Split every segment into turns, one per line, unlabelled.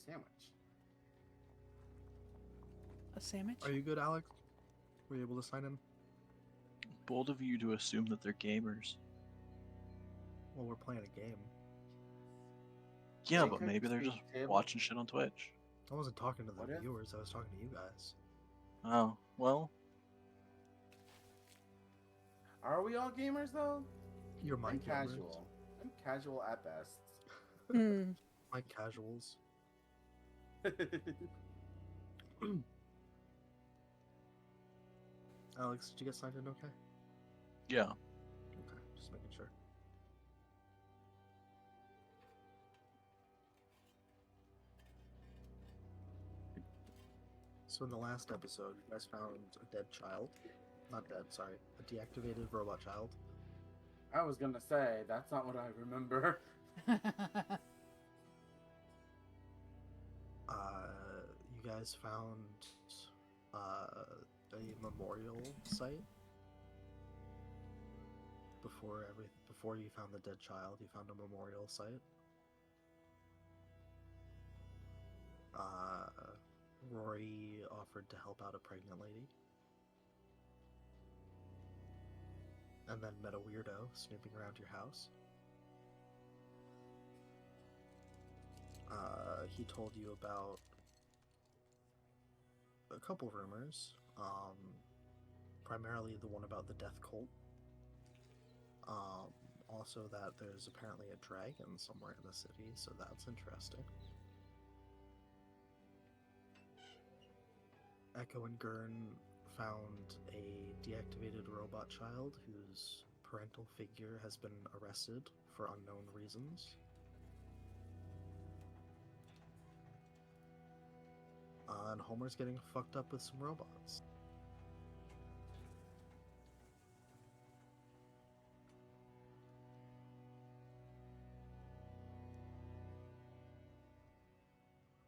sandwich.
A sandwich?
Are you good, Alex? Were you able to sign in?
Bold of you to assume that they're gamers.
Well, we're playing a game.
Yeah,
They
but
could
maybe they're
be
just
table.
watching shit on Twitch.
I wasn't talking to the
What if-
viewers. I was talking to you guys.
Oh, well,
Are we all gamers though?
You're my
I'm
gamers.
casual. I'm casual at best.
Hmm.
My casuals. Alex, did you get signed in okay?
yeah.
Okay, just making sure. So in the last episode, you guys found a dead child. Not dead, sorry. A deactivated robot child.
I was gonna say that's not what I remember.
You guys found a memorial site before you found the dead child. You found a memorial site. Rory offered to help out a pregnant lady, and then met a weirdo snooping around your house. He told you about a couple rumors, primarily the one about the death cult. Also that there's apparently a dragon somewhere in the city, so that's interesting. Echo and Gurn found a deactivated robot child whose parental figure has been arrested for unknown reasons. And Homer's getting fucked up with some robots.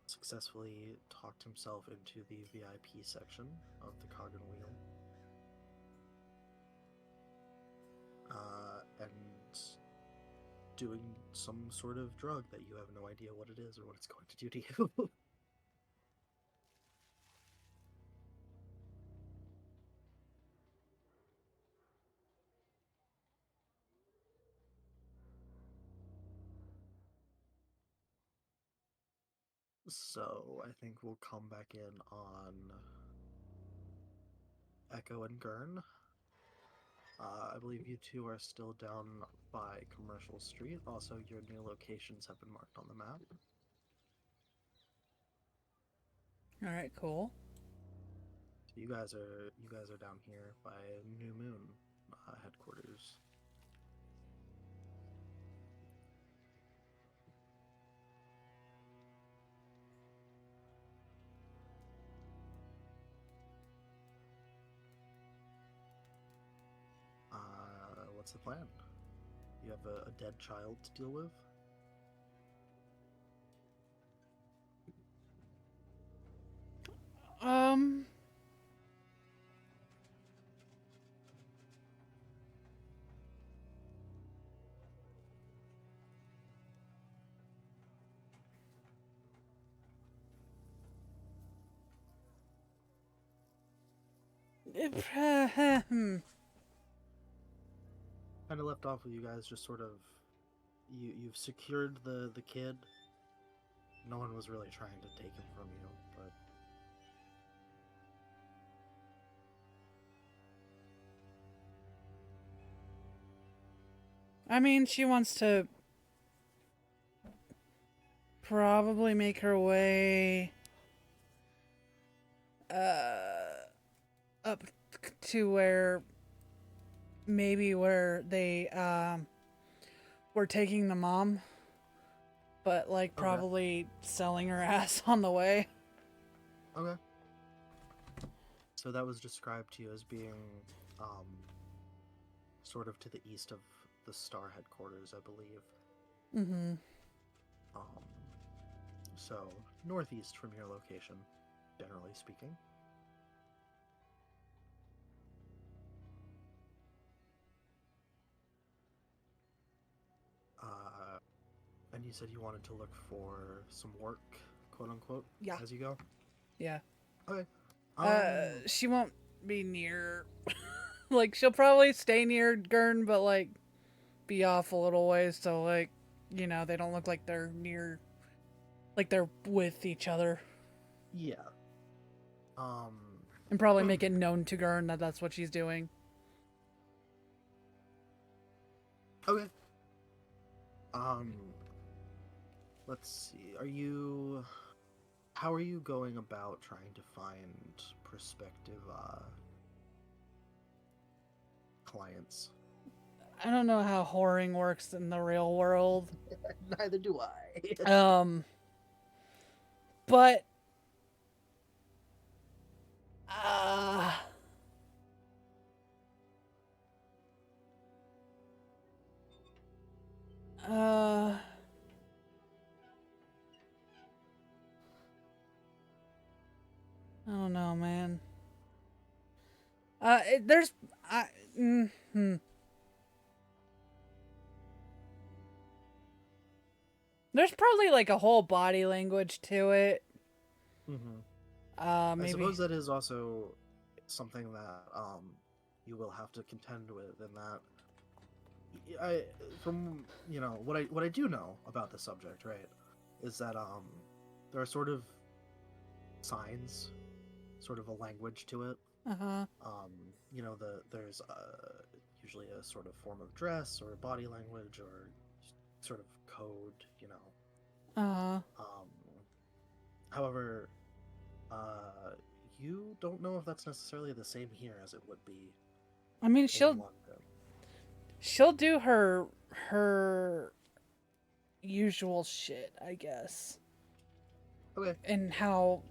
Successfully talked himself into the VIP section of the Cog and Wheel. And doing some sort of drug that you have no idea what it is or what it's going to do to you. So I think we'll come back in on Echo and Gurn. I believe you two are still down by Commercial Street. Also, your new locations have been marked on the map.
All right, cool.
So you guys are down here by New Moon headquarters. What's the plan? You have a dead child to deal with?
Um. Hmm.
Kind of left off with you guys just sort of you've secured the kid. No one was really trying to take him from you, but
I mean, she wants to probably make her way up to where maybe where they were taking the mom, but like probably selling her ass on the way.
okay. So that was described to you as being sort of to the east of the Star headquarters, I believe.
Mm-hmm.
So northeast from your location, generally speaking. And you said you wanted to look for some work quote unquote,
Yeah.
as you go.
Yeah.
Okay.
She won't be near. Like, she'll probably stay near Gurn, but like be off a little ways, so like, you know, they don't look like they're near, like they're with each other,
Yeah.
and probably make it known to Gurn that that's what she's doing.
Okay. Let's see. How are you going about trying to find prospective clients?
I don't know how whoring works in the real world.
Neither do I.
But uh uh I don't know, man. There's mm-hmm. There's probably like a whole body language to it.
I
Maybe.
suppose that is also something that you will have to contend with, in that from what I do know about the subject, right, is that there are sort of signs, sort of a language to it.
Uh-huh.
There's usually a sort of form of dress or body language or sort of code,
Uh-huh.
However, you don't know if that's necessarily the same here as it would be
I mean,
in London.
she'll do her usual shit, I guess.
Okay.
And how,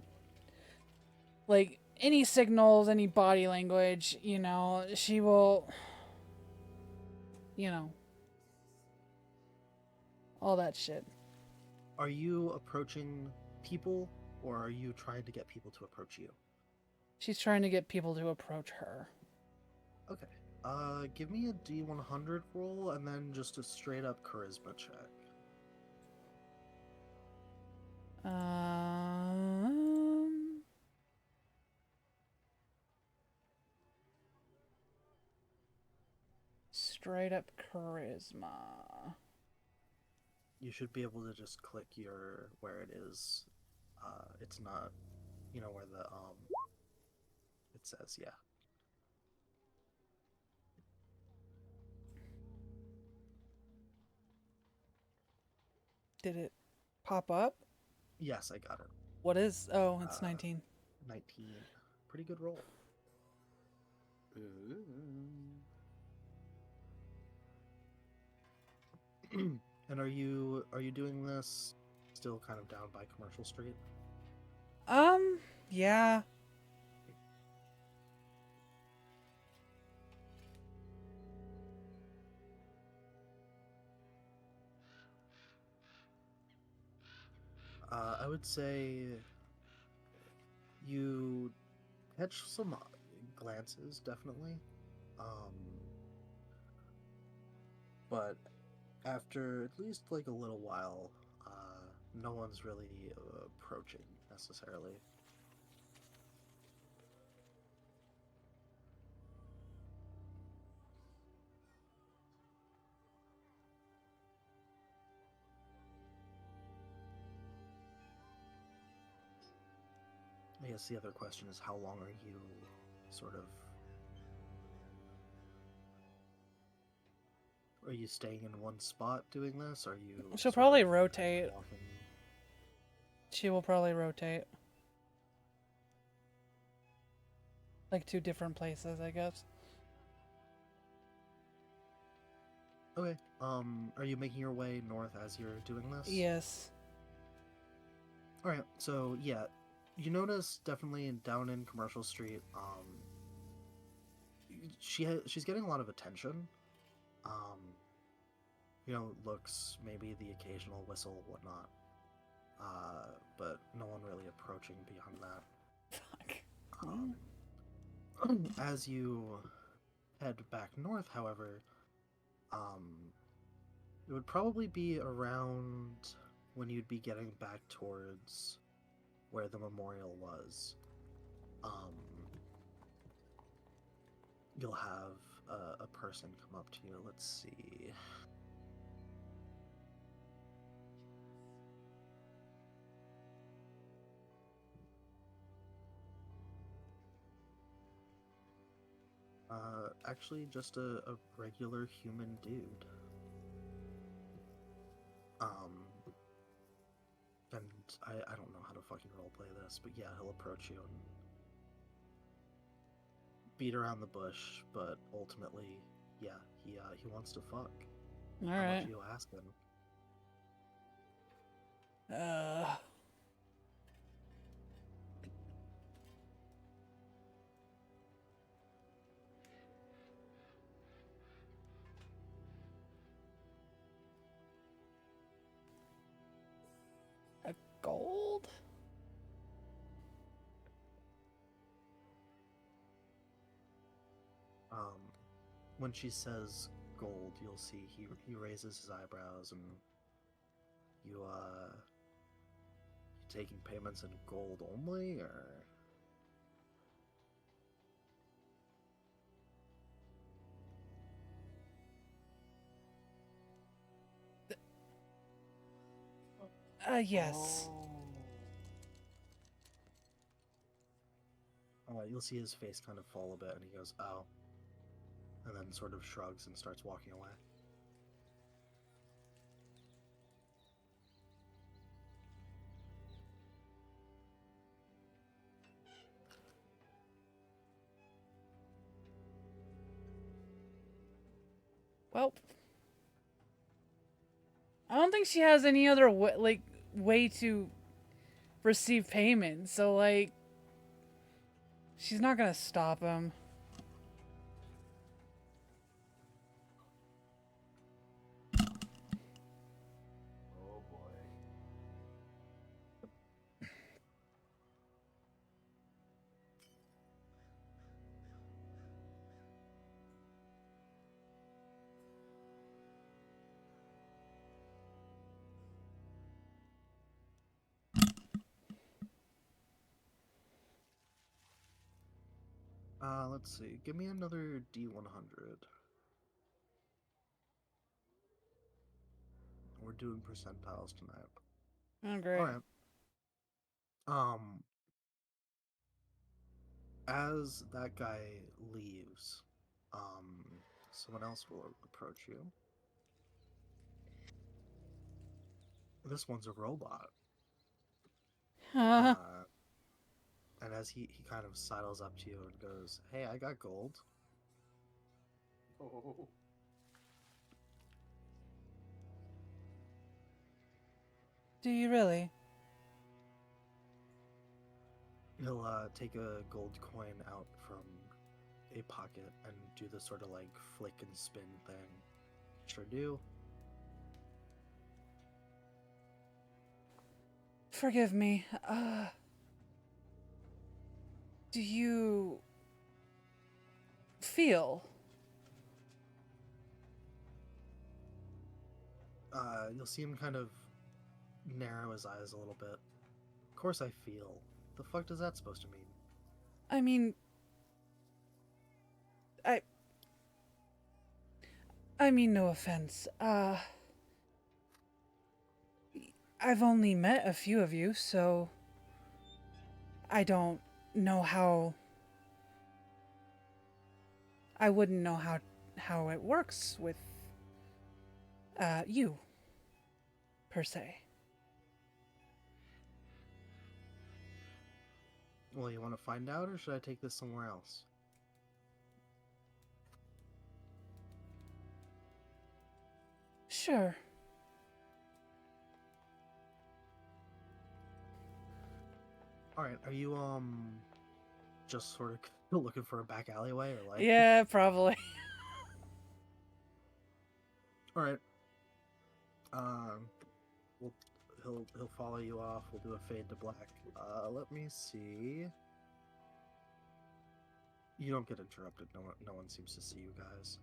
like, any signals, any body language, she will, all that shit.
Are you approaching people, or are you trying to get people to approach you?
She's trying to get people to approach her.
Okay. Give me a D100 roll, and then just a straight up charisma check.
Straight up charisma.
You should be able to just click where it is. It's not, where it says, yeah.
Did it pop up?
Yes, I got it.
What is? Oh, it's 19.
19. Pretty good roll. And are you doing this still kind of down by Commercial Street?
Yeah.
I would say you catch some glances, definitely. But after at least like a little while, no one's really approaching necessarily. I guess the other question is, how long are you sort of... Are you staying in one spot doing this? Are you...
She'll probably rotate.
Walking?
She will probably rotate. Like 2 different places, I guess.
Okay. Are you making your way north as you're doing this?
Yes.
Alright, so yeah. You notice definitely down in Commercial Street, she's getting a lot of attention. Looks, maybe the occasional whistle, whatnot. But no one really approaching beyond that.
Fuck.
As you head back north, however, it would probably be around when you'd be getting back towards where the memorial was, you'll have a person come up to you. Let's see. Actually, just a regular human dude. And I don't know how to fucking roleplay this, but yeah, he'll approach you and beat around the bush, but ultimately, yeah, he wants to fuck.
All
How
right.
much you asking?
A gold?
When she says gold, you'll see he raises his eyebrows, and you taking payments in gold only, or?
Yes.
You'll see his face kind of fall a bit, and he goes, "Oh," and then sort of shrugs and starts walking away.
Well, I don't think she has any other way to receive payment. So like, she's not gonna stop him.
Oh boy.
Let's see. Give me another D100. We're doing percentiles tonight.
Oh great.
All right. As that guy leaves, someone else will approach you. This one's a robot.
Huh.
And as he kind of sidles up to you and goes, "Hey, I got gold."
Oh.
Do you really?
He'll take a gold coin out from a pocket and do the sort of like flick and spin thing. Sure do.
Forgive me. Do you feel?
You'll see him kind of narrow his eyes a little bit. Of course I feel. The fuck does that supposed to mean?
I mean, I mean no offense. I've only met a few of you, so I don't know how. I wouldn't know how it works with you per se.
Well, you want to find out, or should I take this somewhere else?
Sure.
All right. Are you just sort of looking for a back alleyway, or like?
Yeah, probably.
All right. We'll he'll follow you off. We'll do a fade to black. Let me see. You don't get interrupted. No one seems to see you guys.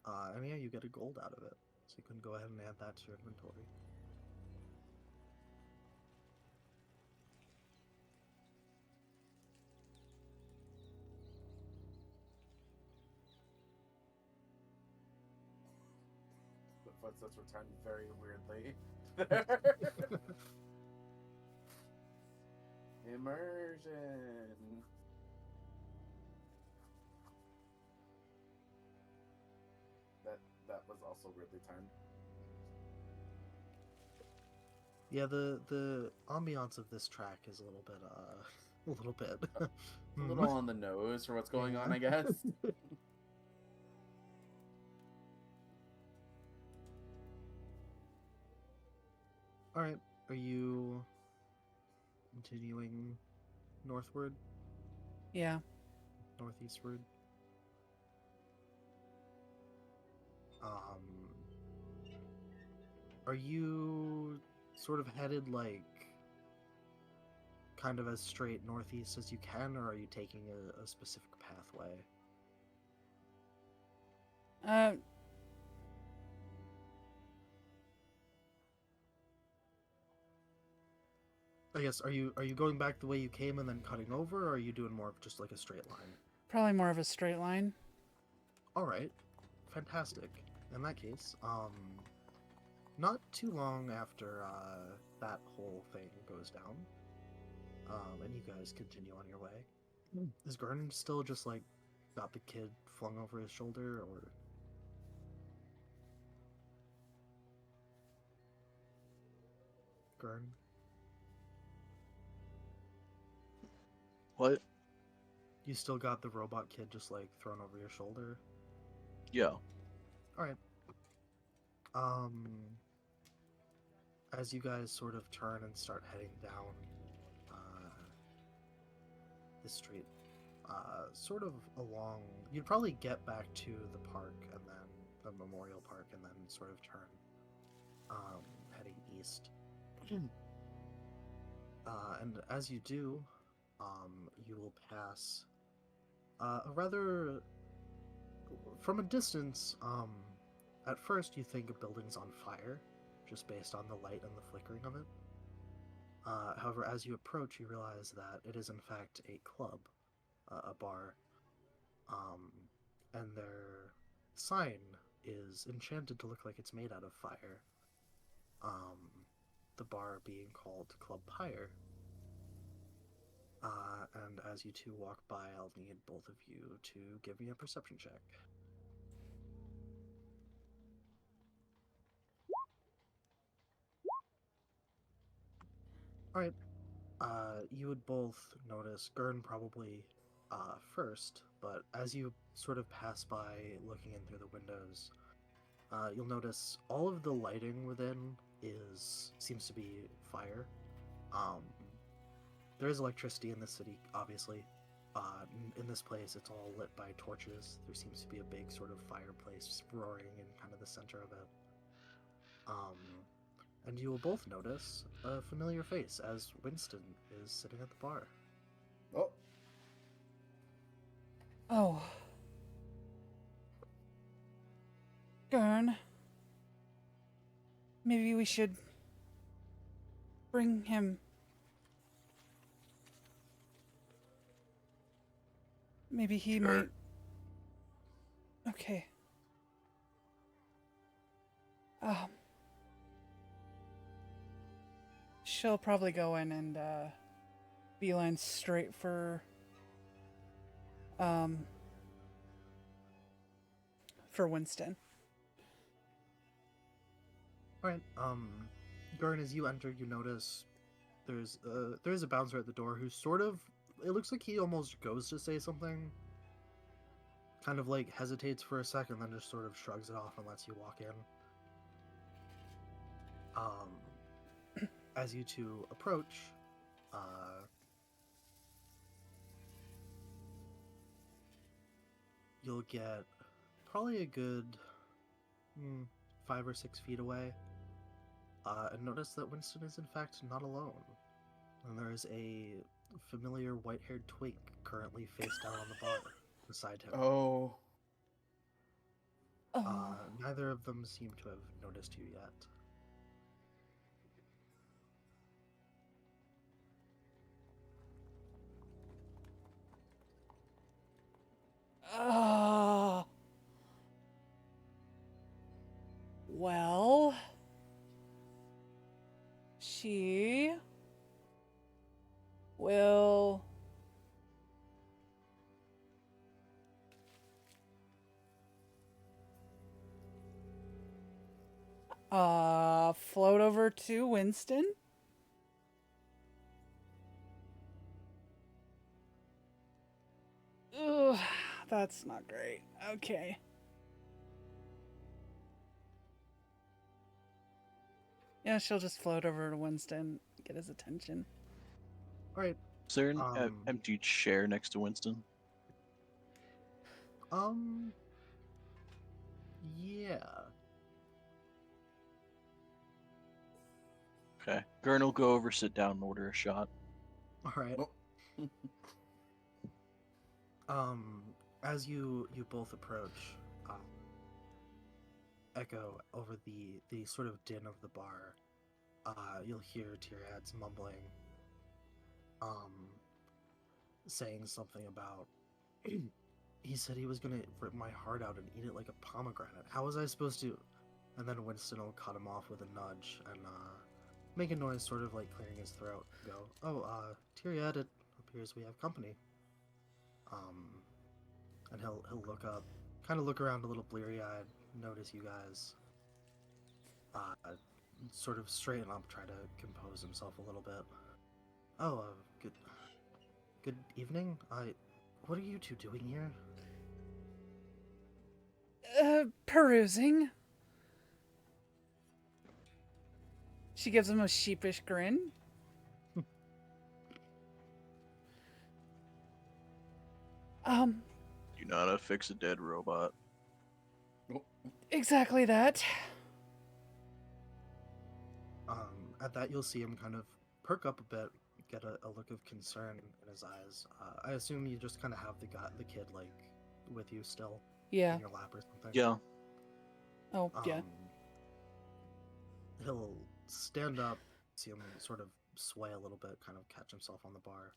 And yeah, you get a gold out of it, so you can go ahead and add that to your inventory.
footsteps return very weirdly. Immersion. That was also weirdly timed.
Yeah, the ambiance of this track is a little bit a little bit
A little on the nose for what's going on, I guess.
All right, are you continuing northward,
Yeah.
northeastward? Are you sort of headed like kind of as straight northeast as you can, or are you taking a specific pathway? I guess are you going back the way you came and then cutting over, or are you doing more of just like a straight line?
Probably more of a straight line.
All right, fantastic. In that case, not too long after that whole thing goes down, and you guys continue on your way. Is Garden still just like got the kid flung over his shoulder, or? Gurn?
What?
You still got the robot kid just like thrown over your shoulder?
Yeah.
Alright. As you guys sort of turn and start heading down the street, sort of along, you'd probably get back to the park and then the memorial park and then sort of turn heading east. And as you do, you will pass a rather, from a distance, at first you think a building's on fire, just based on the light and the flickering of it. However, as you approach, you realize that it is in fact a club, a bar, and their sign is enchanted to look like it's made out of fire. The bar being called Club Pyre. And as you two walk by, I'll need both of you to give me a perception check. Alright. You would both notice, Gurn probably first, but as you sort of pass by looking in through the windows, you'll notice all of the lighting within seems to be fire. There is electricity in the city, obviously. In this place, it's all lit by torches. There seems to be a big sort of fireplace roaring in kind of the center of it. And you will both notice a familiar face as Winston is sitting at the bar.
Oh.
Oh. Gurn. Maybe we should bring him. Maybe he might. Okay. She'll probably go in and beeline straight for Winston.
Alright, Gurn, as you enter, you notice there's a bouncer at the door who sort of, it looks like he almost goes to say something, kind of like hesitates for a second, then just sort of shrugs it off and lets you walk in. As you two approach, you'll get probably a good 5 or 6 feet away, and notice that Winston is in fact not alone. And there is a familiar white-haired twink currently face down on the bar beside him.
Oh.
Neither of them seem to have noticed you yet.
Well, she will float over to Winston. Ugh, that's not great. Okay. Yeah, she'll just float over to Winston, get his attention.
All right.
Is there an
Um,
empty chair next to Winston?
Yeah.
Okay. Gurn will go over, sit down, and order a shot.
All right.
Oh.
Um, as you both approach, echo over the sort of din of the bar. You'll hear Tyrrad's mumbling, saying something about he said he was gonna rip my heart out and eat it like a pomegranate. How was I supposed to? And then Winston will cut him off with a nudge and make a noise, sort of like clearing his throat. Go, oh, Tyriad, it appears we have company. And he'll look up, kind of look around a little bleary-eyed, notice you guys. Sort of straighten up, try to compose himself a little bit. Oh, good evening. What are you two doing here?
Perusing. She gives him a sheepish grin.
You know how to fix a dead robot.
Exactly that.
At that, you'll see him kind of perk up a bit, get a look of concern in his eyes. I assume you just kind of have the kid, like, with you still
Yeah.
in your lap or something.
Yeah.
Oh, yeah.
He'll stand up, see him sort of sway a little bit, kind of catch himself on the bar,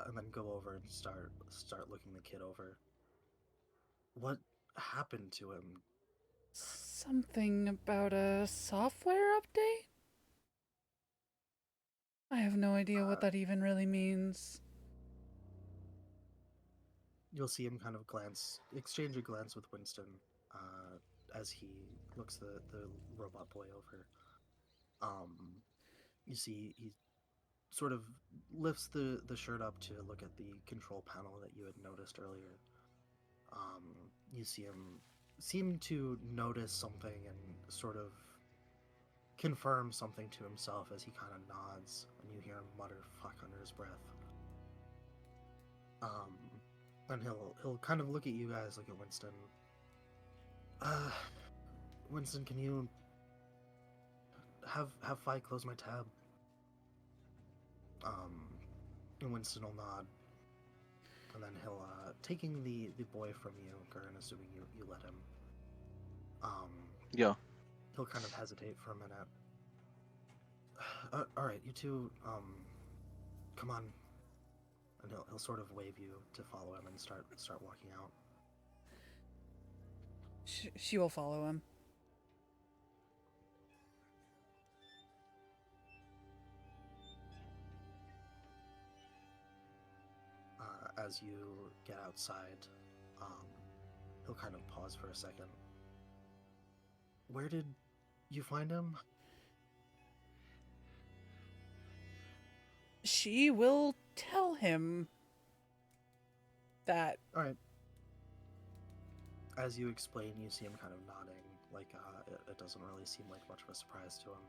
and then go over and start looking the kid over. What happened to him?
Something about a software update? I have no idea what that even really means.
You'll see him kind of exchange a glance with Winston as he looks the robot boy over. You see he sort of lifts the shirt up to look at the control panel that you had noticed earlier. You see him seem to notice something and sort of confirm something to himself as he kind of nods, and you hear him mutter "fuck" under his breath. And he'll kind of look at you guys, look at Winston. Winston, can you have Fi close my tab? And Winston will nod, and then he'll taking the boy from you, Gurn, assuming you let him.
Yeah.
He'll kind of hesitate for a minute. All right, you two, come on. And he'll sort of wave you to follow him and start walking out.
She will follow him.
As you get outside, he'll kind of pause for a second. Where did you find him?
She will tell him that.
All right. As you explain, you see him kind of nodding, like it doesn't really seem like much of a surprise to him.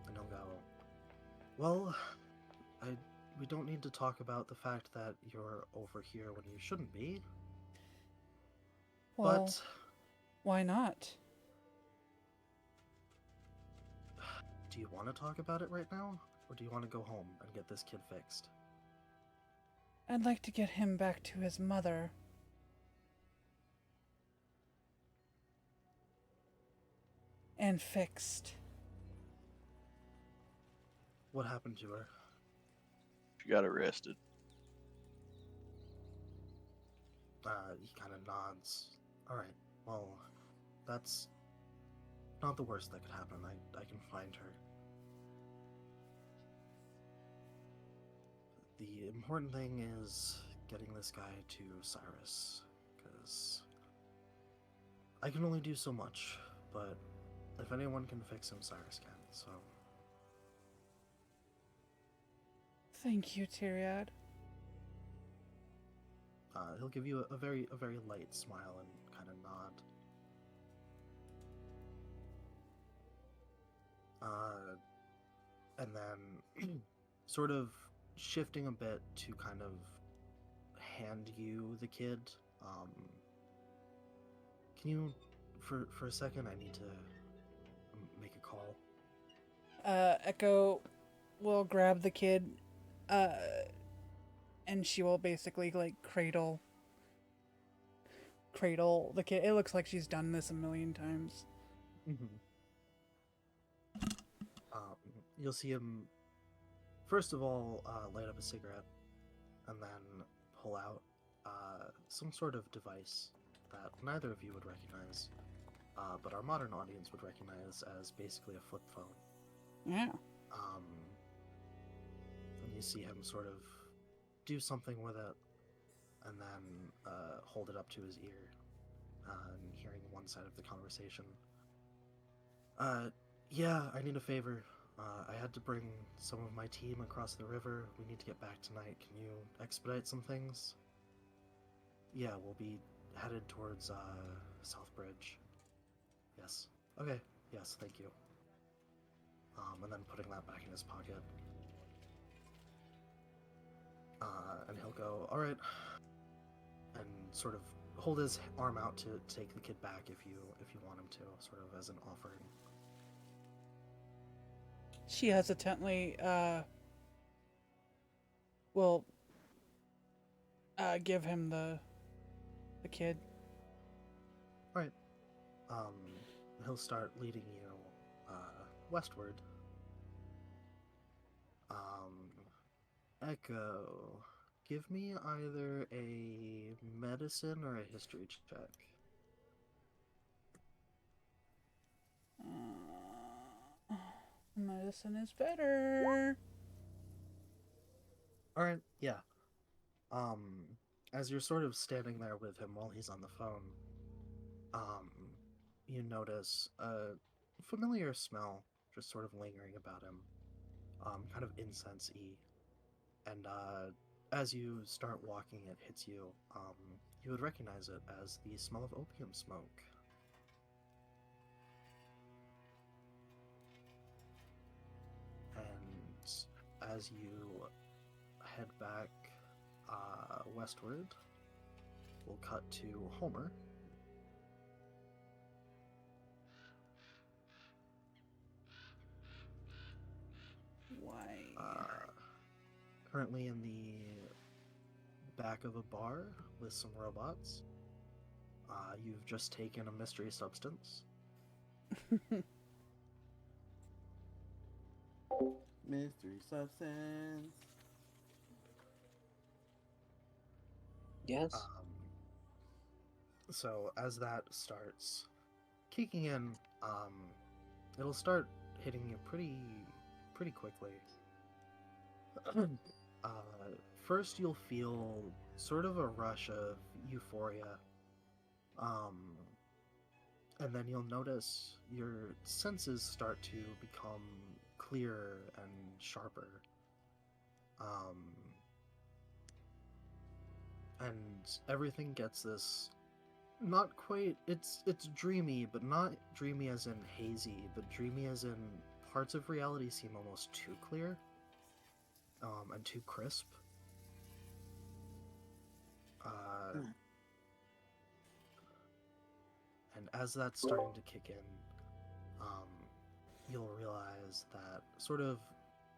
And he'll go, well, we don't need to talk about the fact that you're over here when you shouldn't be.
Well,
but
why not?
Do you want to talk about it right now? Or do you want to go home and get this kid fixed?
I'd like to get him back to his mother. And fixed.
What happened to her?
She got arrested.
He kind of nods. Alright, well, That's not the worst that could happen. I can find her. The important thing is getting this guy to Cyrus, because I can only do so much, but if anyone can fix him, Cyrus can, so...
Thank you, Tyriad.
He'll give you a very light smile and kind of nod. And then sort of shifting a bit to kind of hand you the kid. Can you, for a second, I need to make a call.
Echo will grab the kid, and she will basically like cradle the kid. It looks like she's done this a million times.
Mm-hmm. You'll see him, first of all, light up a cigarette, and then pull out some sort of device that neither of you would recognize, but our modern audience would recognize as basically a flip phone.
Yeah.
And you see him sort of do something with it, and then hold it up to his ear, and hearing one side of the conversation. Yeah, I need a favor. I had to bring some of my team across the river. We need to get back tonight. Can you expedite some things? Yeah, we'll be headed towards Southbridge. Yes. Okay. Yes, thank you. And then putting that back in his pocket. And he'll go, all right, and sort of hold his arm out to take the kid back if you want him to, sort of as an offering.
She hesitantly will give him the kid.
All right. He'll start leading you westward. Echo, give me either a medicine or a history check.
Medicine is better.
All right, yeah. As you're sort of standing there with him while he's on the phone, you notice a familiar smell just sort of lingering about him, kind of incense-y. And as you start walking, it hits you. You would recognize it as the smell of opium smoke. And as you head back westward, we'll cut to Homer.
Why?
Currently in the back of a bar with some robots. You've just taken a mystery substance.
Mystery substance.
Yes.
So as that starts kicking in, it'll start hitting you pretty quickly. First you'll feel sort of a rush of euphoria, and then you'll notice your senses start to become clearer and sharper, and everything gets this not quite, it's dreamy, but not dreamy as in hazy, but dreamy as in parts of reality seem almost too clear, and too crisp. And as that's starting to kick in, you'll realize that sort of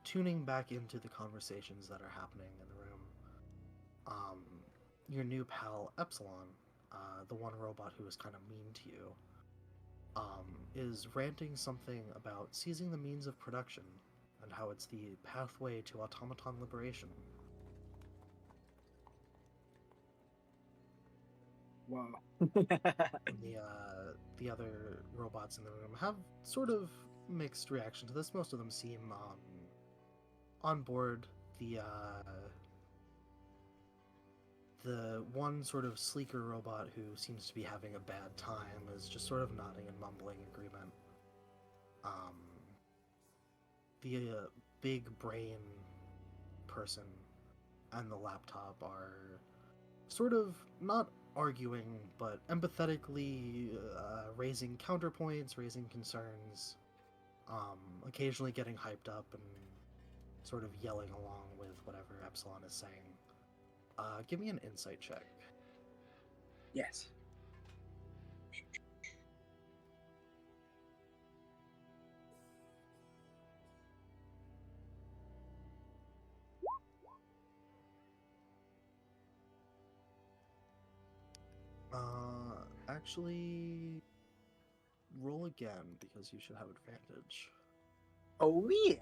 tuning back into the conversations that are happening in the room, your new pal Epsilon, the one robot who was kind of mean to you, is ranting something about seizing the means of production and how it's the pathway to automaton liberation.
Wow.
The the other robots in the room have sort of mixed reaction to this. Most of them seem on board. The one sort of sleeker robot who seems to be having a bad time is just sort of nodding and mumbling agreement. The big brain person and the laptop are sort of not arguing, but empathetically raising counterpoints, raising concerns, occasionally getting hyped up and sort of yelling along with whatever Epsilon is saying. Give me an insight check.
Yes.
Actually, roll again because you should have advantage.
Oh yeah.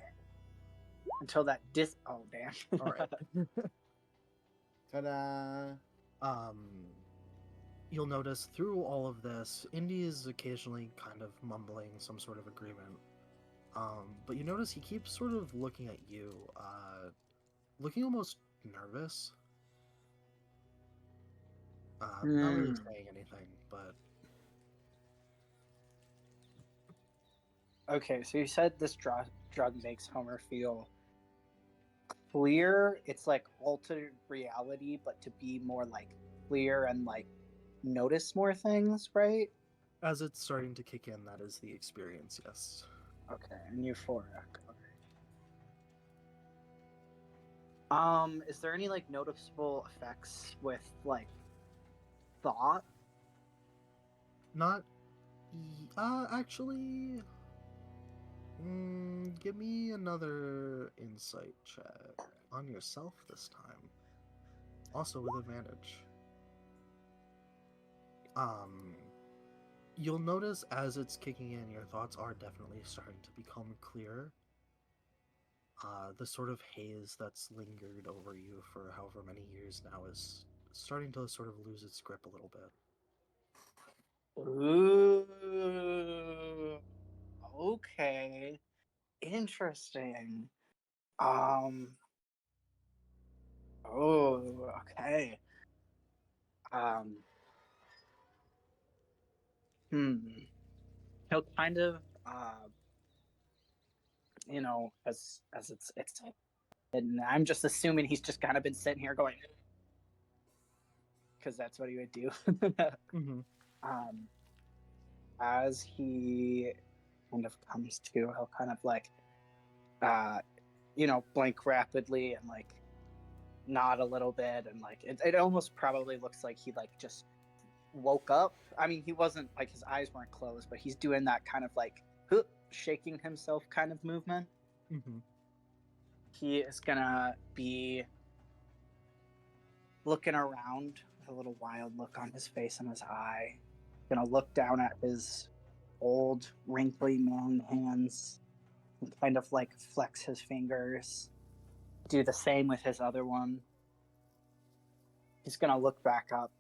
Until that Oh damn.
All right.
Ta-da!
You'll notice through all of this, Indy is occasionally kind of mumbling some sort of agreement. But you notice he keeps sort of looking at you, looking almost nervous. Not really saying anything, but
Okay, so you said this drug makes Homer feel clear. It's like altered reality, but to be more like clear and like notice more things, right?
as it's starting to kick in, that is the experience, yes.
Okay, and euphoric. Is there any like noticeable effects with like thought?
Not. Actually. Give me another insight check on yourself this time. Also with advantage. You'll notice as it's kicking in, your thoughts are definitely starting to become clearer. The sort of haze that's lingered over you for however many years now is starting to sort of lose its grip a little bit.
Ooh. Okay. Interesting. Oh, okay. Um, hmm. He'll kind of, as it's, and I'm just assuming he's just kind of been sitting here going, because that's what he would do.
Mm-hmm.
As he kind of comes to, he'll kind of like, blink rapidly and like nod a little bit, and like it almost probably looks like he like just woke up. I mean, he wasn't like his eyes weren't closed, but he's doing that kind of like shaking himself kind of movement.
Mm-hmm.
He is gonna be looking around with a little wild look on his face and his eye. Gonna look down at his old wrinkly man hands and kind of like flex his fingers. Do the same with his other one. He's gonna look back up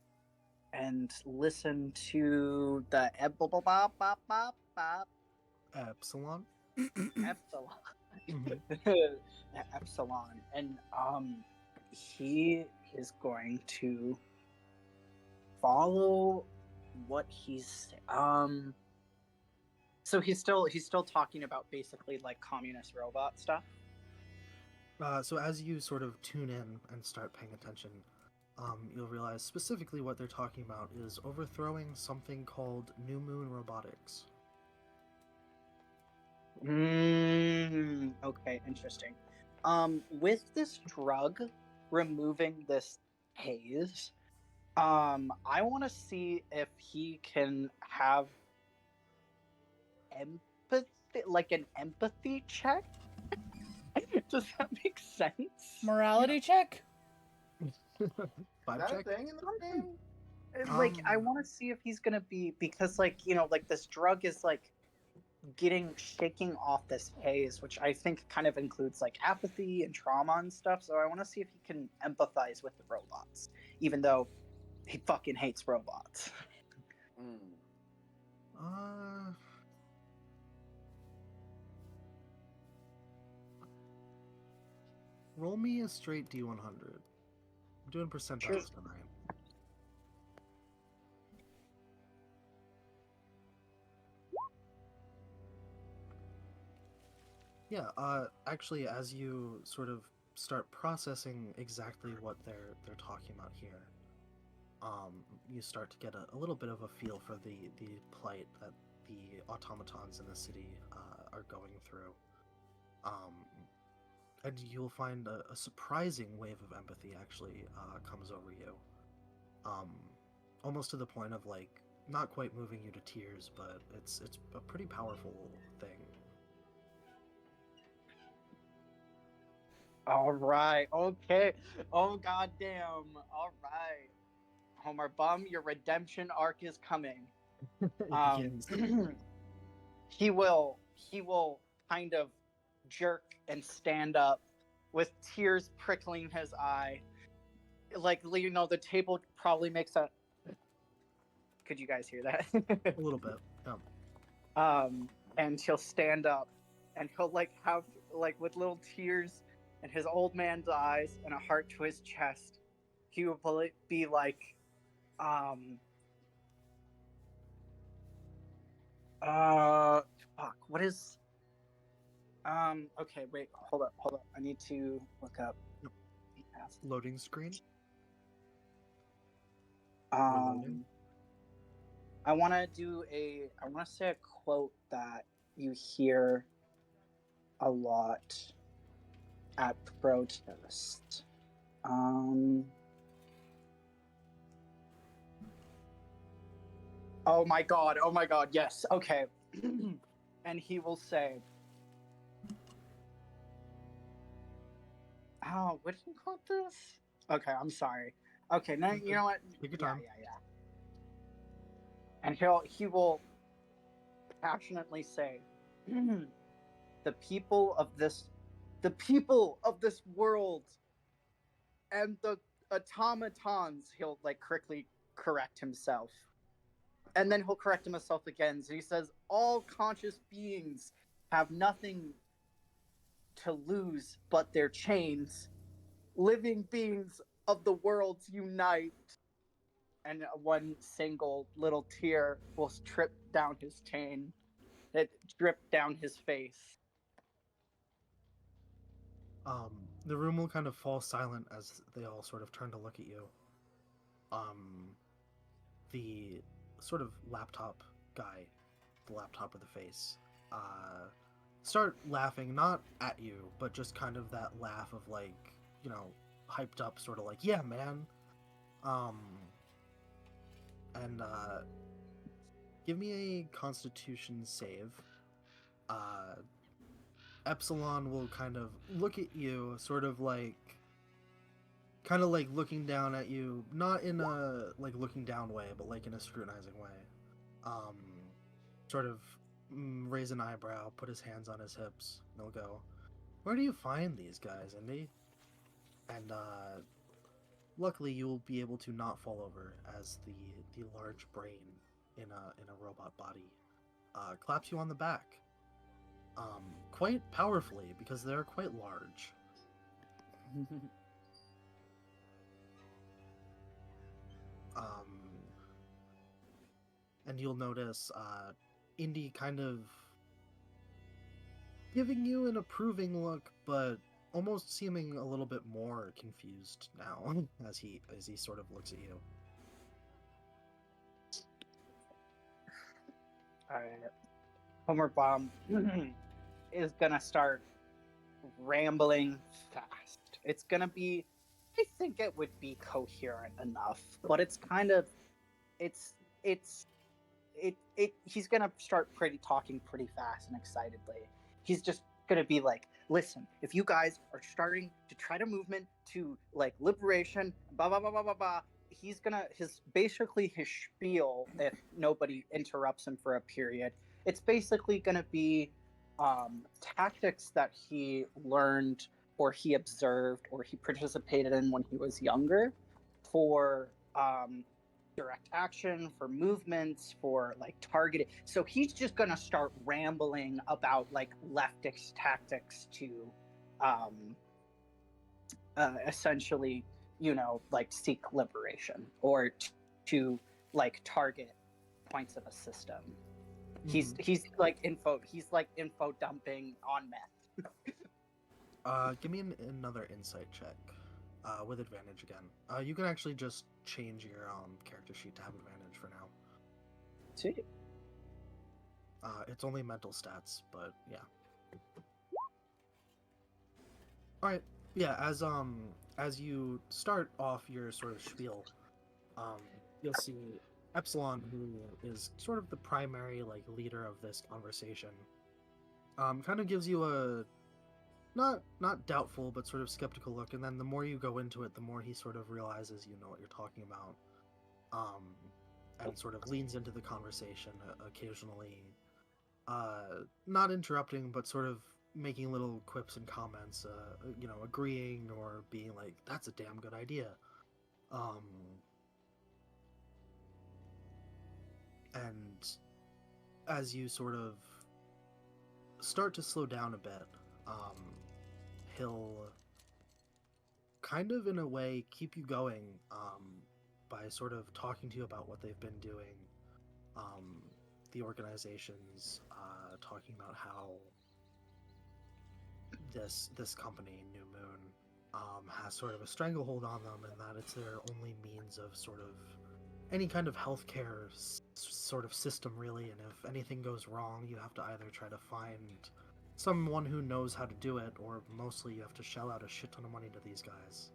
and listen to the
Epsilon.
Epsilon.
Mm-hmm.
Epsilon. And he is going to follow what he's so he's still talking about basically like communist robot stuff.
So as you sort of tune in and start paying attention, you'll realize specifically what they're talking about is overthrowing something called New Moon Robotics.
Okay, interesting. With this drug removing this haze, I want to see if he can have empathy, like an empathy check. Does that make sense?
Morality check?
Five
Is that
check?
a thing in the game?
Like, I want to see if he's gonna be, because like like this drug is like shaking off this haze, which I think kind of includes like apathy and trauma and stuff. So I want to see if he can empathize with the robots, even though he fucking hates robots.
roll me a straight D100. I'm doing percentiles tonight. Yeah, actually, as you sort of start processing exactly what they're talking about here, you start to get a little bit of a feel for the plight that the automatons in the city are going through. And you'll find a surprising wave of empathy actually comes over you. Almost to the point of like not quite moving you to tears, but it's a pretty powerful thing.
All right. Okay. Oh goddamn. All right. Homer Bum, your redemption arc is coming.
Begins.
He will kind of jerk and stand up with tears prickling his eye. Like, you know, the table probably makes a. Could you guys hear that?
A little bit.
And he'll stand up and he'll like have like with little tears in his old man's eyes and a heart to his chest. He will be like, fuck, what is, okay, wait, hold up. I need to look up.
Loading screen.
Um, I want to say a quote that you hear a lot at protest. Oh my god, yes, okay. And he will say, oh, what did you call this? Okay, I'm sorry. Okay, now you know what?
Take your time.
Yeah. And he will passionately say, the people of this world and the automatons, he'll like quickly correct himself. And then he'll correct himself again. So he says, all conscious beings have nothing to lose but their chains. Living beings of the worlds unite. And one single little tear will trip down his chain. It dripped down his face.
The room will kind of fall silent as they all sort of turn to look at you. The sort of laptop guy, the laptop with the face, start laughing, not at you, but just kind of that laugh of like, you know, hyped up, sort of like, yeah, man. And give me a Constitution save. Epsilon will kind of look at you, sort of like looking down at you, not in a like looking down way, but like in a scrutinizing way. Sort of raise an eyebrow, put his hands on his hips, and he'll go, "Where do you find these guys, Indy?" And luckily, you'll be able to not fall over as the large brain in a robot body claps you on the back, quite powerfully because they're quite large. And you'll notice Indy kind of giving you an approving look, but almost seeming a little bit more confused now as he sort of looks at you.
Homer Bomb is gonna start rambling fast. It's gonna be, I think it would be coherent enough, but it's kind of, he's gonna start talking pretty fast and excitedly. He's just gonna be like, listen, if you guys are starting to try to movement to like liberation, blah blah blah blah blah blah, he's gonna his spiel, if nobody interrupts him for a period, it's basically gonna be tactics that he learned or he observed or he participated in when he was younger for direct action, for movements, for like targeting. So he's just gonna start rambling about like leftist tactics to essentially, like seek liberation or to like target points of a system. He's like info dumping on meth.
Give me another insight check, with advantage again. You can actually just change your character sheet to have advantage for now.
Sweet.
It's only mental stats, but yeah. All right. Yeah. As you start off your sort of spiel, you'll see Epsilon, who is sort of the primary like leader of this conversation, kind of gives you a not doubtful but sort of skeptical look, and then the more you go into it, the more he sort of realizes you know what you're talking about, and sort of leans into the conversation occasionally, not interrupting but sort of making little quips and comments, agreeing or being like, "That's a damn good idea," and as you sort of start to slow down a bit, he'll kind of in a way keep you going, by sort of talking to you about what they've been doing, the organizations, talking about how this company, New Moon, has sort of a stranglehold on them, and that it's their only means of sort of any kind of healthcare sort of system, really. And if anything goes wrong, you have to either try to find someone who knows how to do it, or mostly you have to shell out a shit ton of money to these guys.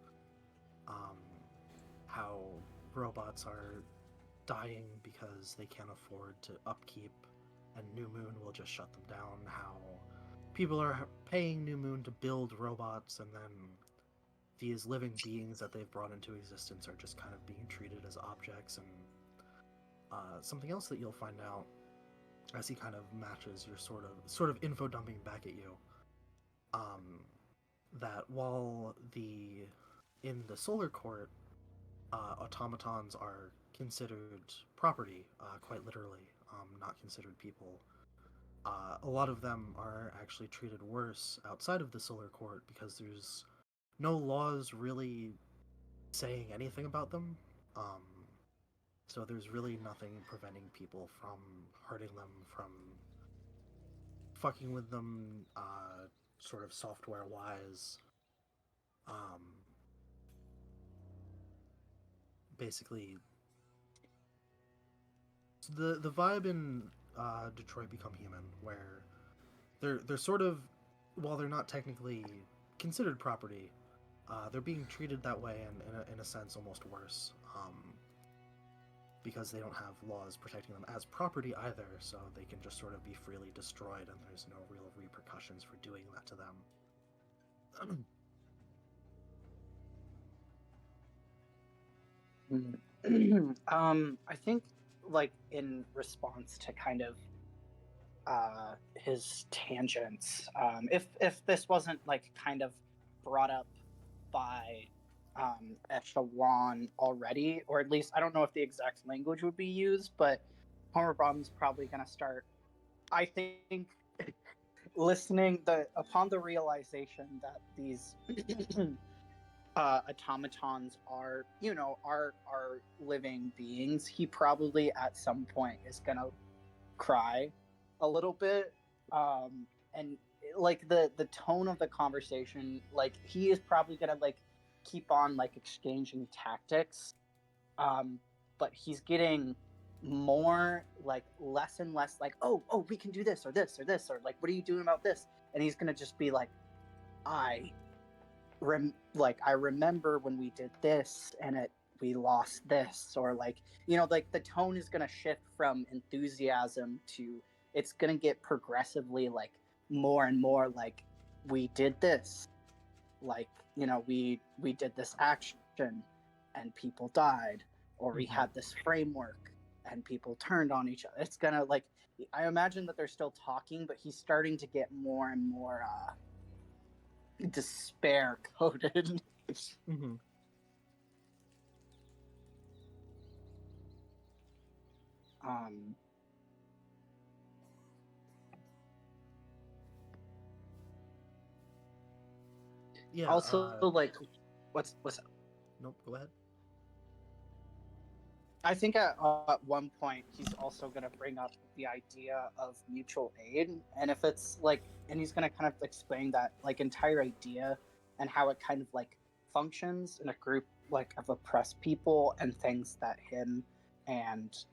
How robots are dying because they can't afford to upkeep, and New Moon will just shut them down. How people are paying New Moon to build robots, and then these living beings that they've brought into existence are just kind of being treated as objects. And something else that you'll find out as he kind of matches your sort of info dumping back at you, that while in the Solar Court, automatons are considered property, quite literally, not considered people. A lot of them are actually treated worse outside of the Solar Court because there's no laws really saying anything about them. So there's really nothing preventing people from hurting them, from fucking with them, sort of software-wise. Basically, the vibe in Detroit Become Human, where they're sort of, while they're not technically considered property, they're being treated that way, and in a sense almost worse, because they don't have laws protecting them as property either, so they can just sort of be freely destroyed, and there's no real repercussions for doing that to them.
I think, like, in response to kind of his tangents, if this wasn't like kind of brought up by Echelon already, or at least I don't know if the exact language would be used, but Homer Brom's probably going to start, I think, listening upon the realization that these automatons are living beings. He probably at some point is gonna cry a little bit, and like the tone of the conversation, like he is probably gonna like keep on like exchanging tactics, but he's getting more like less and less like, oh, we can do this or this or this, or like, what are you doing about this? And he's gonna just be like, I remember when we did this and we lost this, or like, like the tone is going to shift from enthusiasm to, it's going to get progressively like more and more like, we did this, like, we did this action and people died, or we had this framework and people turned on each other. It's going to like, I imagine that they're still talking, but he's starting to get more and more despair coded.
Mm-hmm. Yeah.
Also, like, what's
Nope, go ahead.
I think at one point he's also going to bring up the idea of mutual aid, and if it's like, and he's going to kind of explain that like entire idea and how it kind of like functions in a group like of oppressed people and things that him and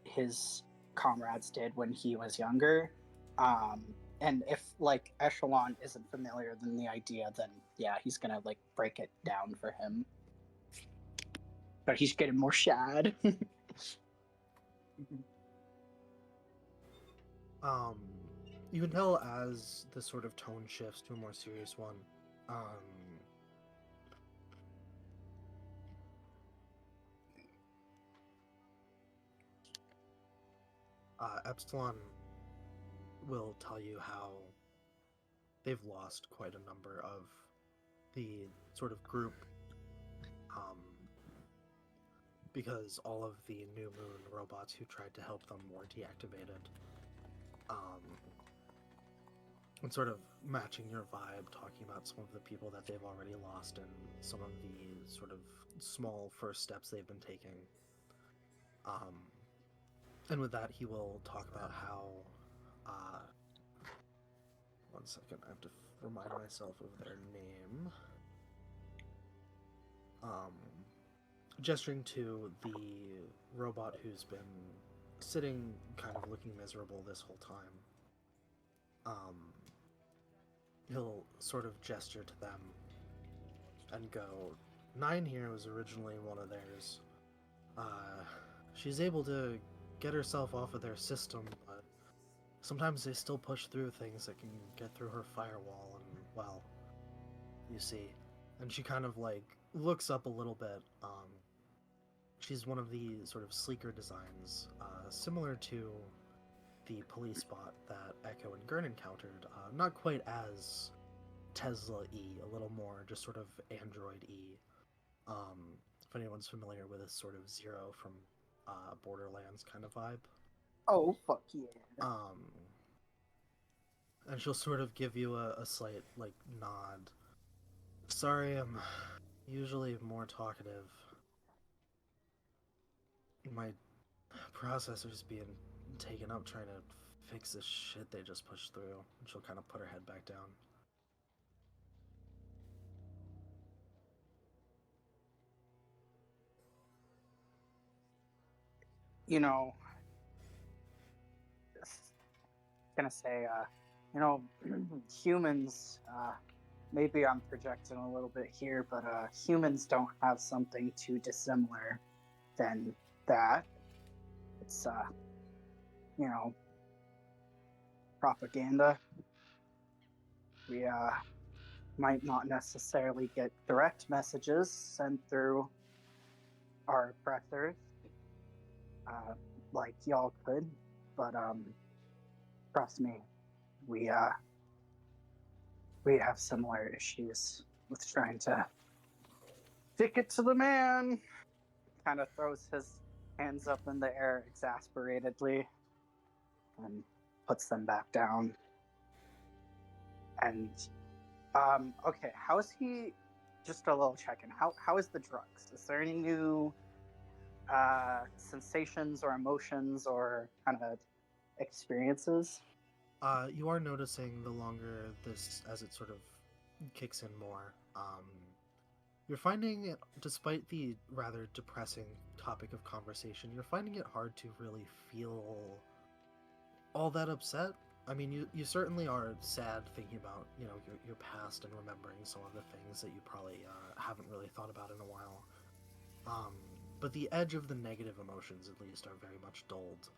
his comrades did when he was younger. And if like Echelon isn't familiar than the idea, then yeah, he's going to like break it down for him. But he's getting more shad.
You can tell as the sort of tone shifts to a more serious one. Epsilon will tell you how they've lost quite a number of the sort of group, because all of the New Moon robots who tried to help them were deactivated. And sort of matching your vibe, talking about some of the people that they've already lost and some of the sort of small first steps they've been taking. And with that, he will talk about how, one second, I have to remind myself of their name. Gesturing to the robot who's been sitting kind of looking miserable this whole time. He'll sort of gesture to them and go, Nine here was originally one of theirs. She's able to get herself off of their system, but sometimes they still push through things that can get through her firewall, and, well, you see. And she kind of, like, looks up a little bit. She's one of the sort of sleeker designs, similar to the police bot that Echo and Gurn encountered. Not quite as Tesla-y, a little more just sort of Android-y. If anyone's familiar with this sort of Zero from Borderlands kind of vibe.
Oh, fuck yeah.
And she'll sort of give you a slight, like, nod. Sorry, I'm usually more talkative. My processor's being taken up trying to fix this shit they just pushed through. And she'll kind of put her head back down.
You know, gonna say, humans, maybe I'm projecting a little bit here, but humans don't have something too dissimilar than that. It's, propaganda. We might not necessarily get direct messages sent through our oppressors, like y'all could, but trust me, we have similar issues with trying to stick it to the man. Kind of throws his hands up in the air exasperatedly and puts them back down. And okay, how is he? Just a little check-in. How is the drugs? Is there any new sensations or emotions or kind of experiences?
You are noticing the longer this, as it sort of kicks in more, you're finding it, despite the rather depressing topic of conversation, you're finding it hard to really feel all that upset. I mean, you certainly are sad thinking about, your past and remembering some of the things that you probably haven't really thought about in a while. But the edge of the negative emotions, at least, are very much dulled.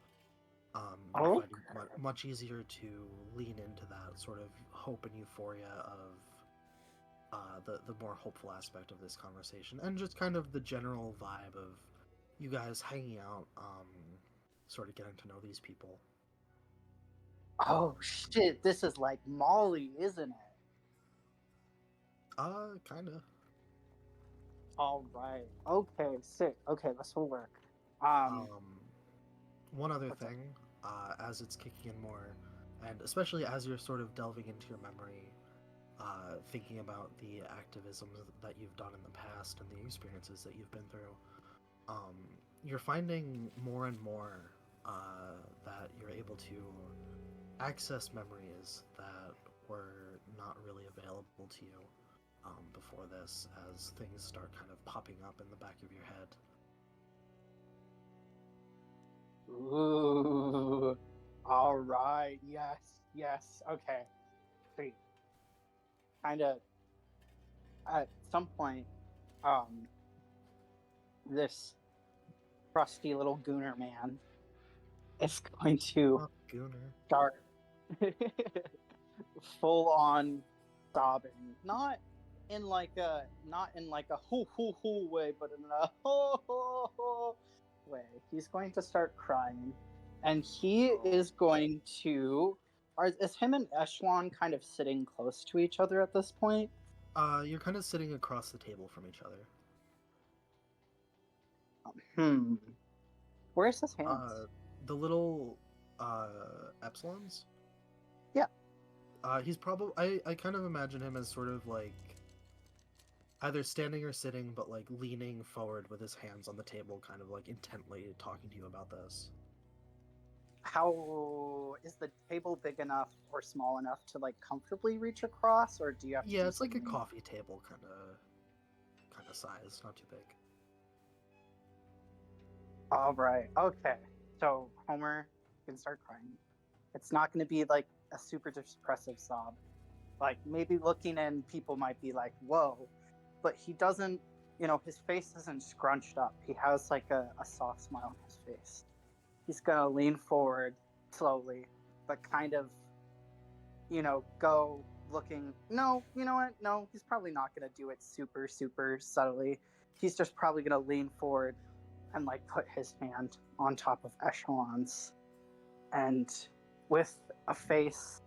You're finding it much easier to lean into that sort of hope and euphoria of the more hopeful aspect of this conversation, and just kind of the general vibe of you guys hanging out, sort of getting to know these people.
Oh shit, this is like Molly, isn't it?
Kinda.
Alright. Okay, sick. Okay, this will work.
One other thing, as it's kicking in more, and especially as you're sort of delving into your memory, thinking about the activism that you've done in the past and the experiences that you've been through, you're finding more and more that you're able to access memories that were not really available to you before this, as things start kind of popping up in the back of your head.
Ooh. All right. Yes. Yes. Okay. Sweet. Kind of. At some point, um, this crusty little gooner man is going to
Oh, Gooner.
start full on sobbing. Not in like a hoo hoo hoo way, but in a ho ho ho way. He's going to start crying. And he is going to is him and Echelon kind of sitting close to each other at this point?
You're kind of sitting across the table from each other.
Where's his hands?
The little epsilons.
Yeah.
He's probably I kind of imagine him as sort of like either standing or sitting, but like leaning forward with his hands on the table, kind of like intently talking to you about this.
How is the table big enough or small enough to like comfortably reach across, or do you have to?
Yeah, it's like a coffee table kind of size, not too big.
All right. Okay. So Homer can start crying. It's not going to be like a super depressive sob. Like maybe looking in, people might be like, "Whoa," but he doesn't. His face isn't scrunched up. He has like a soft smile on his face. He's gonna lean forward slowly, but kind of, go looking. No, you know what? No, he's probably not gonna do it super, super subtly. He's just probably gonna lean forward and like put his hand on top of Echelon's, and with a face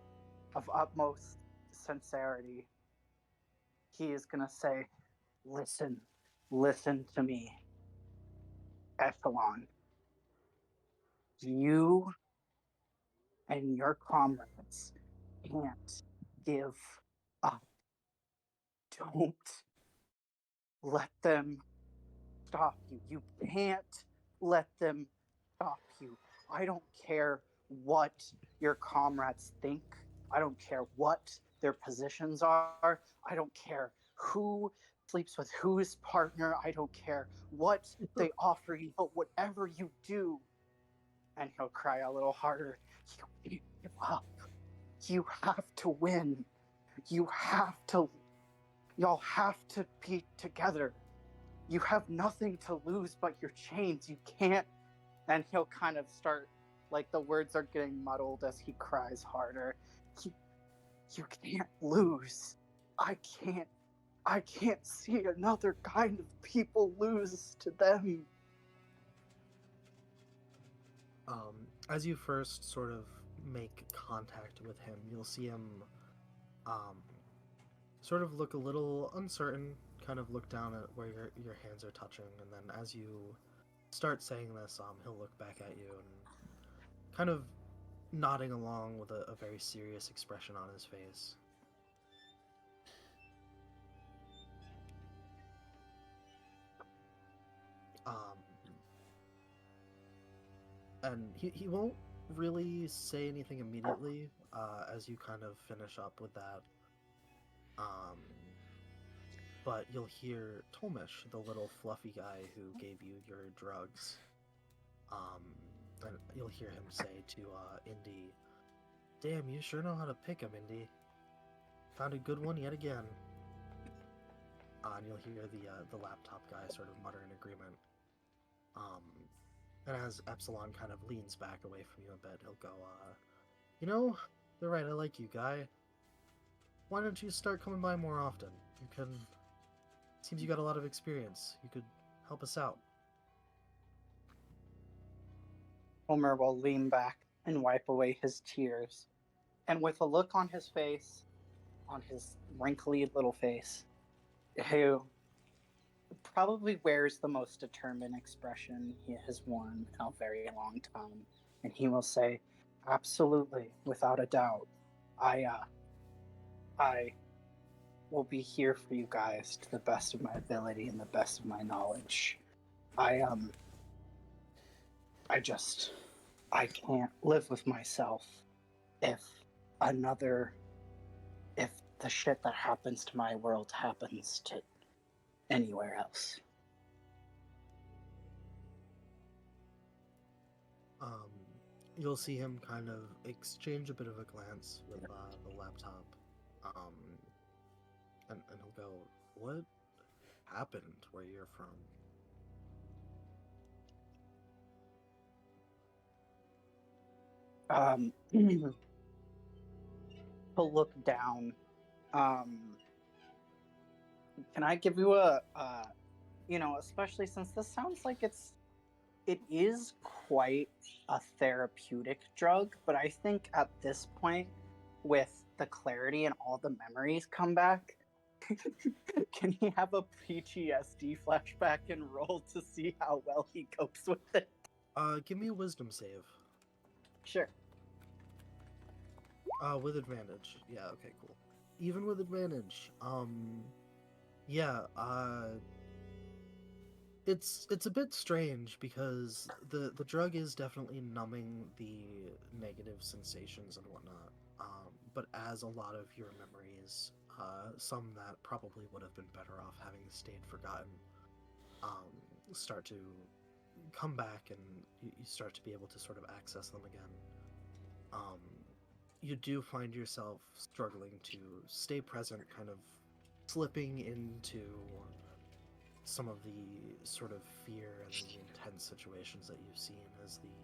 of utmost sincerity, he is gonna say, listen to me, Echelon. You and your comrades can't give up. Don't let them stop you. You can't let them stop you. I don't care what your comrades think. I don't care what their positions are. I don't care who sleeps with whose partner. I don't care what they offer you. But whatever you do, and he'll cry a little harder, you can't give up. You have to win. Y'all have to be together. You have nothing to lose but your chains. You can't. And he'll kind of start, like the words are getting muddled as he cries harder. You can't lose. I can't see another kind of people lose to them.
As you first sort of make contact with him, you'll see him sort of look a little uncertain, kind of look down at where your hands are touching, and then as you start saying this, he'll look back at you and kind of nodding along with a very serious expression on his face. And he won't really say anything immediately as you kind of finish up with that. But you'll hear Tomish, the little fluffy guy who gave you your drugs. And you'll hear him say to Indy, "Damn, you sure know how to pick 'em, Indy. Found a good one yet again." And you'll hear the laptop guy sort of mutter in agreement. And as Epsilon kind of leans back away from you a bit, he'll go, "They're right, I like you, guy. Why don't you start coming by more often? Seems you got a lot of experience. You could help us out."
Homer will lean back and wipe away his tears. And with a look on his face, on his wrinkly little face, who probably wears the most determined expression he has worn in a very long time. And he will say, "Absolutely, without a doubt. I will be here for you guys to the best of my ability and the best of my knowledge. I I can't live with myself if if the shit that happens to my world happens to anywhere else.
You'll see him kind of exchange a bit of a glance with the laptop, and he'll go, "What happened where you're from?"
He'll look down. Can I give you a especially since this sounds like it is quite a therapeutic drug, but I think at this point, with the clarity and all the memories come back, can he have a PTSD flashback and roll to see how well he copes with it?
Give me a wisdom save.
Sure.
With advantage. Yeah, okay, cool. Even with advantage, yeah, it's a bit strange because the drug is definitely numbing the negative sensations and whatnot. But as a lot of your memories, some that probably would have been better off having stayed forgotten, start to come back, and you start to be able to sort of access them again. You do find yourself struggling to stay present, kind of slipping into some of the sort of fear and the intense situations that you've seen as the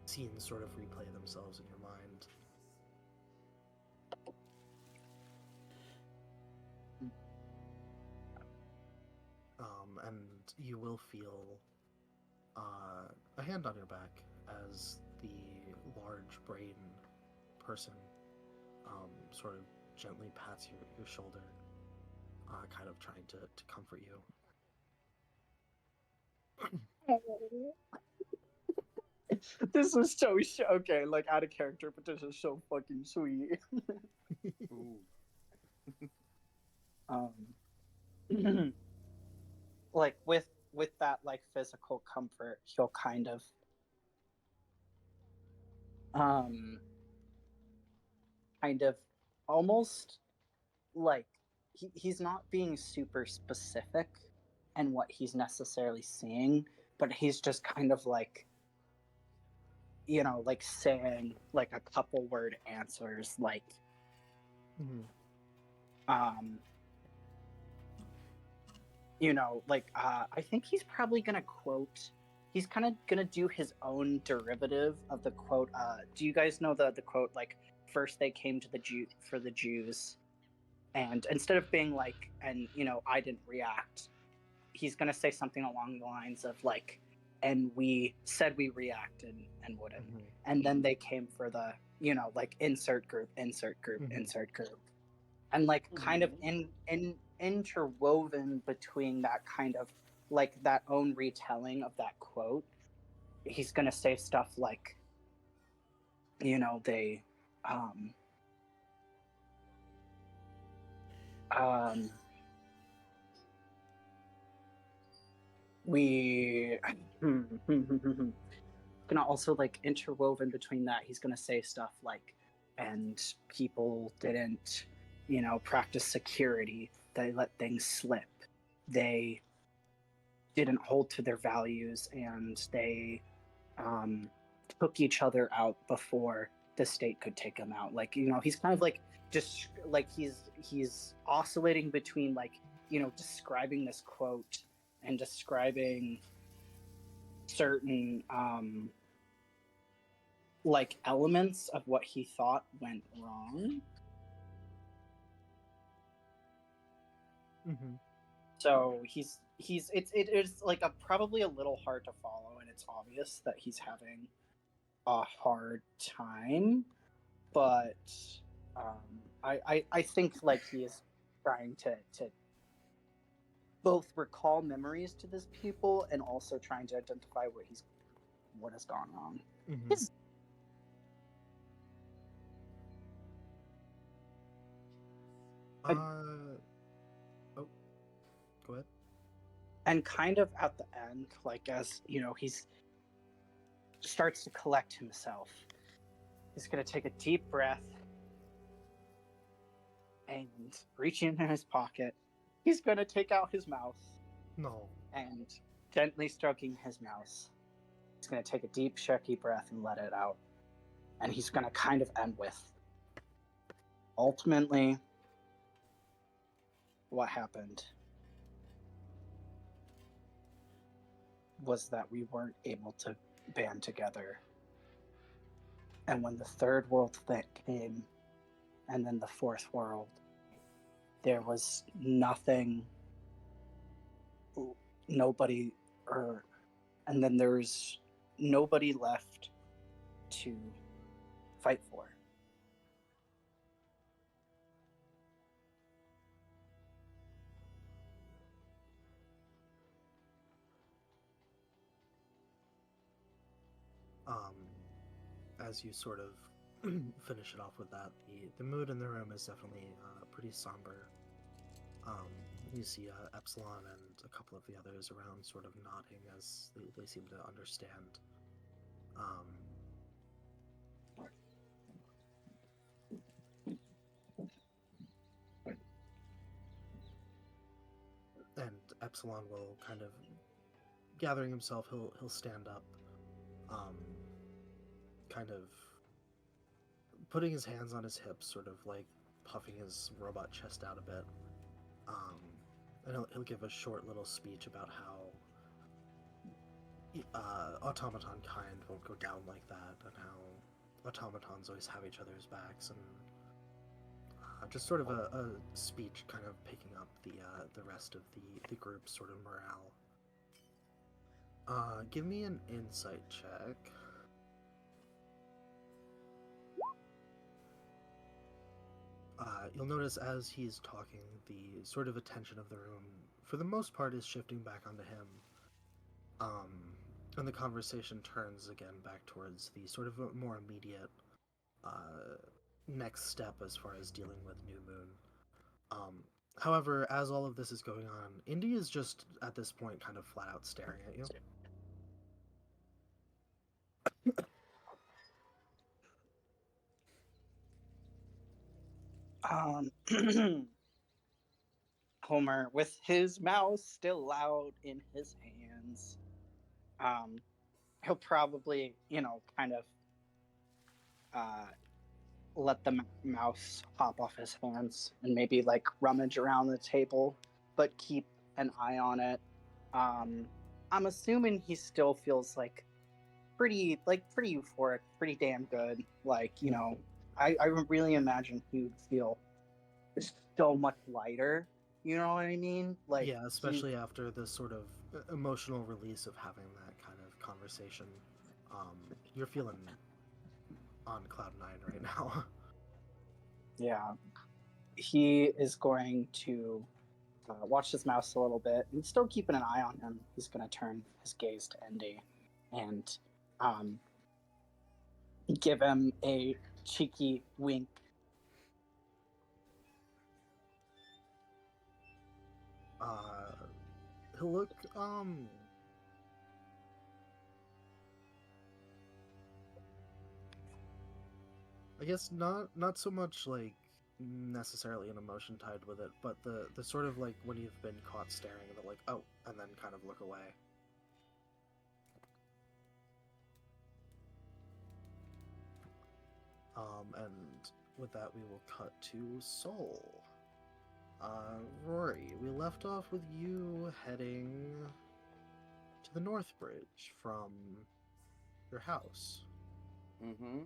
scenes sort of replay themselves in your mind. And you will feel a hand on your back as the large brain person sort of gently pats your shoulder, kind of trying to comfort you.
This is so okay, like out of character, but this is so fucking sweet. Like with that like physical comfort, he'll kind of kind of almost like he's not being super specific in what he's necessarily seeing, but he's just kind of like like saying like a couple word answers like I think he's probably gonna quote. He's kind of gonna do his own derivative of the quote. Do you guys know the quote like first they came to the Jews, and instead of being like, and I didn't react, he's gonna say something along the lines of like, and we said we reacted and wouldn't, and then they came for the like insert group, insert group, insert group, and like kind of interwoven between that kind of like that own retelling of that quote, he's gonna say stuff like, they we gonna also like interwoven between that, he's gonna say stuff like, and people didn't practice security, they let things slip, they didn't hold to their values, and they took each other out before the state could take them out. Like he's kind of like just like he's oscillating between like describing this quote and describing certain like elements of what he thought went wrong. So it's like probably a little hard to follow, and it's obvious that he's having a hard time, but I think like he is trying to both recall memories to these people and also trying to identify what has gone wrong. And kind of at the end, like as you know, he's starts to collect himself. He's gonna take a deep breath and reach into his pocket. He's gonna take out his mouse
No.
and gently stroking his mouse. He's gonna take a deep, shaky breath and let it out. And he's gonna kind of end with, ultimately, what happened was that we weren't able to band together. And when the third world came, and then the fourth world, there was nothing, nobody, and then there's nobody left to fight for.
As you sort of finish it off with that, the mood in the room is definitely pretty somber. You see Epsilon and a couple of the others around sort of nodding as they seem to understand. And Epsilon will kind of, gathering himself, he'll stand up, kind of putting his hands on his hips, sort of like puffing his robot chest out a bit. And he'll give a short little speech about how automaton kind won't go down like that, and how automatons always have each other's backs, and just sort of a speech kind of picking up the rest of the group's sort of morale. Give me an insight check. You'll notice as he's talking, the sort of attention of the room, for the most part, is shifting back onto him. And the conversation turns again back towards the sort of more immediate next step as far as dealing with New Moon. However, as all of this is going on, Indy is just, at this point, kind of flat out staring at you.
Homer, with his mouse still out in his hands, he'll probably, kind of let the mouse hop off his hands and maybe like rummage around the table, but keep an eye on it. I'm assuming he still feels like pretty euphoric, pretty damn good. Like, I really imagine he would feel so much lighter. You know what I mean? Like,
yeah, especially after this sort of emotional release of having that kind of conversation. You're feeling on cloud 9 right now.
Yeah. He is going to watch his mouse a little bit and still keeping an eye on him. He's going to turn his gaze to Indy and give him a cheeky wink.
He'll look, I guess not so much like necessarily an emotion tied with it, but the sort of like when you've been caught staring and they're like, oh, and then kind of look away. And with that we will cut to Soul. Rory, we left off with you heading to the North Bridge from your house.
Mm-hmm.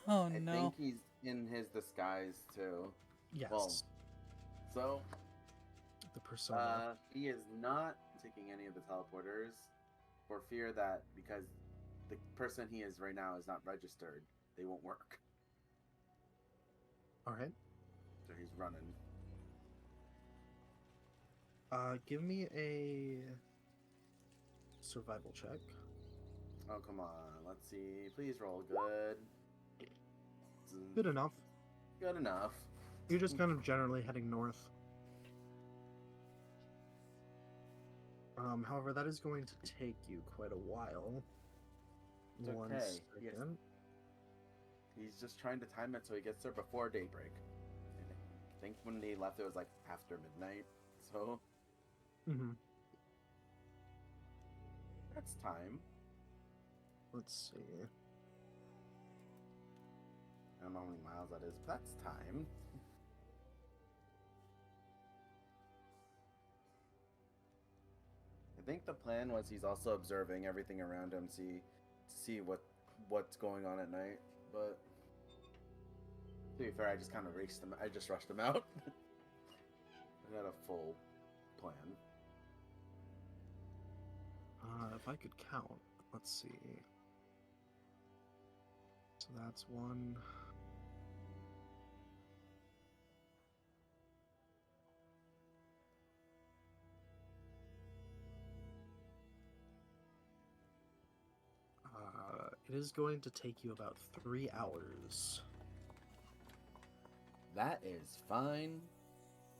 Oh
I
no.
think he's in his disguise too.
Yes.
Well, so
the persona.
he is not taking any of the teleporters for fear that because the person he is right now is not registered, they won't work.
Alright.
So he's running.
Give me a survival check.
Oh, come on. Let's see. Please roll good.
Good enough.
Good enough.
You're just kind of generally heading north. However, that is going to take you quite a while.
It's
One
okay. Yes.
second.
He's just trying to time it so he gets there before daybreak. I think when they left, it was like after midnight. So
Mm-hmm.
that's time.
Let's see.
I don't know how many miles that is, but that's time. I think the plan was he's also observing everything around him, see what's going on at night. But to be fair, I just kind of raced him. I just rushed him out. I had a full plan.
If I could count, let's see. So that's one. It is going to take you about 3 hours.
That is fine.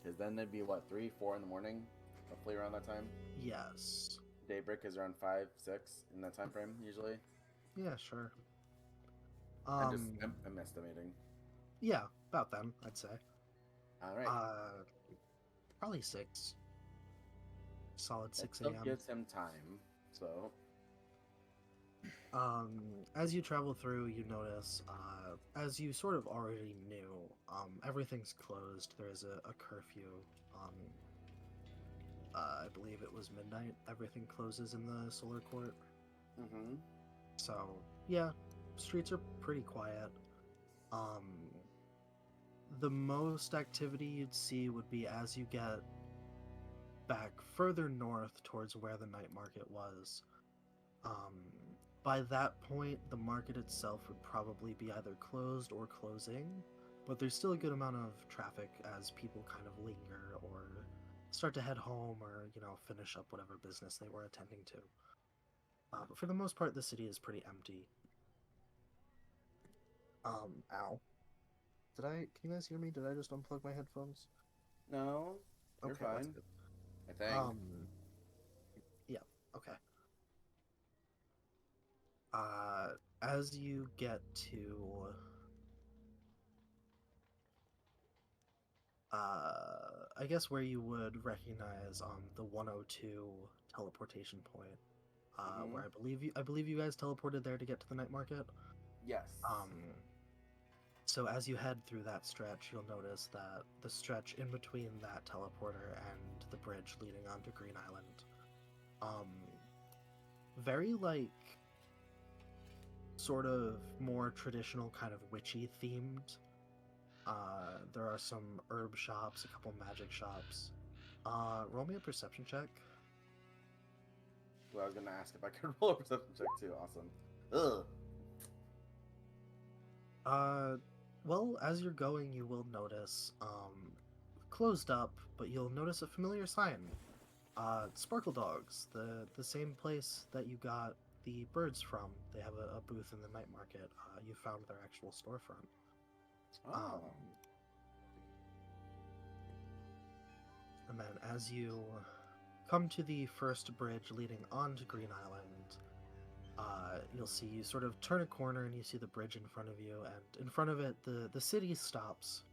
Because then it'd be what, 3, 4 in the morning, roughly around that time.
Yes.
Daybreak is around 5, 6 in that time frame usually.
Yeah, sure.
I'm estimating.
Yeah, about then, I'd say.
All right.
Probably 6. Solid 6
Still
a.m.
gives him time. So
As you travel through, you notice, as you sort of already knew, everything's closed. There's a curfew. I believe it was midnight. Everything closes in the Solar Court.
mm-hmm.
So, yeah, streets are pretty quiet. The most activity you'd see would be as you get back further north towards where the night market was. By that point, the market itself would probably be either closed or closing, but there's still a good amount of traffic as people kind of linger or start to head home or, finish up whatever business they were attending to. But for the most part, the city is pretty empty. Ow. Can you guys hear me? Did I just unplug my headphones?
No, you're
Okay, that's
fine.
good.
I think.
Yeah, okay. As you get to I guess where you would recognize the 102 teleportation point, where I believe you guys teleported there to get to the night market.
Yes.
So as you head through that stretch, you'll notice that the stretch in between that teleporter and the bridge leading onto Green Island, very sort of more traditional kind of witchy themed. There are some herb shops, a couple magic shops. Roll me a perception check.
Well, I was gonna ask if I could roll a perception check too. Awesome. Ugh.
Well, as you're going, you will notice, closed up, but you'll notice a familiar sign. Sparkle Dogs, the same place that you got the birds from. They have a booth in the night market. You found their actual storefront.
Oh.
And then as you come to the first bridge leading onto Green Island, you'll see you sort of turn a corner and you see the bridge in front of you, and in front of it the city stops,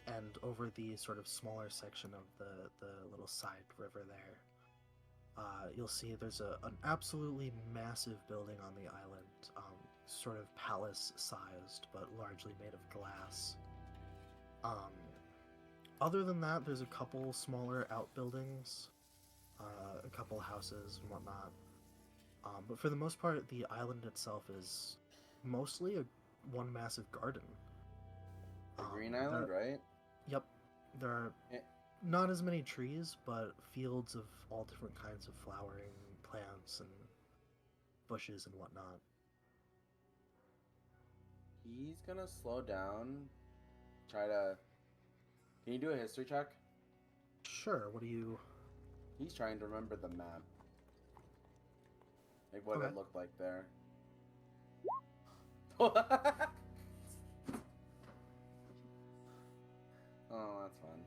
and over the sort of smaller section of the little side river there, you'll see there's an absolutely massive building on the island, sort of palace-sized, but largely made of glass. Other than that, there's a couple smaller outbuildings, a couple houses and whatnot. But for the most part, the island itself is mostly one massive garden.
The Green Island, right?
Yep. There are not as many trees, but fields of all different kinds of flowering plants and bushes and whatnot.
He's gonna slow down. Can you do a history check?
Sure, what do you...
He's trying to remember the map. Like what it looked like there. Oh, that's fun.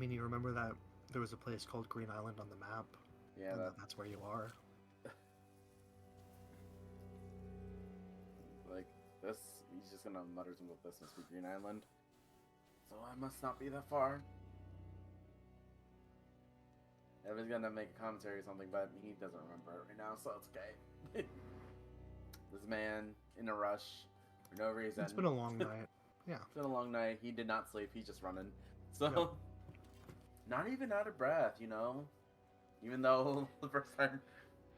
mean, you remember that there was a place called Green Island on the map,
Yeah,
and
that,
that's where you are.
like, this, he's just gonna mutter some of this must be Green Island. So I must not be that far. Evan's gonna make a commentary or something, but he doesn't remember it right now, so it's okay. This man, in a rush, for no reason.
It's been a long night. Yeah.
It's been a long night. He did not sleep. He's just running. So,
Yep.
not even out of breath, you know? Even though the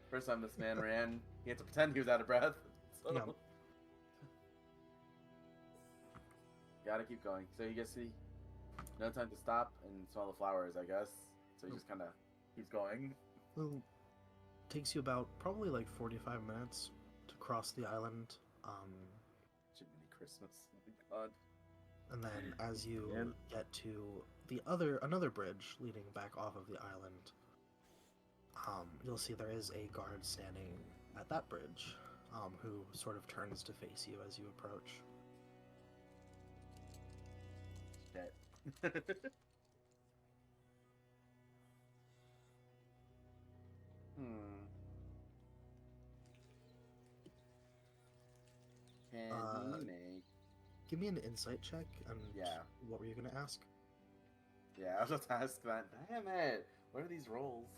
first time this man ran, he had to pretend he was out of breath. So,
Yep.
gotta keep going. So he gets no time to stop and smell the flowers, I guess. So he just kind of keeps going.
Well, takes you about probably like 45 minutes to cross the island.
Jiminy Christmas. Oh my god.
And then as you
Yeah.
get to another bridge leading back off of the island, you'll see there is a guard standing at that bridge, who sort of turns to face you as you approach.
Shit. Can he make?
Give me an insight check, and
Yeah.
what were you gonna ask?
Yeah, I was just ask that. Damn it! What are these rolls?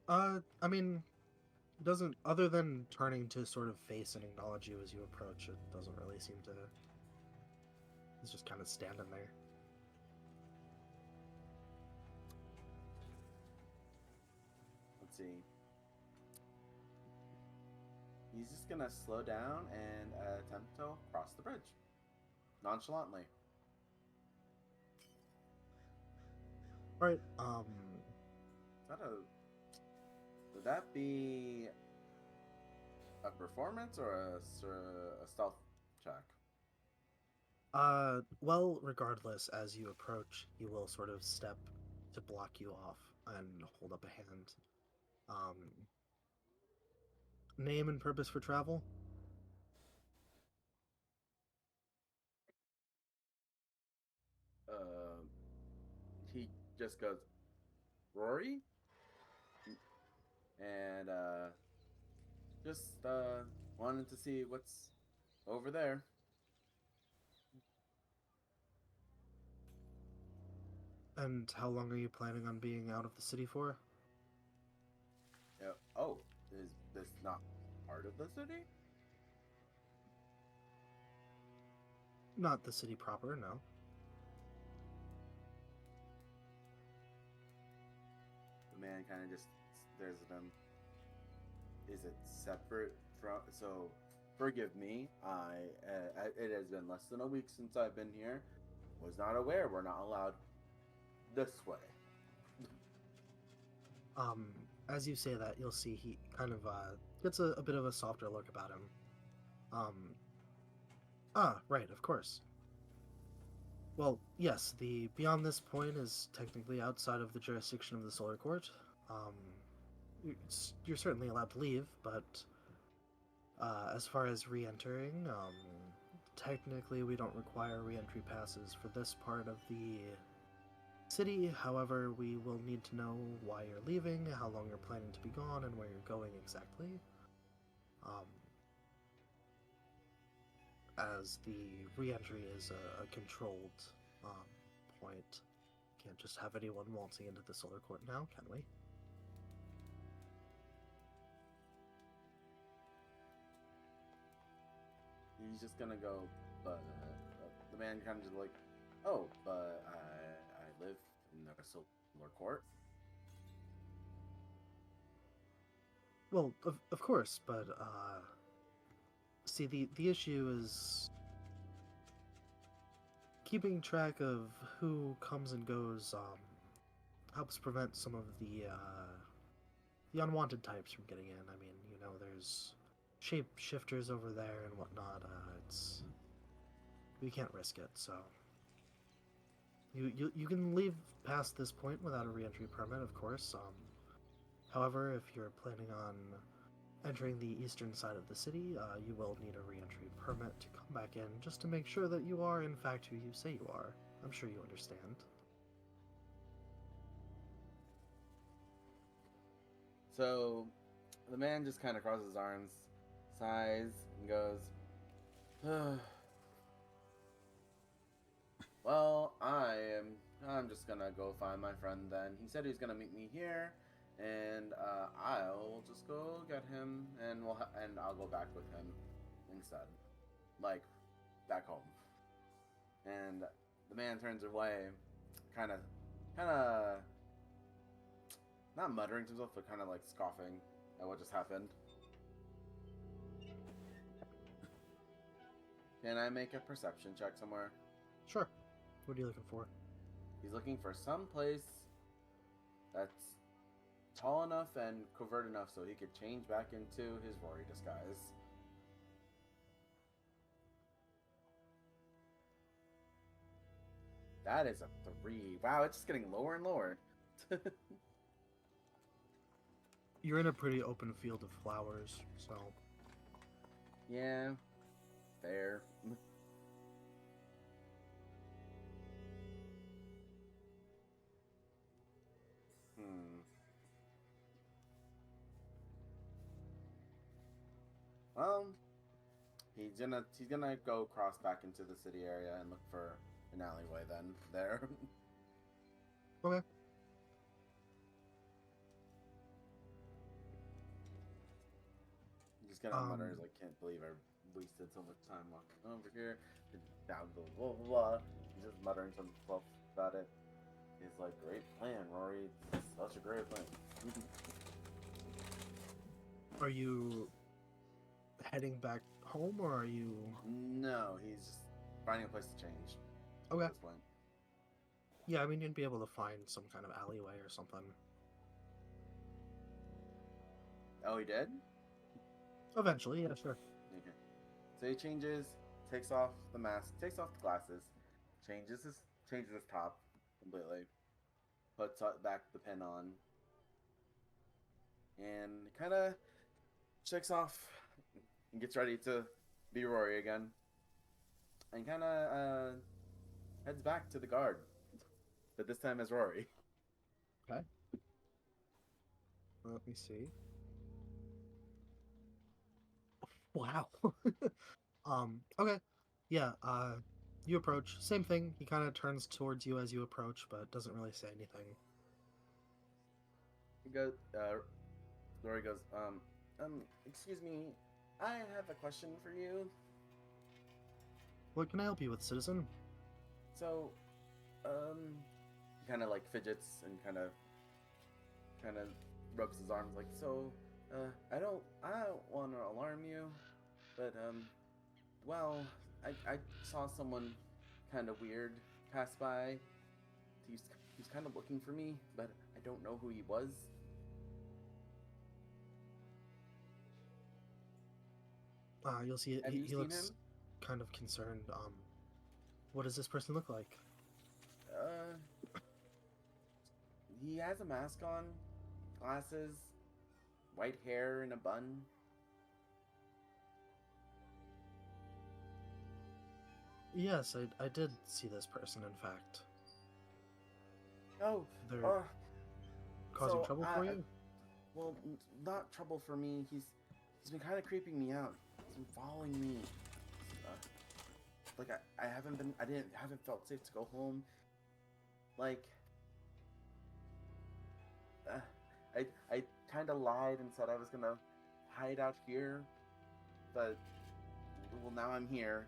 I mean, it doesn't, other than turning to sort of face and acknowledge you as you approach, it doesn't really seem to. He's just kind of standing there.
Let's see. He's just gonna slow down and attempt to cross the bridge nonchalantly.
All right.
Is that a? Would that be a performance or a stealth check?
Well, regardless, as you approach, he will sort of step to block you off and hold up a hand. Name and purpose for travel?
He just goes, Rory, and just wanted to see what's over there.
And how long are you planning on being out of the city for?
Oh, is this not part of the city?
Not the city proper, no.
The man kind of just stares at him. Is it separate from? So, forgive me. It has been less than a week since I've been here. Was not aware we're not allowed this way.
As you say that, you'll see he kind of gets a bit of a softer look about him. Right, of course. Well, yes, the beyond this point is technically outside of the jurisdiction of the Solar Court. You're certainly allowed to leave, but as far as re-entering, technically we don't require re-entry passes for this part of the city. However, we will need to know why you're leaving, how long you're planning to be gone, and where you're going exactly. As the re-entry is a controlled point. Can't just have anyone waltzing into the Solar Court now, can we?
He's just gonna go, but the man kind of just like, oh, but I live in the Solar Court.
Well, of course, but see, the issue is keeping track of who comes and goes helps prevent some of the unwanted types from getting in. I mean, you know, there's shapeshifters over there and whatnot. We can't risk it, so you can leave past this point without a re-entry permit, of course. However, if you're planning on entering the eastern side of the city, you will need a re-entry permit to come back in, just to make sure that you are in fact who you say you are. I'm sure you understand.
So the man just kind of crosses his arms, sighs, and goes, "Well, I'm just gonna go find my friend then. He said he's gonna meet me here, and I'll just go get him, and and I'll go back with him instead, like back home." And the man turns away, kind of not muttering to himself, but kind of like scoffing at what just happened. Can I make a perception check somewhere?
Sure. What are you looking for?
He's looking for some place that's tall enough and covert enough so he could change back into his Rory disguise. That is a 3. Wow, it's just getting lower and lower.
You're in a pretty open field of flowers, so
Yeah, fair. Well, he's gonna go cross back into the city area and look for an alleyway then there.
okay.
He's gonna mutter, he's like, can't believe I wasted so much time walking over here. Down the blah blah blah. He's just muttering to himself about it. He's like, great plan, Rory. It's such a great plan.
Are you heading back home, or are you?
No, he's just finding a place to change.
Okay.
At this point.
Yeah, I mean, you'd be able to find some kind of alleyway or something.
Oh, he did?
Eventually, yeah, sure.
Okay. So he changes, takes off the mask, takes off the glasses, changes his top completely, puts back the pin on, and kind of checks off and gets ready to be Rory again, and kind of heads back to the guard, but this time as Rory.
Okay. Let me see. Wow. Okay. Yeah, you approach. Same thing. He kind of turns towards you as you approach, but doesn't really say anything.
He goes, Rory goes, excuse me, I have a question for you.
What can I help you with, citizen?
So, he kind of like fidgets and kind of rubs his arms like, so, I don't want to alarm you, but, well, I saw someone kind of weird pass by. He's kind of looking for me, but I don't know who he was.
You'll see
Have you
he
seen
looks
him?
kind of concerned. What does this person look like?
He has a mask on, glasses, white hair in a bun.
Yes, I did see this person, in fact.
Oh,
They're causing
so
trouble for you?
Well, not trouble for me. He's been kind of creeping me out. He's been following me. Like I haven't felt safe to go home. Like I kind of lied and said I was gonna hide out here, but well now I'm here.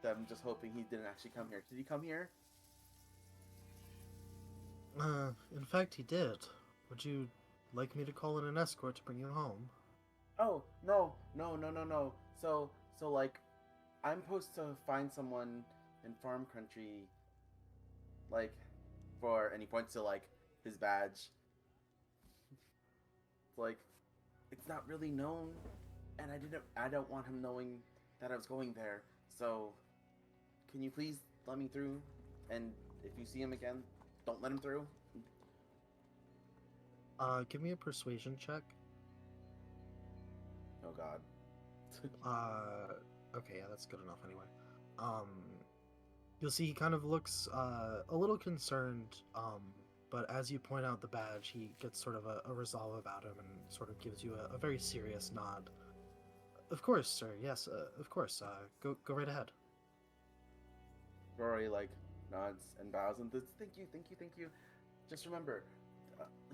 I'm just hoping he didn't actually come here. Did he come here?
In fact, he did. Would you like me to call in an escort to bring you home?
Oh no. So like I'm supposed to find someone in farm country, like, and he points to like his badge. Like, it's not really known, and I don't want him knowing that I was going there. So, can you please let me through? And if you see him again, don't let him through.
Give me a persuasion check.
Oh God.
Okay, yeah, that's good enough anyway. You'll see he kind of looks a little concerned, but as you point out the badge, he gets sort of a resolve about him and sort of gives you a very serious nod. Of course, sir. Yes, of course. Go right ahead.
Rory like nods and bows and says, "Thank you, thank you, thank you. Just remember,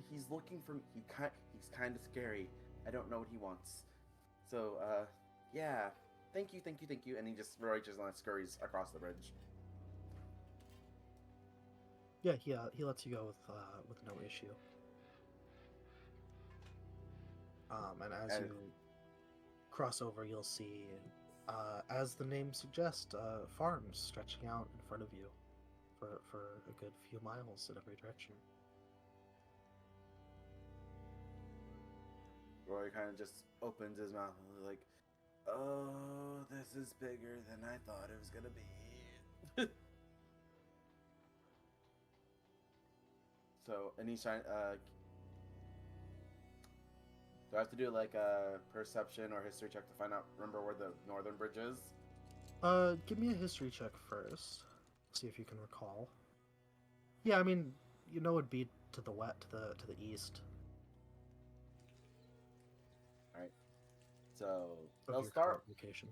he's looking for me. He's kind of scary. I don't know what he wants. So, yeah. Thank you, thank you, thank you." And Rory just scurries across the bridge.
Yeah, he lets you go with no issue. And as
And
you cross over, you'll see, as the name suggests, farms stretching out in front of you for a good few miles in every direction.
Rory kind of just opens his mouth and like, "Oh, this is bigger than I thought it was gonna be." So, and he's trying. Do I have to do like a perception or history check to remember where the northern bridge is?
Give me a history check first. See if you can recall. Yeah, I mean, you know it'd be to the to the east
All right. So
of
they'll
your
start.
current location.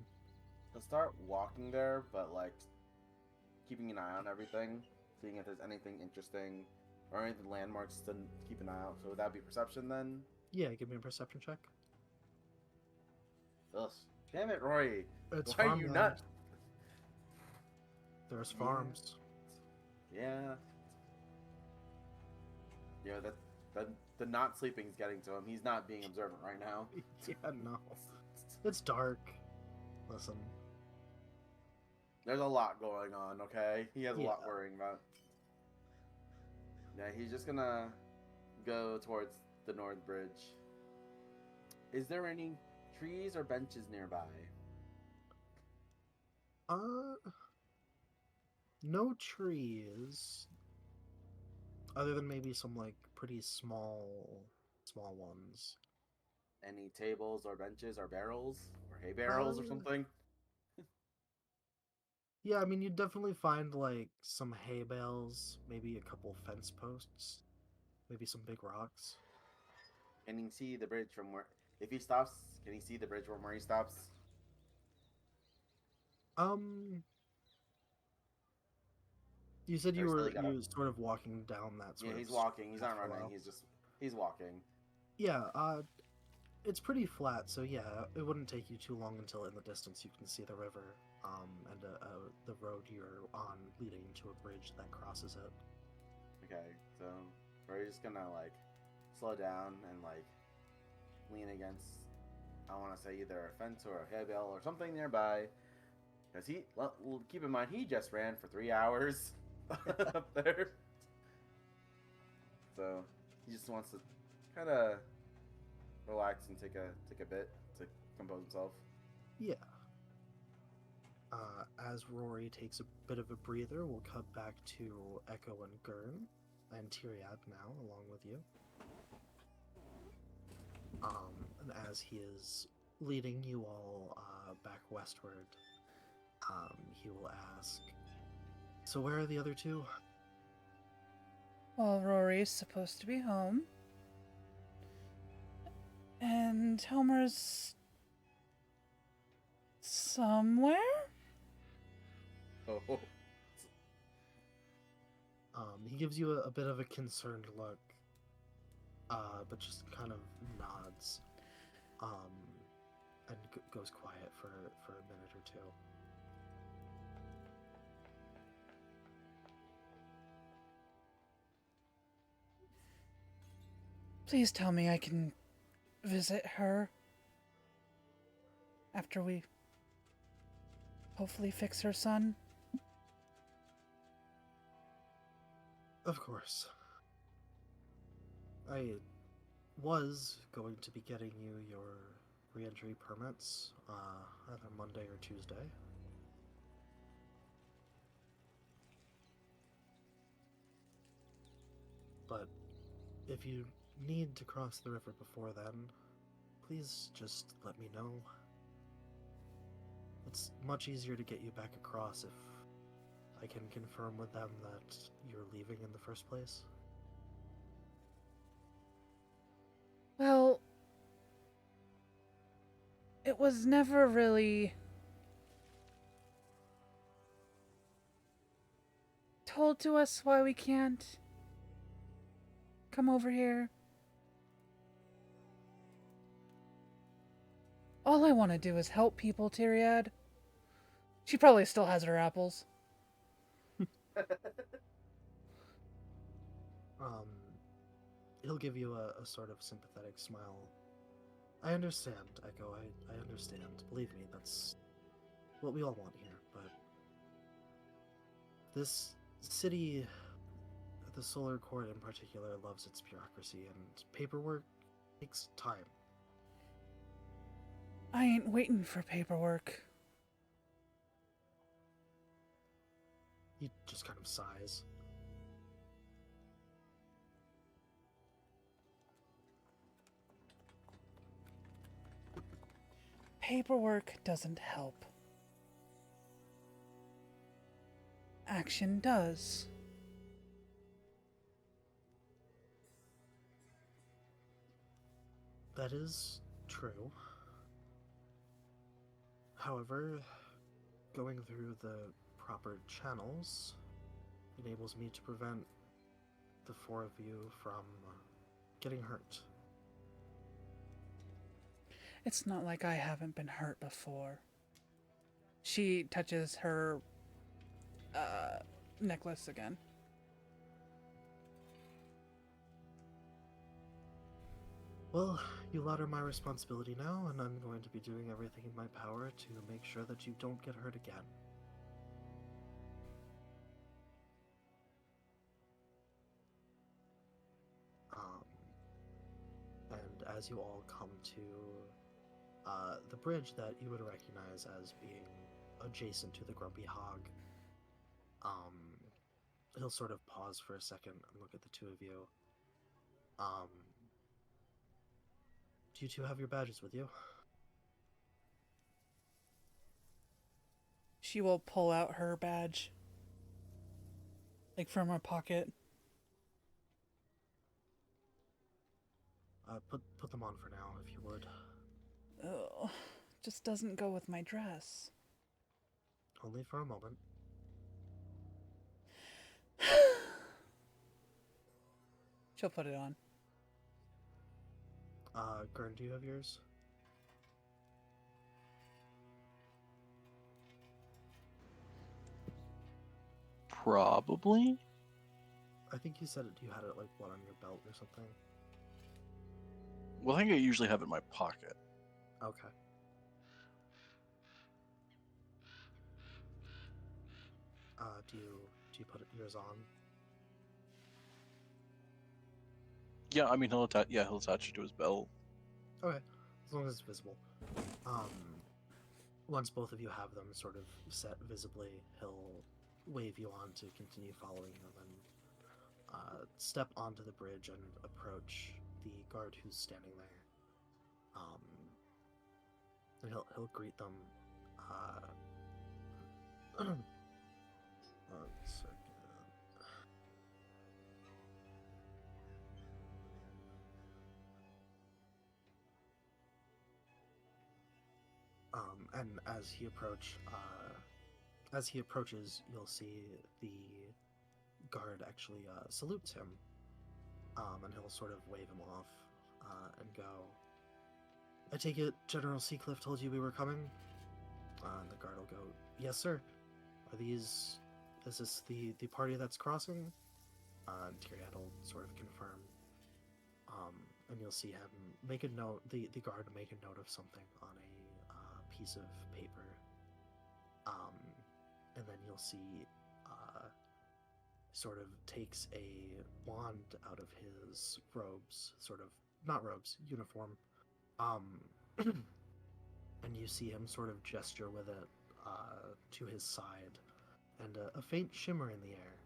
They'll start walking there, but like keeping an eye on everything, seeing if there's anything interesting or any landmarks to keep an eye out. So would that be perception then?
Yeah, give me a perception check.
Ugh. Damn it, Rory.
It's
Why are you
farmland.
not?
There's
Yeah.
farms.
Yeah. Yeah, the not sleeping's getting to him. He's not being observant right now.
Yeah, no. It's dark. Listen.
There's a lot going on, okay? He has a lot
Yeah.
worrying about. Yeah, he's just gonna go towards the North Bridge. Is there any trees or benches nearby?
No trees. Other than maybe some like pretty small ones.
Any tables or benches or barrels or hay barrels or something?
Yeah, I mean you'd definitely find like some hay bales, maybe a couple fence posts, maybe some big rocks.
Can he see the bridge from where? If he stops, can he see the bridge from where he stops?
Um you said
Or still he
you
gotta?
was sort of walking down that
Yeah,
sort of
he's walking. He's
path
not
for a
running.
while.
He's walking.
Yeah, it's pretty flat, so yeah, it wouldn't take you too long until in the distance you can see the river, and the road you're on leading to a bridge that crosses it.
Okay, so we're just gonna like slow down and like lean against. I want to say either a fence or a hay bale or something nearby, because keep in mind he just ran for 3 hours up there, so he just wants to kind of relax and take a bit to compose himself.
Yeah. As Rory takes a bit of a breather, we'll cut back to Echo and Gurn, and Tyriad now, along with you. And as he is leading you all back westward, he will ask, "So where are the other two?"
Well, Rory's supposed to be home. And Helmer's somewhere?
Oh,
He gives you a bit of a concerned look, but just kind of nods, and goes quiet for a minute or two.
Please tell me I can visit her after we hopefully fix her son.
Of course. I was going to be getting you your re-entry permits either Monday or Tuesday. But if you need to cross the river before then, please just let me know. It's much easier to get you back across if I can confirm with them that you're leaving in the first place?
Well, it was never really told to us why we can't come over here. All I want to do is help people, Tyriad. She probably still has her apples.
He'll give you a sort of sympathetic smile. I understand, Echo. I understand. Believe me, that's what we all want here. But this city, the Solar Court in particular, loves its bureaucracy, and paperwork takes time.
I ain't waiting for paperwork.
He just kind of sighs.
Paperwork doesn't help. Action does.
That is true. However, going through the proper channels enables me to prevent the four of you from getting hurt.
It's not like I haven't been hurt before. She touches her necklace again.
Well, you lot are my responsibility now, and I'm going to be doing everything in my power to make sure that you don't get hurt again. And as you all come to the bridge that you would recognize as being adjacent to the Grumpy Hog, he'll sort of pause for a second and look at the two of you. Do you two have your badges with you?
She will pull out her badge, like from her pocket.
Put them on for now, if you would.
Ugh, just doesn't go with my dress.
Only for a moment.
She'll put it on.
Gurn, do you have yours?
Probably.
I think you said you had it like what on your belt or something.
Well, I think I usually have it in my pocket.
Okay. Do you put yours on?
Yeah, I mean he'll attach. Yeah, he'll attach it to his belt.
Okay, as long as it's visible. Once both of you have them sort of set visibly, he'll wave you on to continue following him and step onto the bridge and approach the guard who's standing there. And he'll greet them. One second. And as he approaches, you'll see the guard actually salutes him, and he'll sort of wave him off and go. I take it General Seacliff told you we were coming? And the guard will go, yes, sir. Is this the party that's crossing? And Tyriad will sort of confirm. And you'll see him make a note, the guard make a note of something on a piece of paper. And then you'll see sort of takes a wand out of his robes, sort of, not robes, uniform. And you see him sort of gesture with it to his side, and a faint shimmer in the air.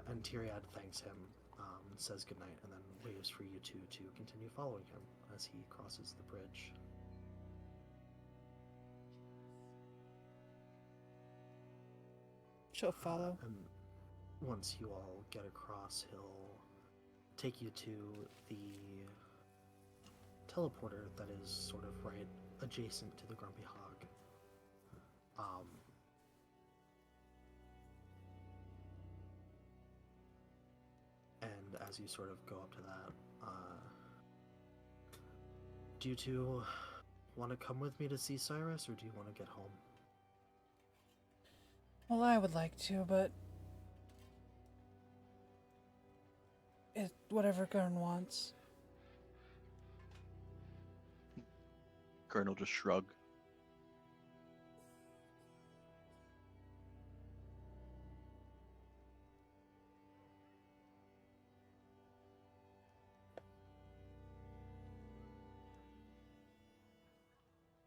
And Tyriad thanks him, says goodnight, and then waves for you two to continue following him as he crosses the bridge.
She'll follow.
And once you all get across, he'll take you to the teleporter that is sort of right adjacent to the Grumpy Hog. And as you sort of go up to that, do you two want to come with me to see Cyrus, or do you want to get home?
Well, I would like to, but whatever Gurn wants.
Colonel just shrug.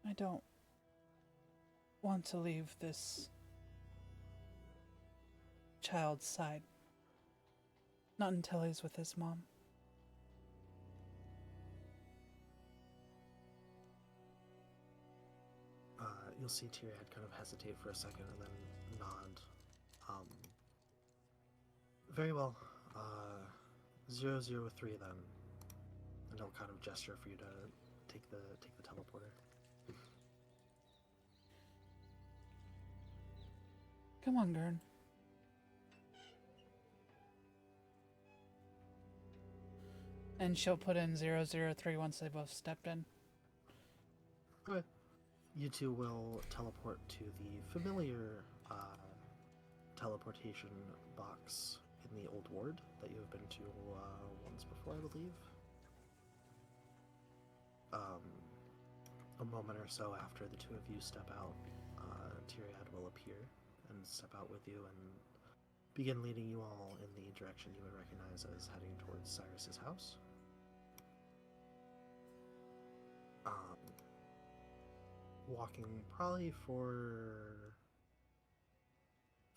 I don't want to leave this child's side. Not until he's with his mom.
You'll see Tyriad kind of hesitate for a second and then nod. Very well. 003 then. And he'll kind of gesture for you to take the teleporter.
Come on, Gurn. And she'll put in 003 once they both stepped in.
Okay. You two will teleport to the familiar teleportation box in the old ward that you have been to once before, I believe. A moment or so after the two of you step out, Tyriad will appear and step out with you and begin leading you all in the direction you would recognize as heading towards Cyrus's house. Walking probably for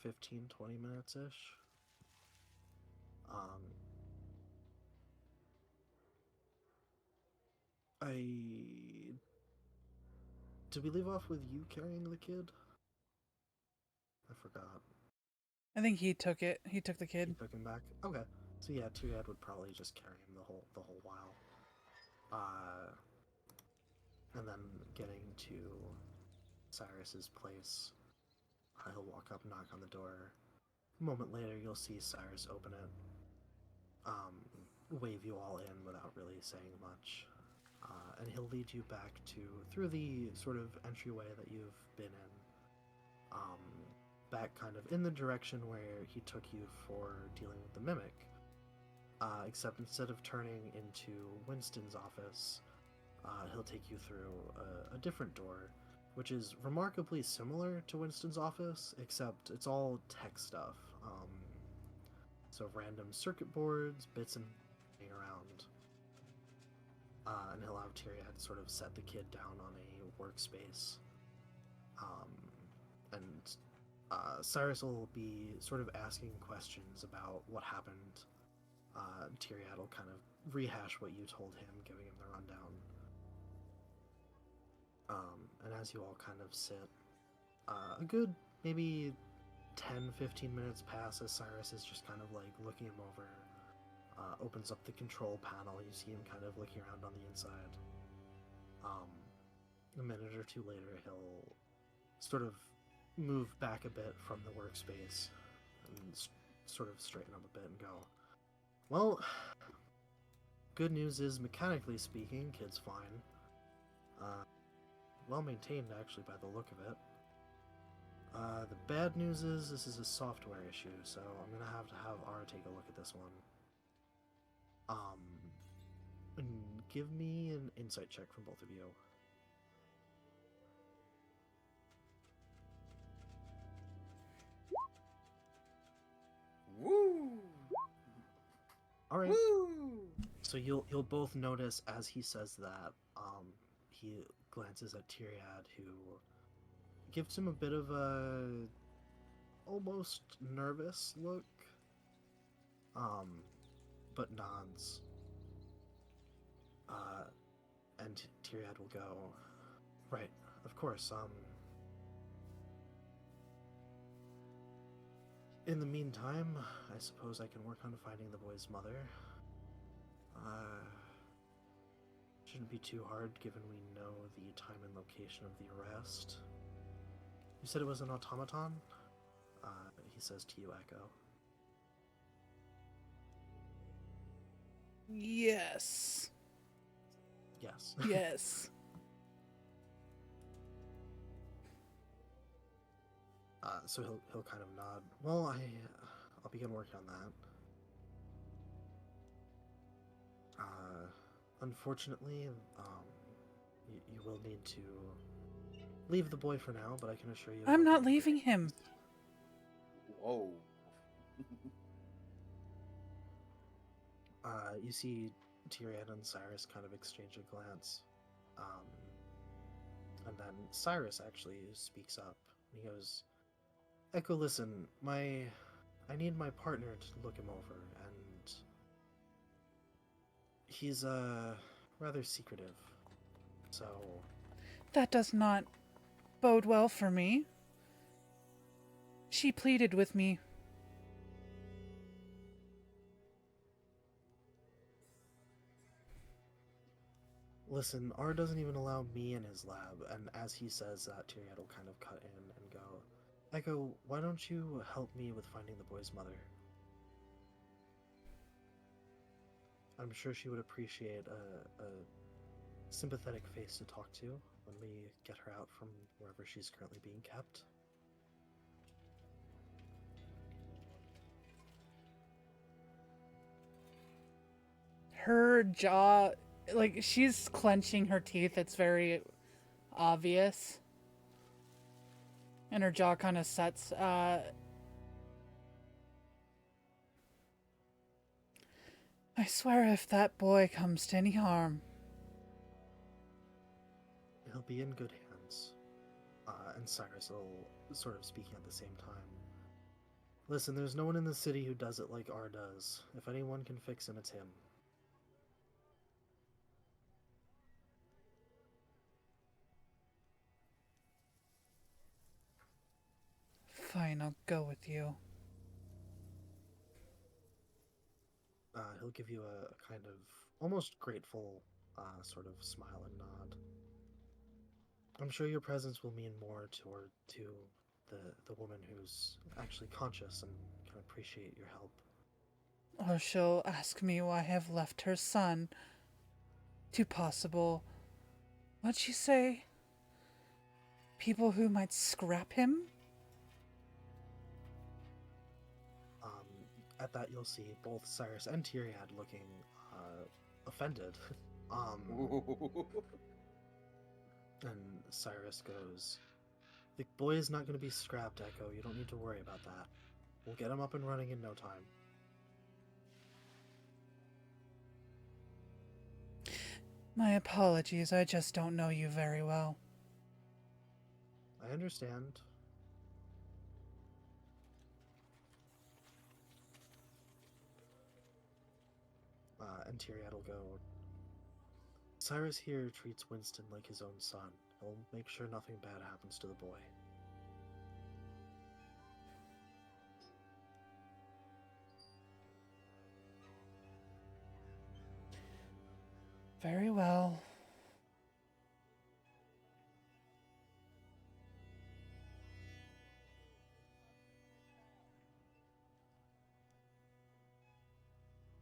15-20 minutes-ish. Did we leave off with you carrying the kid? I forgot.
I think he took it. He took the
You
kid.
took him back? Okay. So yeah, Tyriad would probably just carry him the whole while. And then getting to Cyrus's place, he'll walk up, knock on the door. A moment later, you'll see Cyrus open it, wave you all in without really saying much, and he'll lead you back through the sort of entryway that you've been in, back kind of in the direction where he took you for dealing with the mimic, except instead of turning into Winston's office, he'll take you through a different door, which is remarkably similar to Winston's office, except it's all tech stuff. So random circuit boards, bits and around. And he'll have Tyriad sort of set the kid down on a workspace. And Cyrus will be sort of asking questions about what happened. Tyriad will kind of rehash what you told him, giving him the rundown. And as you all kind of sit, a good maybe 10-15 minutes pass as Cyrus is just kind of like looking him over, opens up the control panel. You see him kind of looking around on the inside. A minute or two later, he'll sort of move back a bit from the workspace and sort of straighten up a bit and go, well, good news is, mechanically speaking, kid's fine. Well maintained, actually, by the look of it. The bad news is this is a software issue, so I'm gonna have to have Ara take a look at this one. And give me an insight check from both of you.
Woo!
All right.
Woo!
So you'll both notice as he says that, he glances at Tyriad, who gives him a bit of a almost nervous look, but nods. And Tyriad will go, right, of course, In the meantime, I suppose I can work on finding the boy's mother. Shouldn't be too hard given we know the time and location of the arrest. You said it was an automaton? He says to you, Echo.
Yes.
Yes.
Yes.
So he'll kind of nod. Well, I'll begin working on that. Unfortunately, you will need to leave the boy for now, but I can assure you.
I'm not leaving him.
Whoa.
You see Tyrion and Cyrus kind of exchange a glance. And then Cyrus actually speaks up. He goes, Echo, listen, I need my partner to look him over, and he's, rather secretive, so...
That does not bode well for me. She pleaded with me.
Listen, R doesn't even allow me in his lab, and as he says that, Tyrion will kind of cut in and go, Echo, why don't you help me with finding the boy's mother? I'm sure she would appreciate a sympathetic face to talk to when we get her out from wherever she's currently being kept.
Her jaw, like, she's clenching her teeth. It's very obvious. And her jaw kind of sets. I swear if that boy comes to any harm.
He'll be in good hands. And Cyrus will sort of speaking at the same time. Listen, there's no one in the city who does it like R does. If anyone can fix him, it's him.
Fine, I'll go with you.
He'll give you a kind of almost grateful sort of smile and nod. I'm sure your presence will mean more to the woman who's actually conscious and can appreciate your help.
Or she'll ask me why I have left her son to possible... What'd she say? People who might scrap him?
At that, you'll see both Cyrus and Tyrion looking offended. And Cyrus goes, the boy is not going to be scrapped, Echo. You don't need to worry about that. We'll get him up and running in no time.
My apologies, I just don't know you very well.
I understand. And Tyrion will go, Cyrus here treats Winston like his own son. He'll make sure nothing bad happens to the boy.
Very well.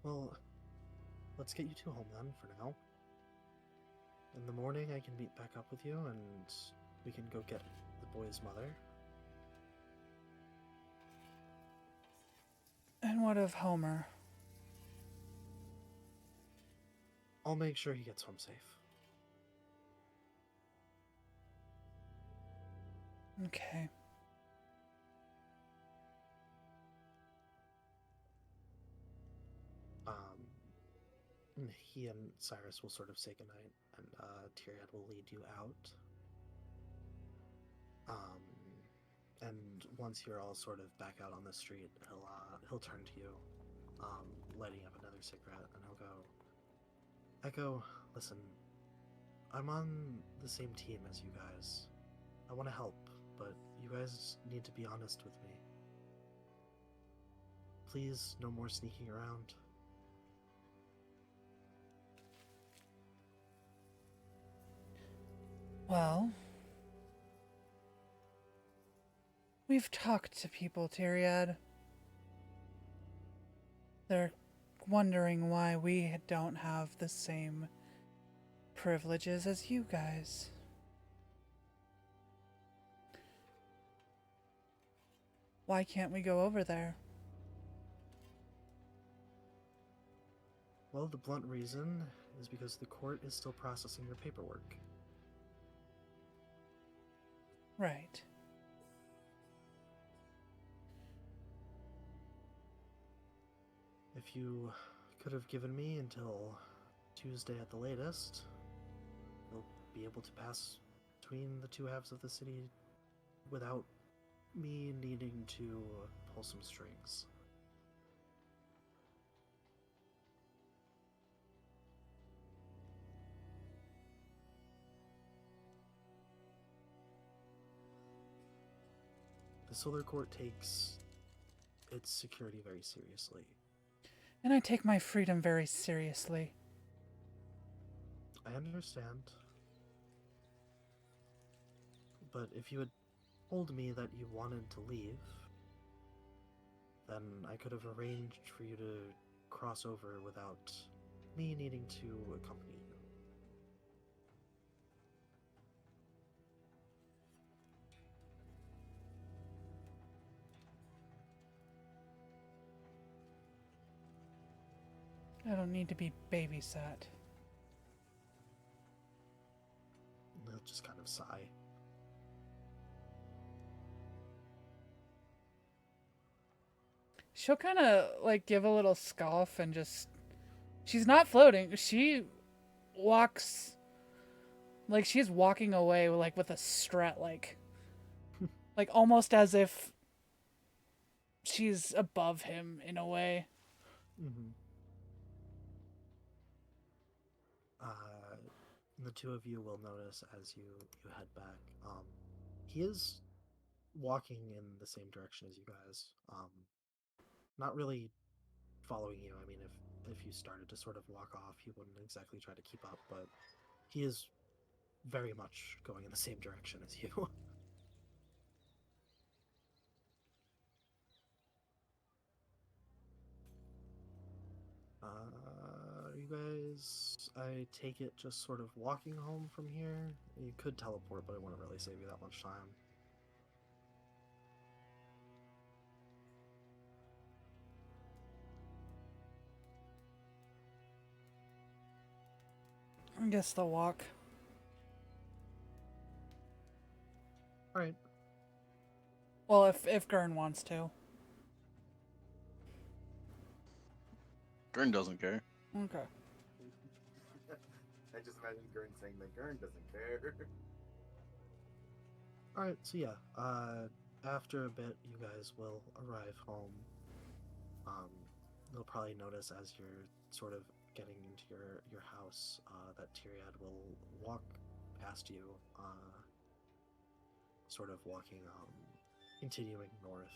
Well, let's get you two home then, for now. In the morning, I can meet back up with you, and we can go get the boy's mother.
And what of Homer?
I'll make sure he gets home safe.
Okay.
He and Cyrus will sort of say goodnight, and Tyrion will lead you out. And once you're all sort of back out on the street, he'll turn to you, lighting up another cigarette, and he'll go, Echo, listen, I'm on the same team as you guys. I want to help, but you guys need to be honest with me. please, no more sneaking around.
Well, we've talked to people, Tyriad. They're wondering why we don't have the same privileges as you guys. Why can't we go over there?
Well, the blunt reason is because the court is still processing your paperwork.
Right.
If you could have given me until Tuesday at the latest, you'll be able to pass between the two halves of the city without me needing to pull some strings. The Solar Court takes its security very seriously.
And I take my freedom very seriously.
I understand. But if you had told me that you wanted to leave, then I could have arranged for you to cross over without me needing to accompany you.
I don't need to be babysat.
He'll just kind of sigh.
She'll kind of like give a little scoff and just. She's not floating. She walks. Like she's walking away like with a strut, like almost as if she's above him in a way.
Mm-hmm. The two of you will notice as you head back. He is walking in the same direction as you guys. Not really following you. I mean, if you started to sort of walk off, he wouldn't exactly try to keep up, but he is very much going in the same direction as you. You guys, I take it, just sort of walking home from here? You could teleport, but it wouldn't really save you that much time.
I guess they'll walk.
Alright.
Well, if Gurn wants to.
Gurn doesn't care.
Okay.
I just imagine Gurn saying that Gurn doesn't care.
Alright, so yeah, after a bit, you guys will arrive home. You'll probably notice as you're sort of getting into your house, that Tyriad will walk past you, sort of walking, continuing north.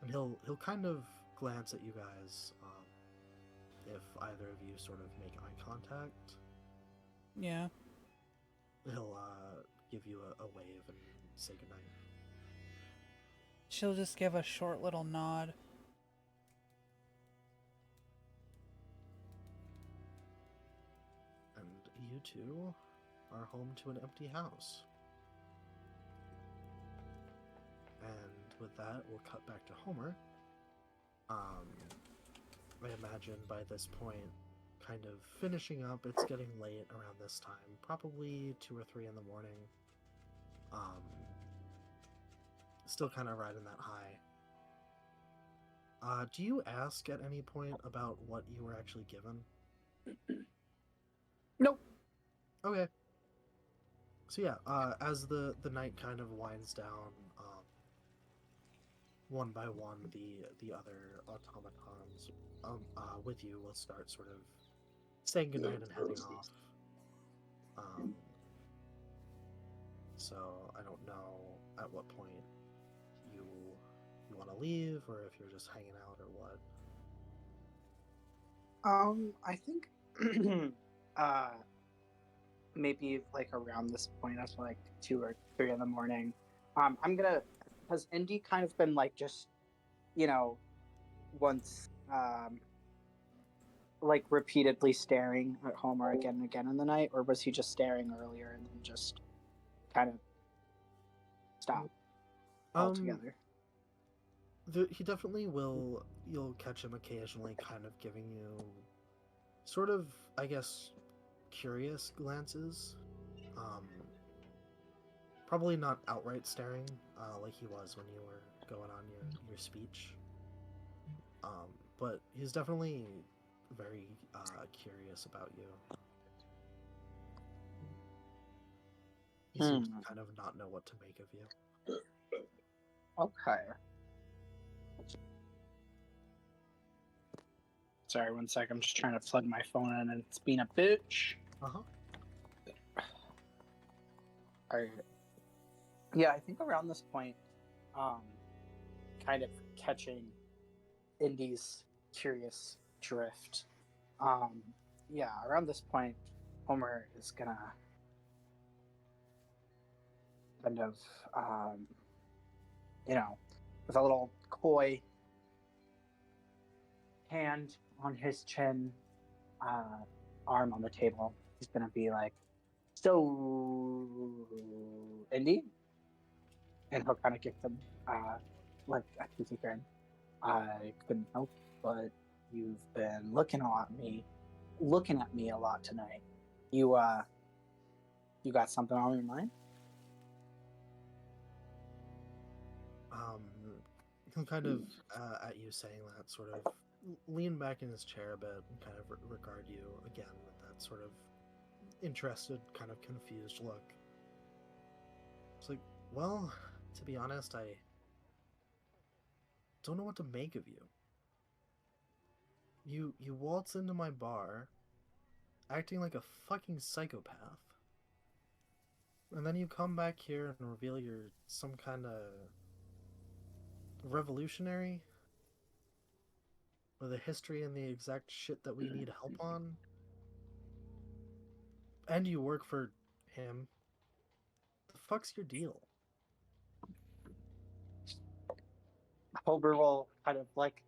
And he'll kind of glance at you guys, if either of you sort of make eye contact.
Yeah.
He'll give you a wave and say goodnight.
She'll just give a short little nod.
And you two are home to an empty house. And with that, we'll cut back to Homer. I imagine by this point, kind of finishing up, it's getting late around this time, probably 2 or 3 in the morning. Still kind of riding that high. Do you ask at any point about what you were actually given?
Nope.
Okay. So yeah, as the night kind of winds down, one by one, the other automatons with you will start sort of saying goodnight and heading off. So I don't know at what point you you want to leave or if you're just hanging out or what.
I think maybe like around this point, that's like 2 or 3 in the morning. I'm gonna has Indy kind of been like just once like repeatedly staring at Homer again and again in the night, or was he just staring earlier and then just kind of stop altogether?
He definitely will. You'll catch him occasionally kind of giving you sort of, I guess, curious glances. Probably not outright staring like he was when you were going on your speech. But he's definitely very curious about you. He seems to kind of not know what to make of you.
Okay. Sorry, 1 sec. I'm just trying to plug my phone in and it's being a bitch.
Uh-huh.
Alright. Yeah, I think around this point, kind of catching Indy's curious drift. Yeah, around this point, Homer is gonna kind of, with a little coy hand on his chin, arm on the table, he's gonna be like, "So, Indy?" And he'll kind of give them, like a toothy grin. "I couldn't help but you've been looking at me a lot tonight. You got something on your mind?"
He'll kind of, at you saying that, sort of lean back in his chair a bit and kind of regard you again with that sort of interested, kind of confused look. It's like, well, to be honest, I don't know what to make of you. You waltz into my bar, acting like a fucking psychopath, and then you come back here and reveal you're some kind of revolutionary with a history and the exact shit that we need help on, and you work for him. The fuck's your deal?
Homer will kind of like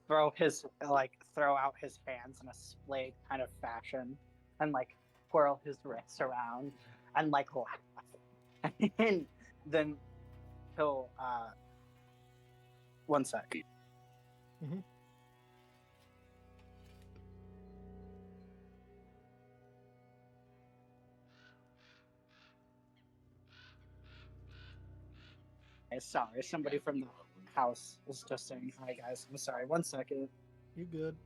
throw out his hands in a splayed kind of fashion and like twirl his wrists around and like laugh. And then he'll 1 sec.
Mm-hmm.
Sorry, somebody from the house was just saying hi, guys. I'm sorry. 1 second.
You good?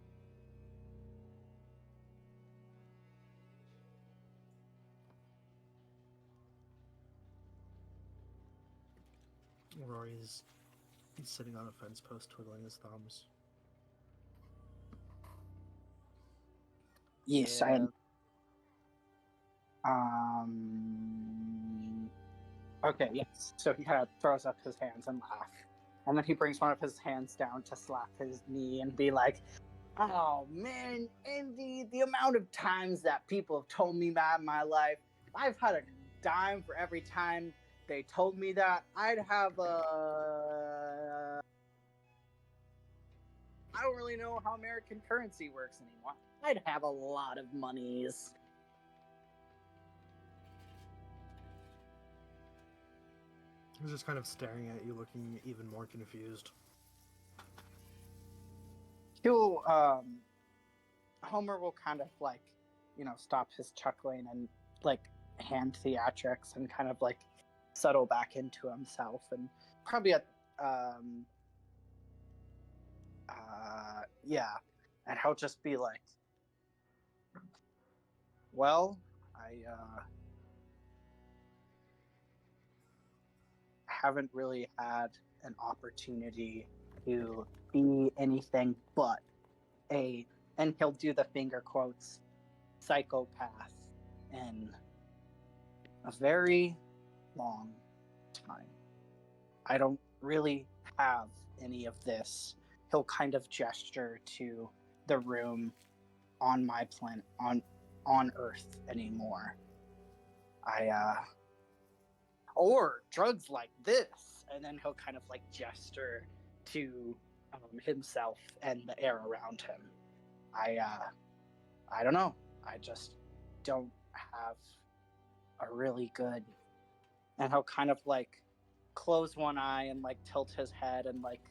Rory's sitting on a fence post, twiddling his thumbs.
Yes,
Yeah.
Okay, yes. So he kind of throws up his hands and laugh. And then he brings one of his hands down to slap his knee and be like, "Oh, man, Indy, the amount of times that people have told me that in my life, I've had a dime for every time they told me that. I don't really know how American currency works anymore. I'd have a lot of monies."
He's just kind of staring at you, looking even more confused.
He'll, Homer will kind of like, stop his chuckling and like hand theatrics and kind of like settle back into himself and probably yeah, and he'll just be like, "Well, I haven't really had an opportunity to be anything but a," and he'll do the finger quotes, "psychopath in a very long time. I don't really have any of this. He'll kind of gesture to the room on my planet, on Earth anymore. Or drugs like this, and then he'll kind of like gesture to himself and the air around him. I don't know. I just don't have a really good. And he'll kind of like close one eye and like tilt his head and like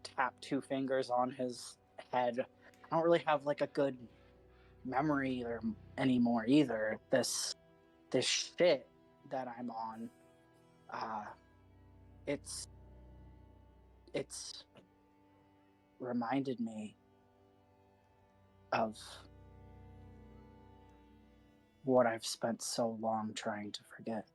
tap two fingers on his head. I don't really have like a good memory or anymore either. This shit that I'm on, it's reminded me of what I've spent so long trying to forget.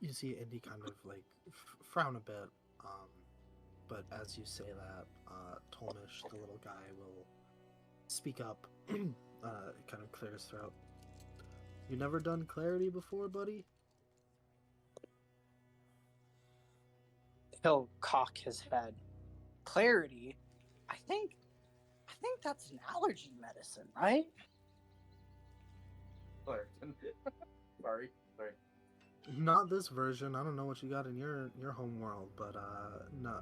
You see Indy kind of like frown a bit, but as you say that, Tolnish, the little guy, will speak up, kind of clear his throat. You never done clarity before, buddy?
He'll cock his head. Clarity? I think that's an allergy medicine, right?
Claritin. Sorry.
Not this version. I don't know what you got in your home world, but no.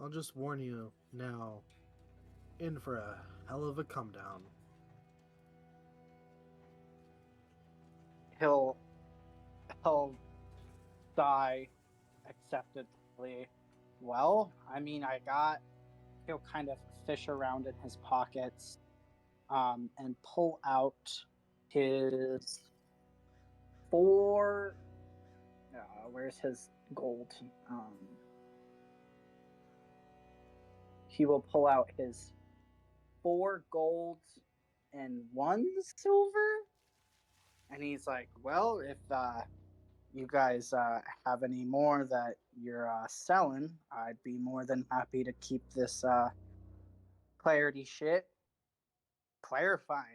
I'll just warn you now. In for a hell of a come down.
He'll sigh acceptably. Well, I mean, he'll kind of fish around in his pockets, and pull out his four. Where's his gold? He will pull out his 4 gold and 1 silver, and he's like, "Well, if you guys have any more that you're selling, I'd be more than happy to keep this clarity shit clarifying."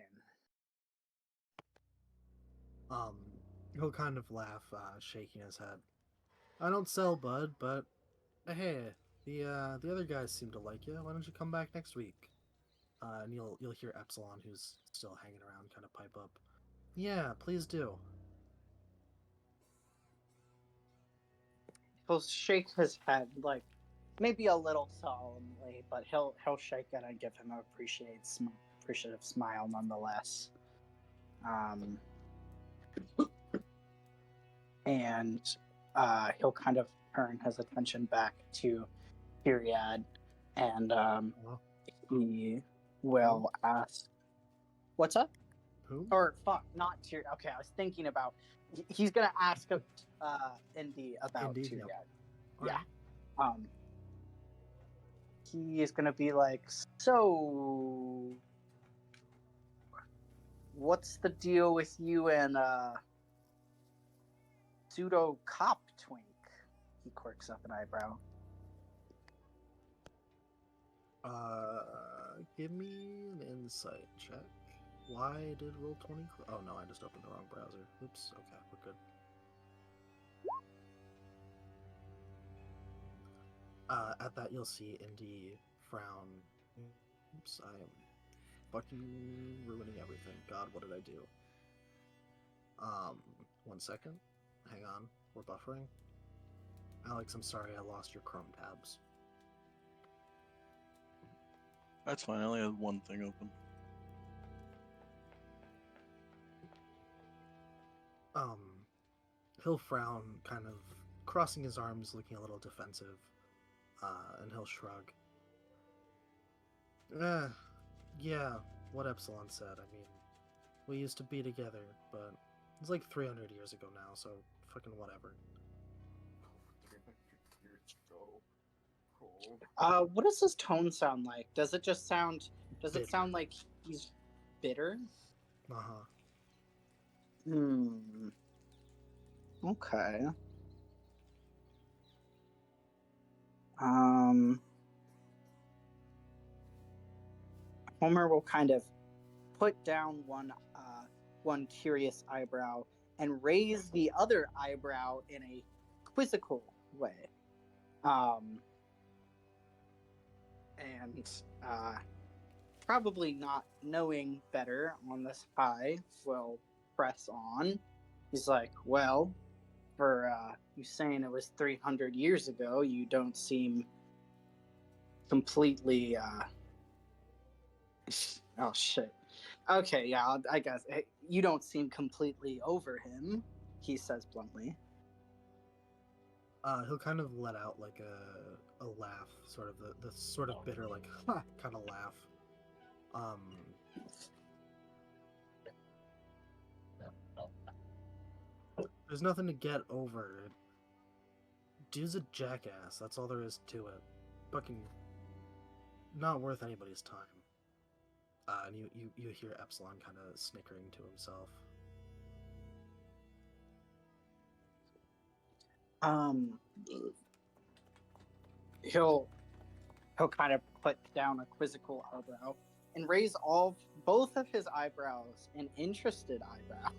He'll kind of laugh, shaking his head. I don't sell, bud, but hey, the other guys seem to like you. Why don't you come back next week? And you'll hear Epsilon, who's still hanging around, kind of pipe up. Yeah, please do.
He'll shake his head, like maybe a little solemnly, but he'll shake it and give him an appreciative smile nonetheless. And he'll kind of turn his attention back to Period, and he will ask, "What's up?"
Who?
Or fuck, not Tyrion. Okay, I was thinking about. He's gonna ask Indy about
Indy,
Tyrion.
yep.
Yeah. He is gonna be like, "So, what's the deal with you and pseudo cop twink?" He quirks up an eyebrow.
Give me an insight check. Why did Roll20? Oh no, I just opened the wrong browser. Oops. Okay, we're good. At that, you'll see Indy frown. Oops, I am fucking ruining everything. God, what did I do? 1 second. Hang on, we're buffering. Alex, I'm sorry, I lost your Chrome tabs.
That's fine. I only had one thing open.
He'll frown, kind of crossing his arms, looking a little defensive, and he'll shrug. Yeah, what Epsilon said. I mean, we used to be together, but it's like 300 years ago now, so fucking whatever.
What does his tone sound like? Does it sound like he's bitter?
Uh-huh.
Okay. Homer will kind of put down one one curious eyebrow and raise the other eyebrow in a quizzical way. And probably not knowing better on this high, will press on. He's like, well, for you saying it was 300 years ago, you don't seem completely. Oh, shit. Okay, yeah, I guess. You don't seem completely over him, he says bluntly.
He'll kind of let out like a laugh, sort of the sort of bitter, like, ha, kind of laugh. There's nothing to get over. Dude's a jackass. That's all there is to it. Fucking not worth anybody's time. And you hear Epsilon kind of snickering to himself.
He'll kind of put down a quizzical eyebrow and raise both of his eyebrows an interested eyebrow.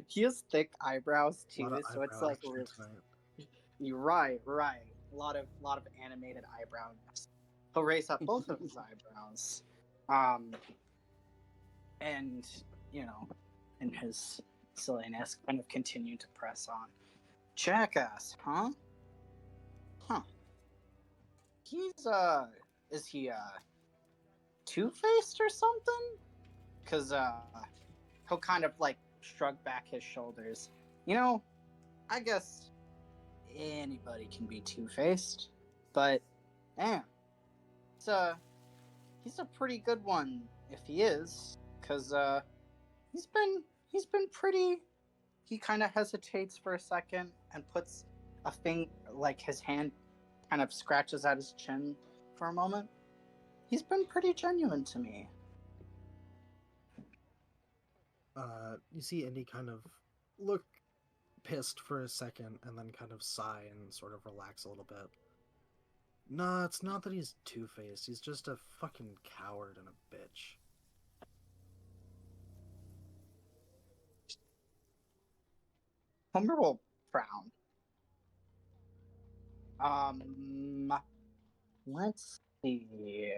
He has thick eyebrows too, so it's like you're right. A lot of animated eyebrows. He'll raise up both of his eyebrows, and in his silliness, kind of continue to press on. Jackass, huh? Huh. He's is he two-faced or something? Cause he'll kind of like shrug back his shoulders. I guess anybody can be two-faced, but damn, he's a pretty good one if he is, cause he's been pretty. He kind of hesitates for a second and puts a like his hand kind of scratches at his chin for a moment. He's been pretty genuine to me.
You see Indy kind of look pissed for a second and then kind of sigh and sort of relax a little bit. Nah, it's not that he's two-faced. He's just a fucking coward and a bitch.
Homer will frown. Let's see.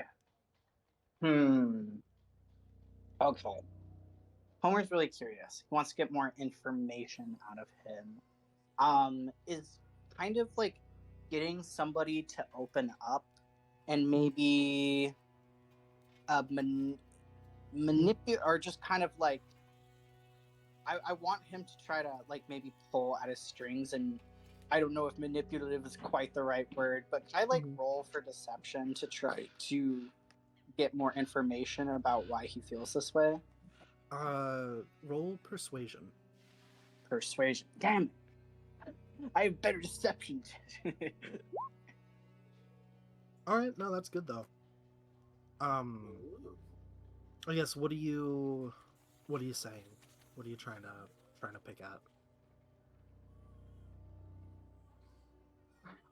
Okay. Homer's really curious. He wants to get more information out of him. Is kind of like getting somebody to open up and maybe manipulate, or just kind of like I want him to try to like maybe pull at his strings, and I don't know if manipulative is quite the right word, but I like roll for deception to try to get more information about why he feels this way.
Roll persuasion.
Persuasion. Damn it. I have better deception.
Alright, no, that's good though. I guess what are you saying? What are you trying to pick at?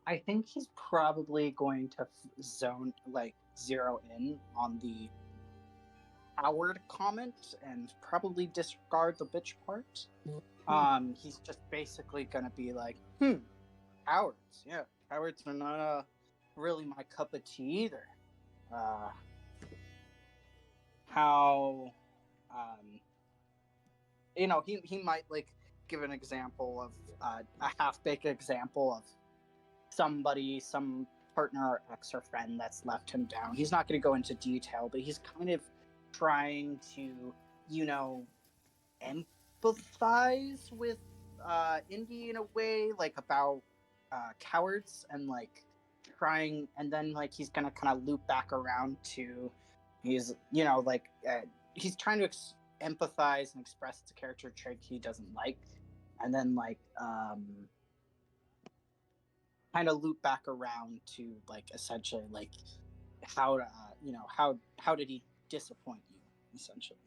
I think he's probably going to zero in on the Howard comment and probably disregard the bitch part. He's just basically gonna be like, cowards. Yeah, cowards are not really my cup of tea either. How he might like give an example of a half-baked example of some partner or ex or friend that's let him down. He's not going to go into detail, but he's kind of trying to empathize with Indy in a way, like about cowards, and like trying, and then like he's gonna kind of loop back around to he's trying to empathize and express the character trait he doesn't like, and then like kind of loop back around to like essentially like how to how did he disappoint you essentially.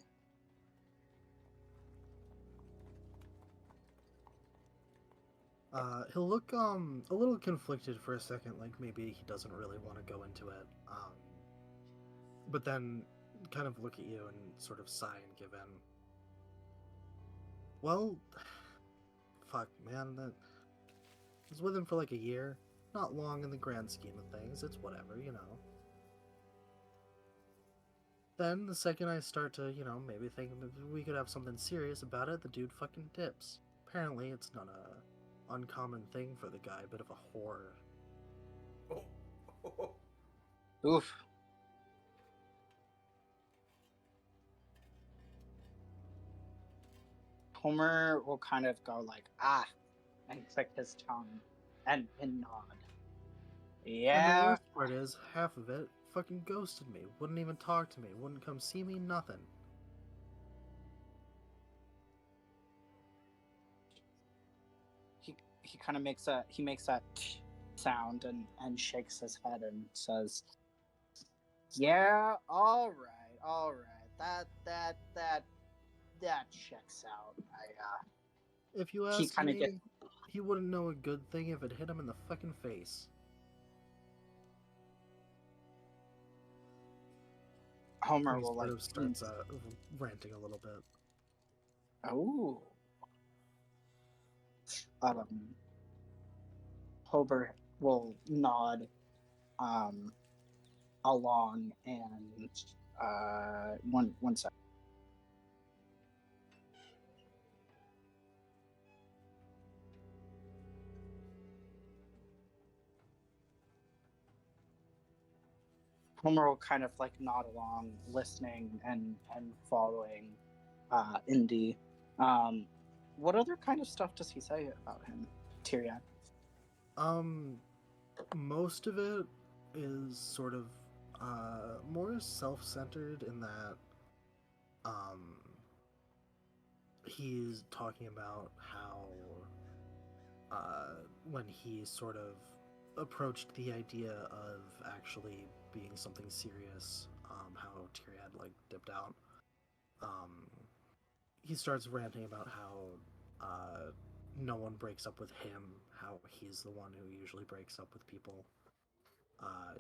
He'll look a little conflicted for a second, like maybe he doesn't really want to go into it. But then kind of look at you and sort of sigh and give in. Well, fuck, man. That I was with him for like a year. Not long in the grand scheme of things. It's whatever, you know. Then, the second I start to, maybe think maybe we could have something serious about it, the dude fucking dips. Apparently, it's not a uncommon thing for the guy, a bit of a whore.
Oof. Homer will kind of go like, ah, and click his tongue and nod.
And the
Yeah.
worst part is, half of it fucking ghosted me. Wouldn't even talk to me. Wouldn't come see me. Nothing.
He kind of makes that sound and shakes his head and says, "Yeah, all right. That checks out."
If you
He
ask
kind of
me,
gets
he wouldn't know a good thing if it hit him in the fucking face.
Homer
He
will
sort
like
of starts ranting a little bit.
oh. Homer will nod along and one sec. Homer will kind of like nod along, listening and following Indy. What other kind of stuff does he say about him, Tyrion?
Most of it is sort of more self-centered in that he's talking about how when he sort of approached the idea of actually being something serious, how Tyrion like dipped out. He starts ranting about how no one breaks up with him, how he's the one who usually breaks up with people.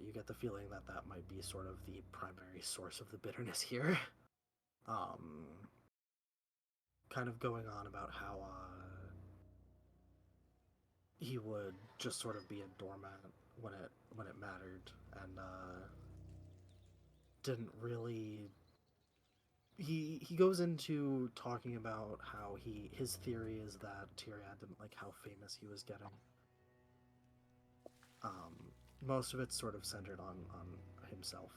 You get the feeling that that might be sort of the primary source of the bitterness here. Kind of going on about how he would just sort of be a doormat when it mattered, and didn't really. He goes into talking about how his theory is that Tyrion didn't like how famous he was getting. Most of it's sort of centered on himself,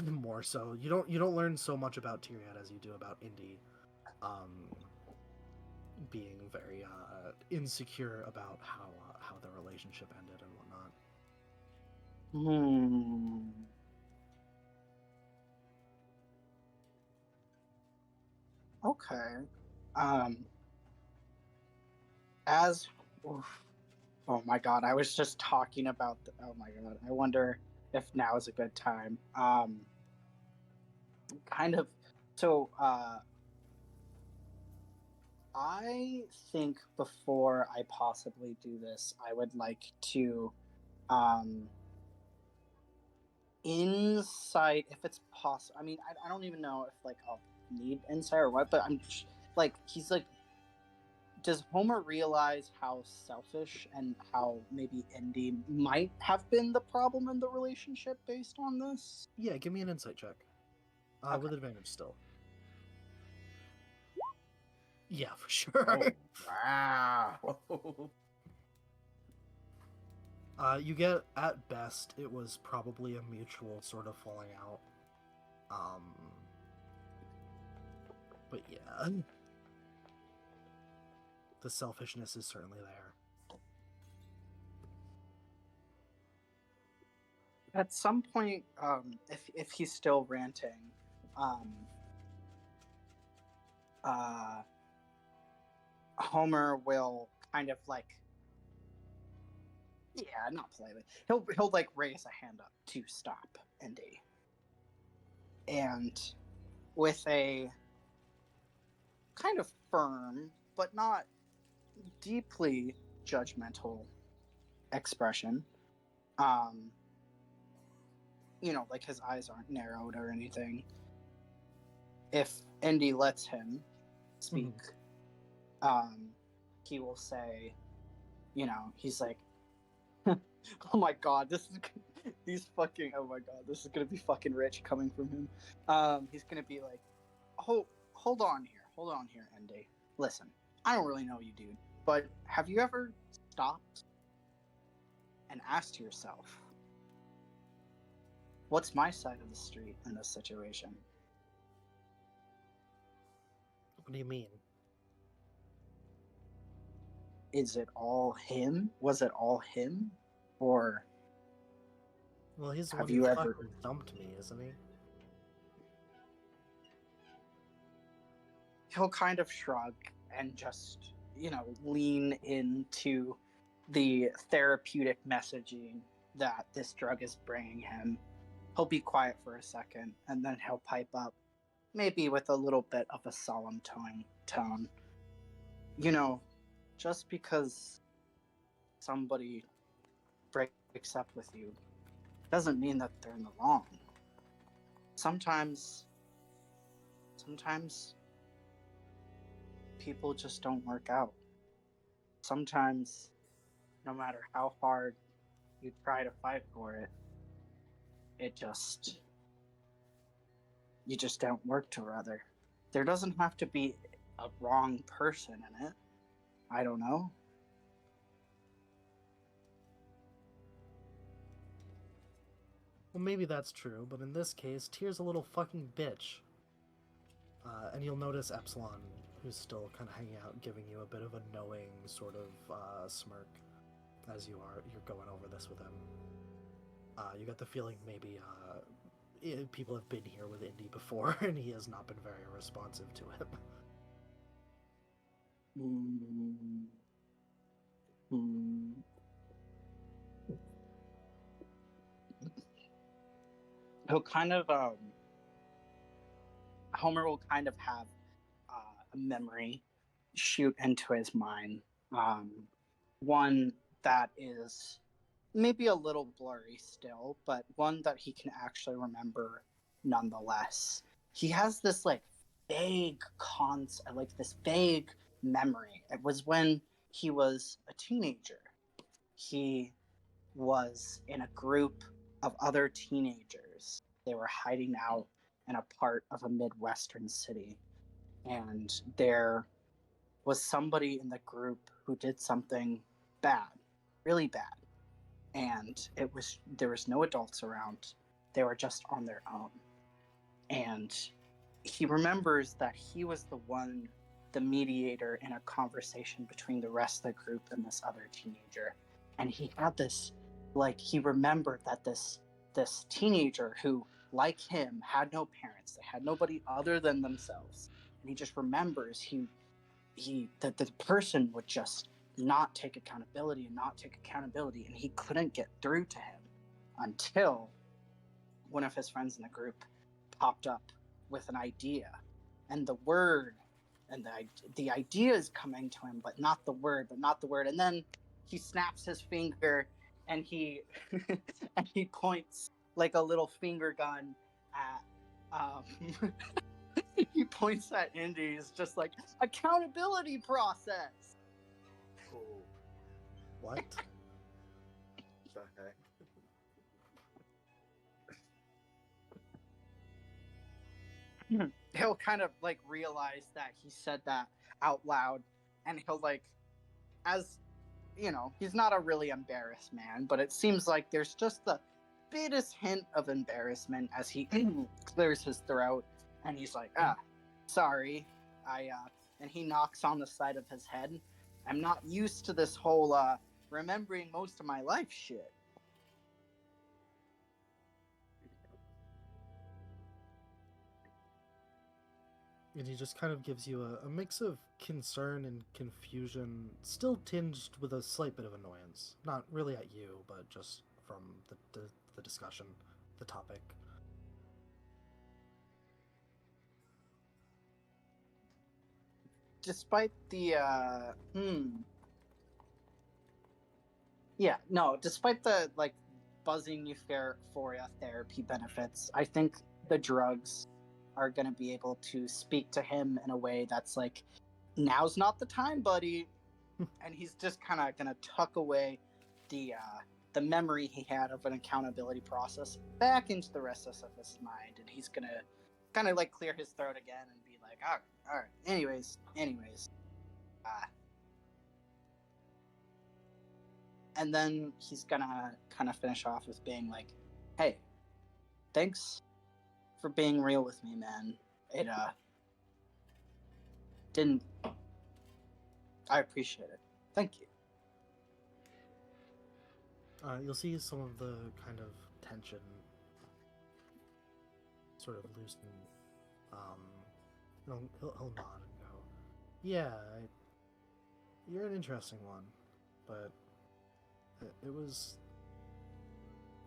more so. You don't learn so much about Tyrion as you do about Indy, being very insecure about how their relationship ended and whatnot.
Okay. As oof. Oh my god, I was just talking about oh my god. I wonder if now is a good time. Kind of so I think before I possibly do this, I would like to insight if it's possible. I mean, I don't even know if like I'll need insight or what, but I'm like he's like, does Homer realize how selfish and how maybe Indy might have been the problem in the relationship based on this?
Yeah, give me an insight check,
Okay.
with advantage still. Yeah, for sure.
Wow.
You get, at best, it was probably a mutual sort of falling out. But yeah, the selfishness is certainly there.
At some point, if he's still ranting, Homer will kind of like, yeah, not politely. He'll like raise a hand up to stop Indy, and with a kind of firm but not deeply judgmental expression, like his eyes aren't narrowed or anything. If Indy lets him speak, he will say, he's like, oh my god, this is oh my god, this is gonna be fucking rich coming from him. He's gonna be like, oh, hold on here, Andy. Listen, I don't really know you, dude, but have you ever stopped and asked yourself, what's my side of the street in this situation?
What do you mean?
Is it all him? Was it all him? Or
Well, he's the
have
one
you
who
ever...
fucking dumped me, isn't he?
He'll kind of shrug and just, lean into the therapeutic messaging that this drug is bringing him. He'll be quiet for a second, and then he'll pipe up, maybe with a little bit of a solemn tone. Just because somebody breaks up with you doesn't mean that they're in the wrong. Sometimes people just don't work out. Sometimes, no matter how hard you try to fight for it, you just don't work together. There doesn't have to be a wrong person in it. I don't know.
Well, maybe that's true, but in this case, Tyr's a little fucking bitch. And you'll notice Epsilon, who's still kind of hanging out, giving you a bit of a knowing sort of smirk as you're going over this with him. You get the feeling maybe people have been here with Indy before, and he has not been very responsive to it.
He'll kind of Homer will kind of have a memory shoot into his mind, one that is maybe a little blurry still, but one that he can actually remember nonetheless. He has this vague this vague memory. It was when he was a teenager. He was in a group of other teenagers. They were hiding out in a part of a Midwestern city. And there was somebody in the group who did something bad, really bad. And there was no adults around. They were just on their own. And he remembers that he was the mediator in a conversation between the rest of the group and this other teenager. And he had this, he remembered that this teenager who, like him, had no parents. They had nobody other than themselves. And he just remembers that the person would just not take accountability, and he couldn't get through to him until one of his friends in the group popped up with an idea, and the idea is coming to him, but not the word, and then he snaps his finger and he and he points like a little finger gun at he points at Indy. He's just like, accountability process.
Oh,
What?
the heck?
He'll kind of realize that he said that out loud, and he'll as he's not a really embarrassed man, but it seems like there's just the biggest hint of embarrassment as he clears his throat, and he's like, sorry, and he knocks on the side of his head. I'm not used to this whole remembering most of my life shit.
And he just kind of gives you a mix of concern and confusion, still tinged with a slight bit of annoyance. Not really at you, but just from the discussion, the topic.
Despite the despite the buzzing euphoria therapy benefits, I think the drugs are going to be able to speak to him in a way that's now's not the time, buddy. And he's just kind of gonna tuck away the memory he had of an accountability process back into the recess of his mind, and he's gonna kind of like clear his throat again and be like, all right. Anyways, and then he's gonna kind of finish off with being like, "Hey, thanks for being real with me, man. It didn't. I appreciate it. Thank you."
You'll see some of the kind of tension sort of loosen. He'll nod and go, "Yeah, you're an interesting one, but it was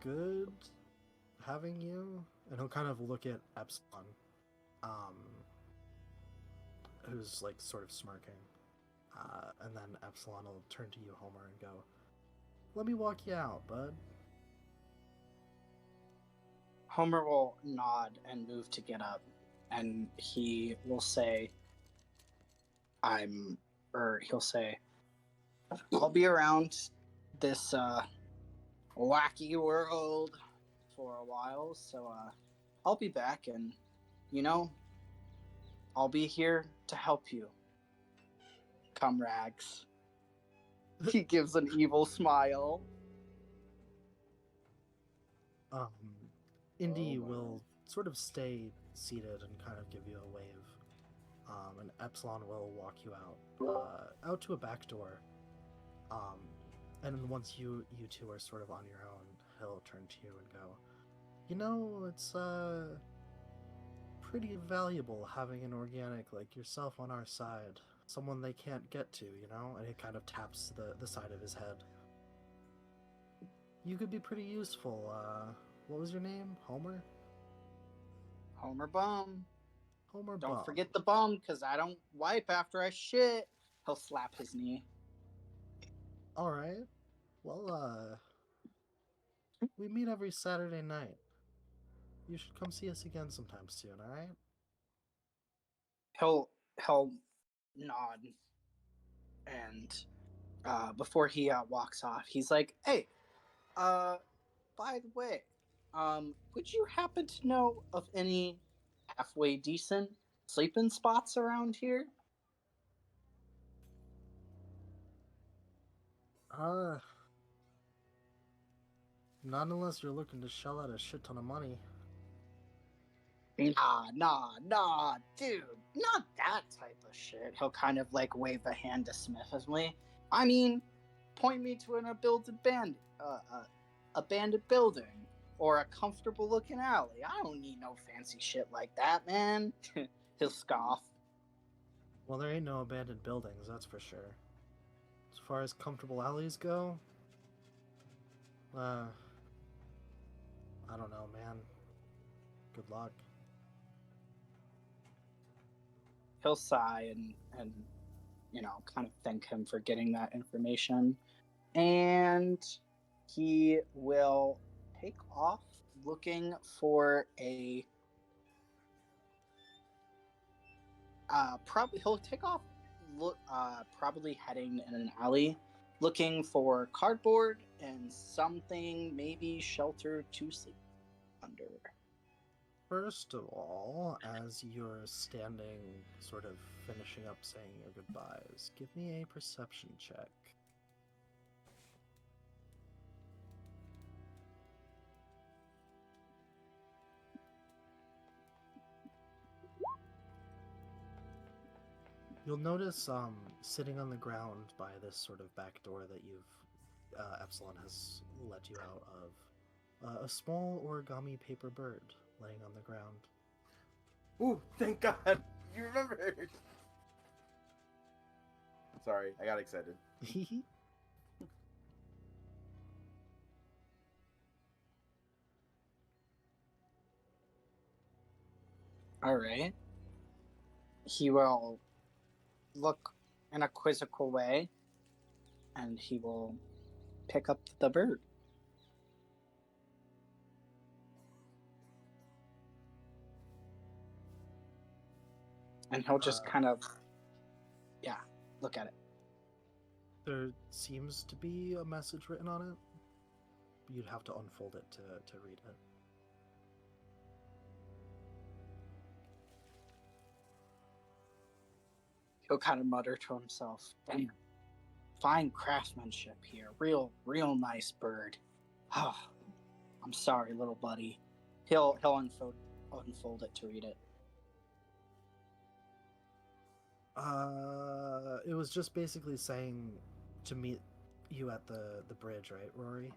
good having you." And he'll kind of look at Epsilon, who's like sort of smirking. And then Epsilon will turn to you, Homer, and go, "Let me walk you out, bud."
Homer will nod and move to get up, and he will say, he'll say, "I'll be around this wacky world for a while, so I'll be back, and I'll be here to help you, comrades." He gives an evil smile.
Indy
Oh my.
will sort of stay seated and kind of give you a wave. And Epsilon will walk you out to a back door. And then once you two are sort of on your own, he'll turn to you and go, "It's pretty valuable having an organic like yourself on our side. Someone they can't get to, And he kind of taps the side of his head. "You could be pretty useful. What was your name? Homer?
Homer Bum.
Homer
Don't
Bum.
forget the bum, because I don't wipe after I shit." He'll slap his knee.
Alright. Well, we meet every Saturday night. You should come see us again sometime soon, alright?"
He'll nod, and before he walks off, he's like, "Hey, by the way, would you happen to know of any halfway decent sleeping spots around here?"
Not unless you're looking to shell out a shit ton of money.
Nah, dude, not that type of shit. He'll kind of like wave a hand dismissively. I mean, point me to an abandoned building or a comfortable looking alley. I don't need no fancy shit like that, man. He'll scoff.
Well, there ain't no abandoned buildings, that's for sure. As far as comfortable alleys go, I don't know, man. Good luck.
He'll sigh and kind of thank him for getting that information. And he will take off looking for a he'll take off probably heading in an alley looking for cardboard and something maybe shelter to sleep under.
First of all, as you're standing, sort of finishing up saying your goodbyes, give me a perception check. You'll notice, sitting on the ground by this sort of back door that Epsilon has let you out of, a small origami paper bird laying on the ground.
Ooh, thank God! You remembered! Sorry, I got excited.
All right. He will look in a quizzical way and he will pick up the bird. And he'll just kind of look at it.
There seems to be a message written on it. You'd have to unfold it to read it.
He'll kind of mutter to himself, "Damn, fine craftsmanship here. Real nice bird. Oh, I'm sorry, little buddy." He'll unfold it to read it.
It was just basically saying to meet you at the bridge, right, Rory?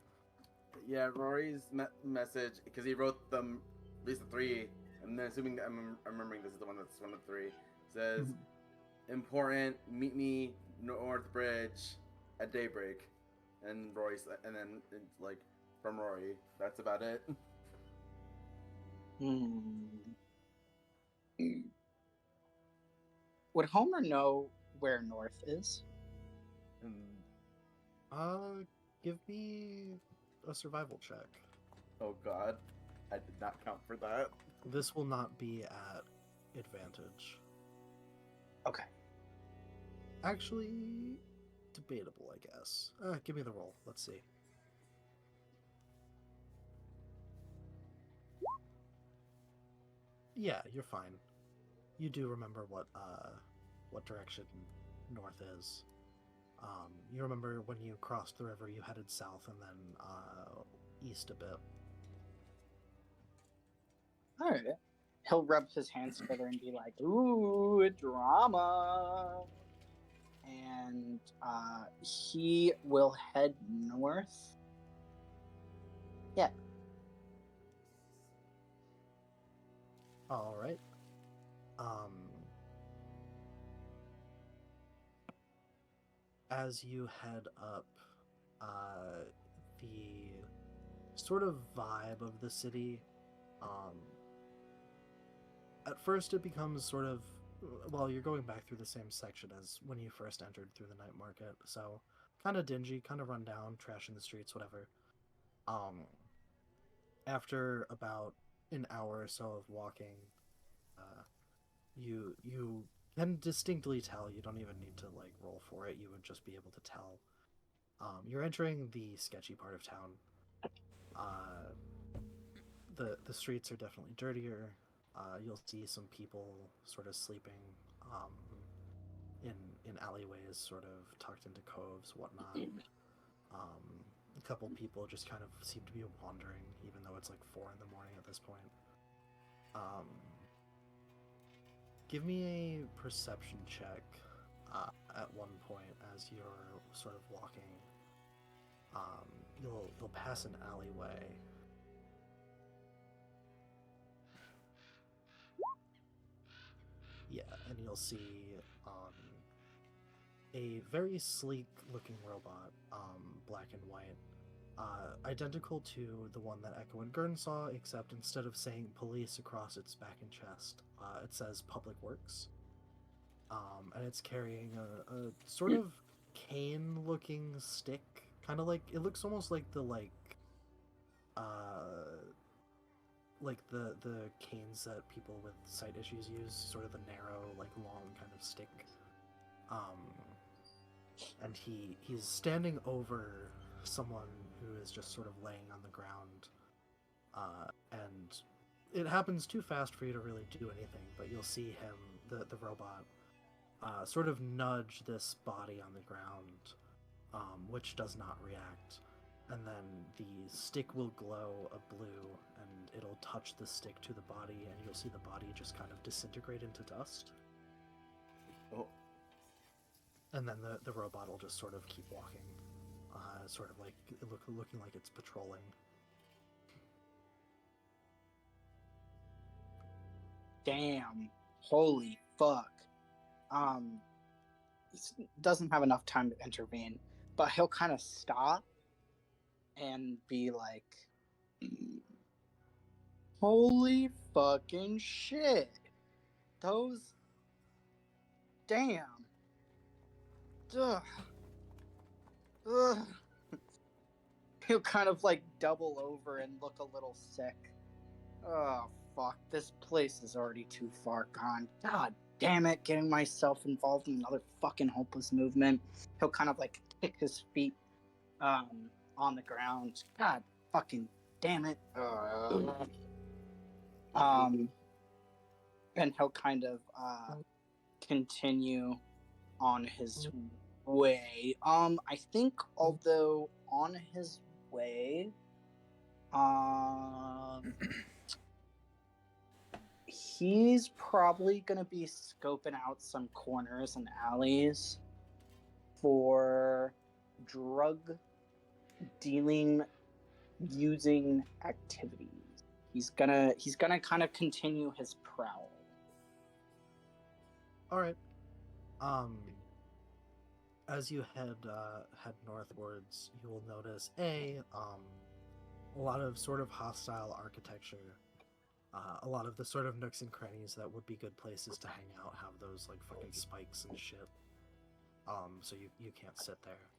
Yeah, Rory's message, because he wrote them, at least the three, and then assuming I'm remembering this is the one that's one of the three, says, important, meet me North Bridge at daybreak. And Rory's, and then it's like, from Rory, that's about it.
Would Homer know where North is?
Give me a survival check.
Oh god, I did not count for that.
This will not be at advantage.
Okay.
Actually, debatable, I guess. Give me the roll. Let's see. Yeah, you're fine. You do remember what direction north is. You remember when you crossed the river, you headed south and then east a bit.
All right. He'll rub his hands together and be like, "Ooh, drama." And he will head north. Yeah.
All right. As you head up, the sort of vibe of the city, at first it becomes sort of, well, you're going back through the same section as when you first entered through the night market, so kind of dingy, kind of run down, trash in the streets, whatever. After about an hour or so of walking, you can distinctly tell. You don't even need to like roll for it. You would just be able to tell. You're entering the sketchy part of town. The streets are definitely dirtier. You'll see some people sort of sleeping in alleyways, sort of tucked into coves, whatnot. A couple people just kind of seem to be wandering, even though it's like 4 in the morning at this point. Give me a perception check at one point as you're sort of walking. You'll pass an alleyway. Yeah, and you'll see a very sleek-looking robot, black and white, identical to the one that Echo and Gurn saw, except instead of saying police across its back and chest, it says Public Works. And it's carrying a sort of cane-looking stick, kind of like, it looks almost like the canes that people with sight issues use, sort of the narrow, like long kind of stick. And he's standing over someone who is just sort of laying on the ground. And it happens too fast for you to really do anything, but you'll see him, the robot, sort of nudge this body on the ground, which does not react. And then the stick will glow a blue, and it'll touch the stick to the body, and you'll see the body just kind of disintegrate into dust.
Oh.
And then the robot will just sort of keep walking, sort of like looking like it's patrolling.
Damn. Holy fuck. He doesn't have enough time to intervene, but he'll kind of stop and be like, "Holy fucking shit. Those... Damn. Ugh. Ugh." He'll kind of like double over and look a little sick. Oh, fuck. This place is already too far gone. God damn it, getting myself involved in another fucking hopeless movement. He'll kind of like kick his feet on the ground. God fucking damn it. And he'll kind of continue on his way. I think although on his way, he's probably gonna be scoping out some corners and alleys for drug dealing using activities. He's gonna kind of continue his prowl.
All right. As you head northwards, you will notice a lot of sort of hostile architecture. A lot of the sort of nooks and crannies that would be good places to hang out have those like fucking spikes and shit. So you can't sit there.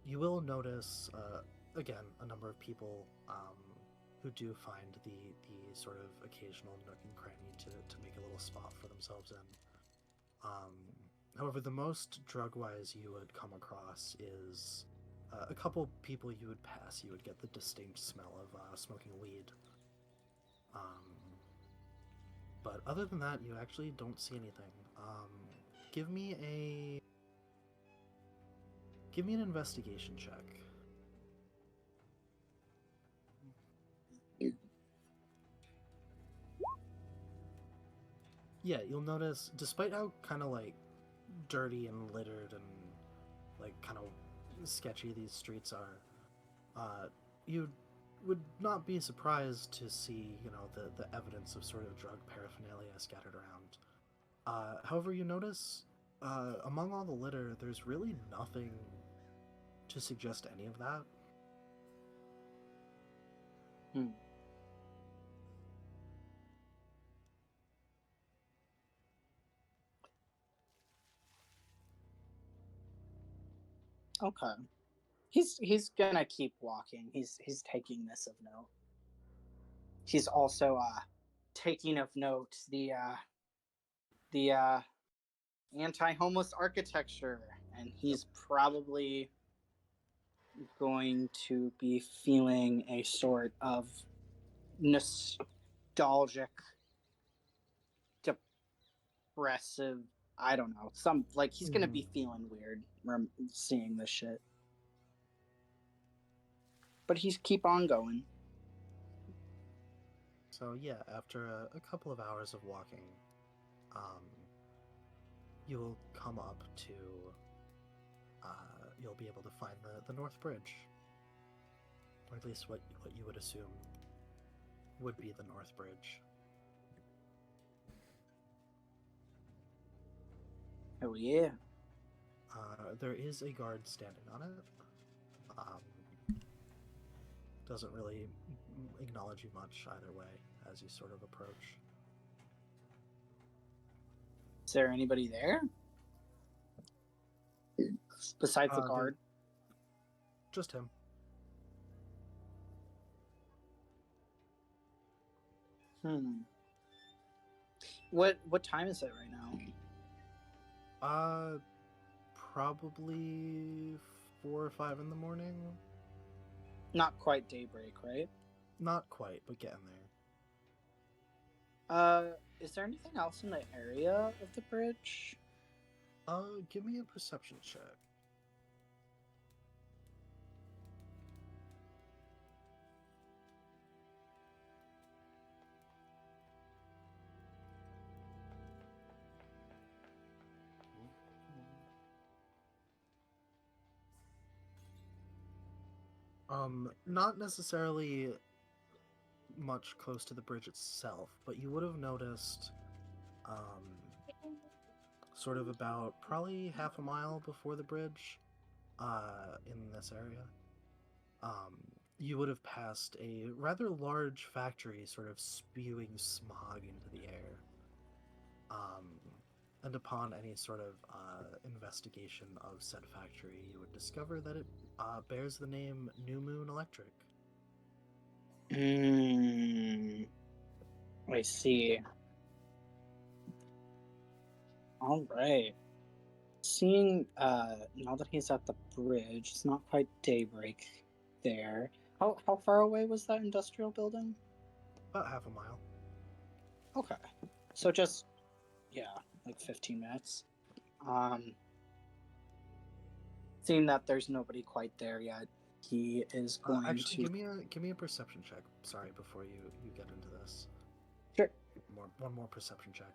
You will notice again a number of people who do find the sort of occasional nook and cranny to make a little spot for themselves in. However, the most drug-wise you would come across is a couple people you would pass. You would get the distinct smell of smoking weed. But other than that, you actually don't see anything. Give me an investigation check. Yeah, you'll notice, despite how kind of like dirty and littered and like kind of sketchy these streets are, you would not be surprised to see, you know, the evidence of sort of drug paraphernalia scattered around. However, you notice among all the litter, there's really nothing to suggest any of that.
Okay. He's gonna keep walking. He's taking this of note. He's also taking of note the anti-homeless architecture, and he's probably going to be feeling a sort of nostalgic, depressive, I don't know, some like he's gonna be feeling weird seeing this shit. But he's keep on going.
So yeah, after a couple of hours of walking, you will come up to, you'll be able to find the North Bridge, or at least what you would assume would be the North Bridge.
Oh yeah.
There is a guard standing on it. Doesn't really acknowledge you much either way as you sort of approach.
Is there anybody there besides the guard?
Just him.
What time is it right now?
Probably 4 or 5 in the morning.
Not quite daybreak, right?
Not quite, but getting there.
Is there anything else in the area of the bridge?
Give me a perception check. Not necessarily much close to the bridge itself, but you would have noticed, sort of about probably half a mile before the bridge, in this area, you would have passed a rather large factory sort of spewing smog into the air. And upon any sort of investigation of said factory, you would discover that it bears the name New Moon Electric.
I see. All right. Seeing now that he's at the bridge, it's not quite daybreak there. How far away was that industrial building?
About half a mile.
Okay. So just like 15 minutes. Seeing that there's nobody quite there yet, he is going
Actually,
to
give me a perception check. Sorry, before you get into this.
Sure.
One more perception check.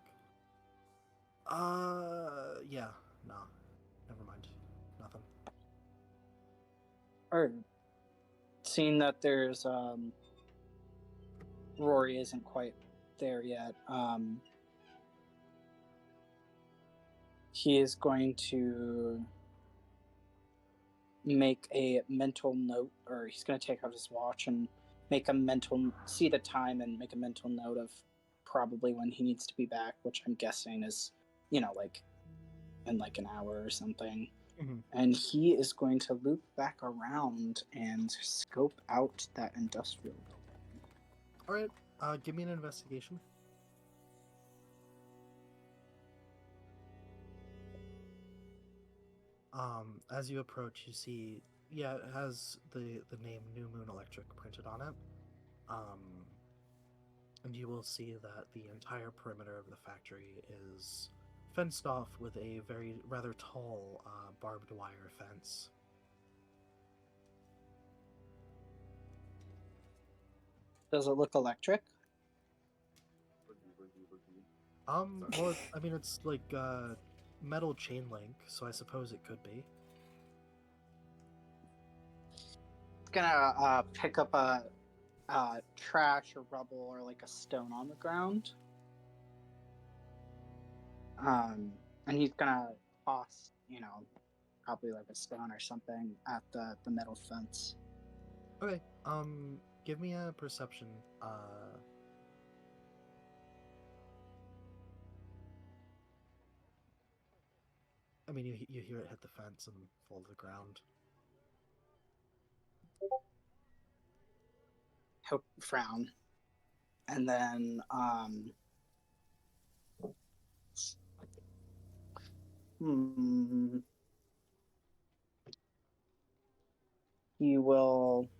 Yeah, no, never mind, nothing.
Or seeing that there's Rory isn't quite there yet. He is going to make a mental note, or he's going to take out his watch and see the time and make a mental note of probably when he needs to be back, which I'm guessing is, like in like an hour or something.
Mm-hmm.
And he is going to loop back around and scope out that industrial building.
All right, give me an investigation. As you approach, you see, it has the name New Moon Electric printed on it. And you will see that the entire perimeter of the factory is fenced off with a rather tall barbed wire fence.
Does it look electric?
Well, I mean, it's like metal chain link, so I suppose it could be.
It's gonna pick up a trash or rubble or like a stone on the ground. And he's gonna toss, probably like a stone or something at the metal fence.
Okay, give me a perception. I mean, you hear it hit the fence and fall to the ground.
He'll frown. And then, he will.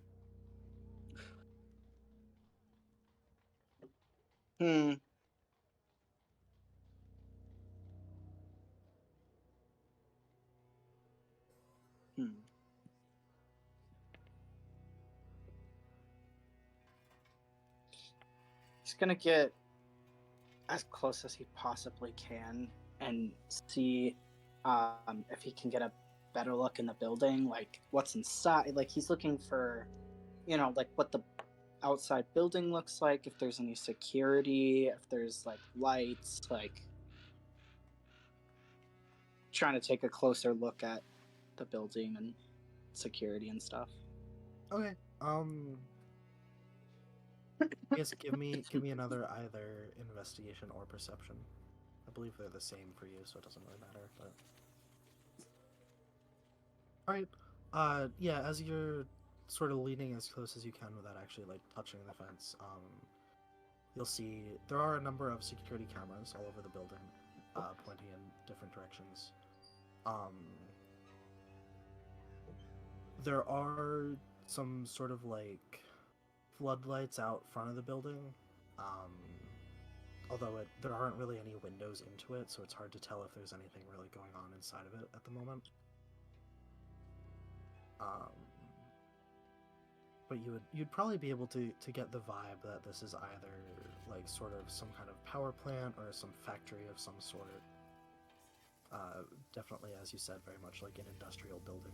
He's gonna get as close as he possibly can and see if he can get a better look in the building, like what's inside. Like he's looking for, like what the outside building looks like, if there's any security, if there's like lights, like trying to take a closer look at the building and security and stuff.
Okay. Yes, give me another either investigation or perception. I believe they're the same for you, so it doesn't really matter. But all right. Yeah. As you're sort of leaning as close as you can without actually like touching the fence, you'll see there are a number of security cameras all over the building, pointing in different directions. There are some sort of like floodlights out front of the building, although there aren't really any windows into it, so it's hard to tell if there's anything really going on inside of it at the moment. But you'd probably be able to get the vibe that this is either like sort of some kind of power plant or some factory of some sort. Definitely, as you said, very much like an industrial building.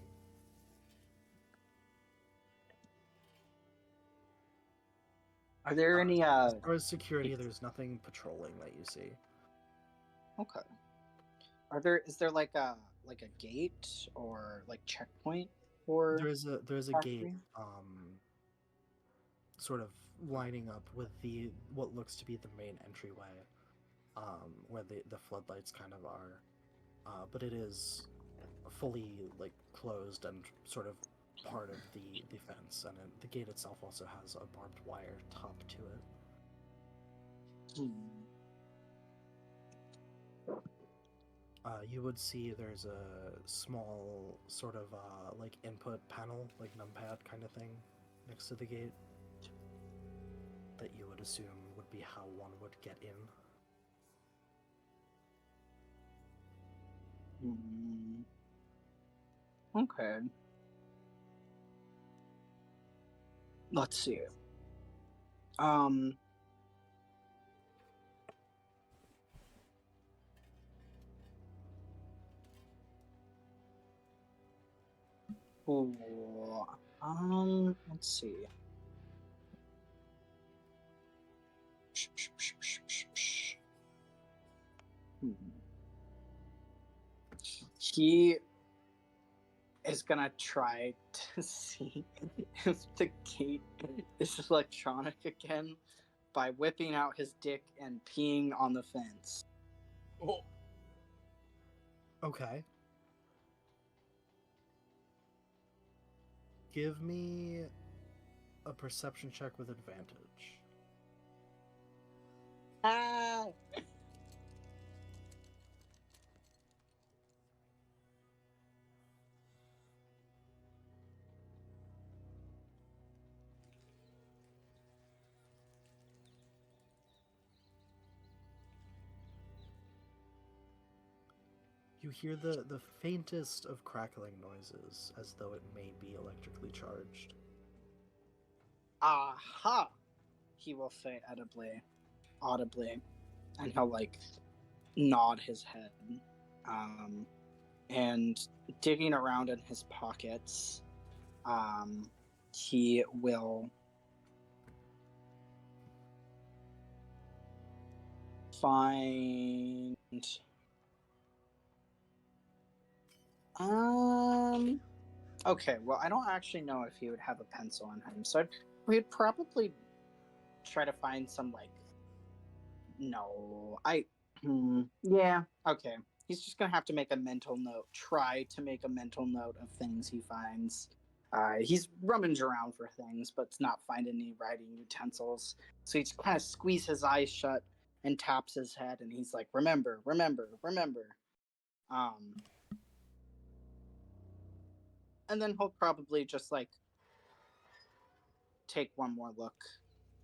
Are there any
as far as security, there's nothing patrolling that you see.
Okay. Is there like a gate or like checkpoint for
There's a
factory?
gate sort of lining up with what looks to be the main entryway, where the floodlights kind of are, but it is fully like closed and sort of part of the fence, and the gate itself also has a barbed wire top to it. You would see there's a small sort of like input panel, like numpad kind of thing, next to the gate that you would assume would be how one would get in.
Okay. Let's see. Um. Ooh, let's see. Hmm. He is gonna try to see if the gate is electronic again by whipping out his dick and peeing on the fence.
Oh,
Okay. Give me a perception check with advantage.
Ah!
You hear the faintest of crackling noises, as though it may be electrically charged.
Aha! He will say audibly, and he'll like nod his head. And digging around in his pockets, he will find okay, well, I don't actually know if he would have a pencil on him, so we'd probably try to find some like no, yeah, okay. He's just gonna have to make a mental note. Try to make a mental note of things he finds. He's rummaging around for things, but not finding any writing utensils. So he just kind of squeezes his eyes shut and taps his head, and he's like, "Remember, remember, remember." Um, and then he'll probably just like take one more look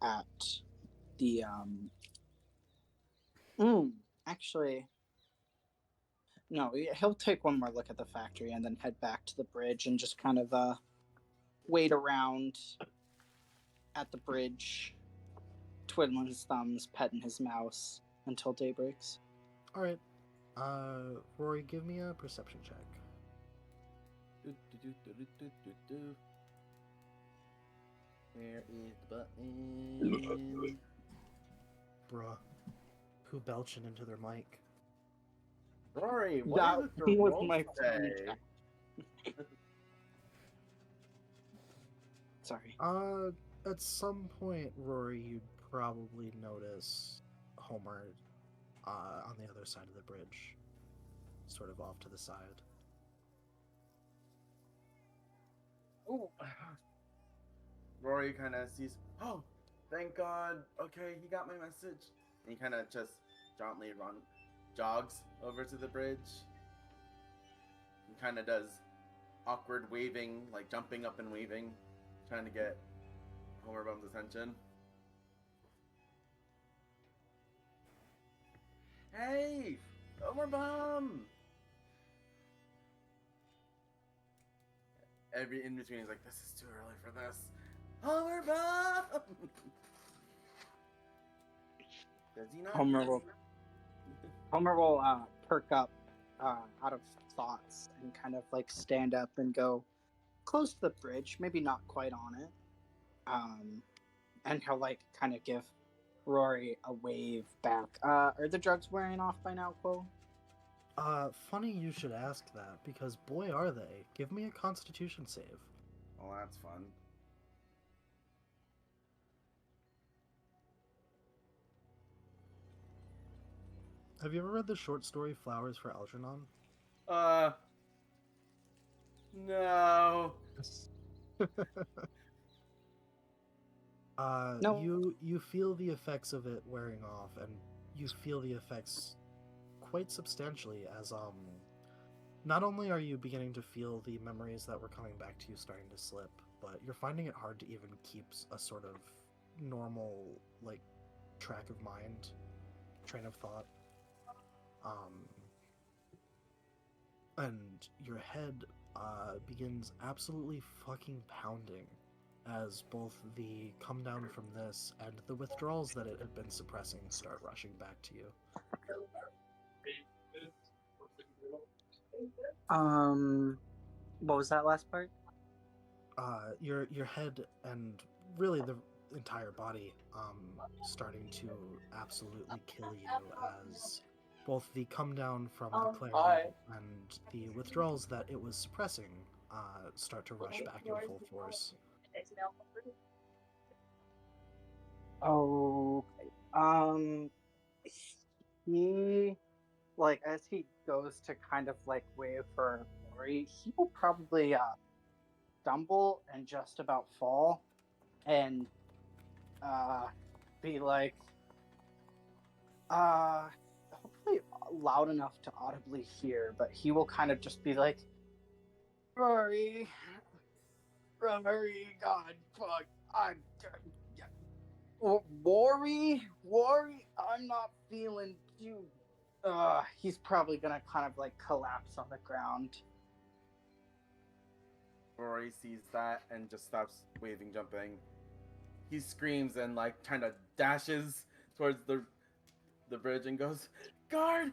at the actually, no, he'll take one more look at the factory and then head back to the bridge and just kind of wait around at the bridge, twiddling his thumbs, petting his mouse until day breaks.
All right. Rory, give me a perception check.
Where is the button?
Bruh. Who belching into their mic?
Rory, what
That
is it
was
for
my
roll today?
Sorry.
At some point, Rory, you'd probably notice Homer on the other side of the bridge, sort of off to the side.
Oh, Rory kind of sees. Oh, thank God. Okay, he got my message. And he kind of just jauntily jogs over to the bridge. And kind of does awkward waving, like jumping up and waving, trying to get Homer Bum's attention. Hey, Homer Bum! Every in between he's like, this is too early for this. Homer Bum! Does he not?
Homer will perk up out of thoughts and kind of like stand up and go close to the bridge, maybe not quite on it. And he'll like kind of give Rory a wave back. Are the drugs wearing off by now, Quo?
Funny you should ask that, because boy are they. Give me a constitution save.
Well, that's fun.
Have you ever read the short story Flowers for Algernon?
No.
No.
You feel the effects of it wearing off, and you feel the effects quite substantially as not only are you beginning to feel the memories that were coming back to you starting to slip, but you're finding it hard to even keep a sort of normal, like, track of mind, train of thought. And your head begins absolutely fucking pounding as both the come down from this and the withdrawals that it had been suppressing start rushing back to you.
What was that last part?
Your head and really the entire body starting to absolutely kill you as both the come down from the clarity and the withdrawals that it was suppressing start to rush back in full force.
Oh, he, like, as he goes to kind of like wave for Lori, he will probably stumble and just about fall, and be like, hopefully loud enough to audibly hear, but he will kind of just be like, Rory, God, fuck, Rory, I'm not feeling you. He's probably gonna kind of like collapse on the ground.
Rory sees that and just stops waving, jumping. He screams and like kind of dashes towards the bridge and goes, guard,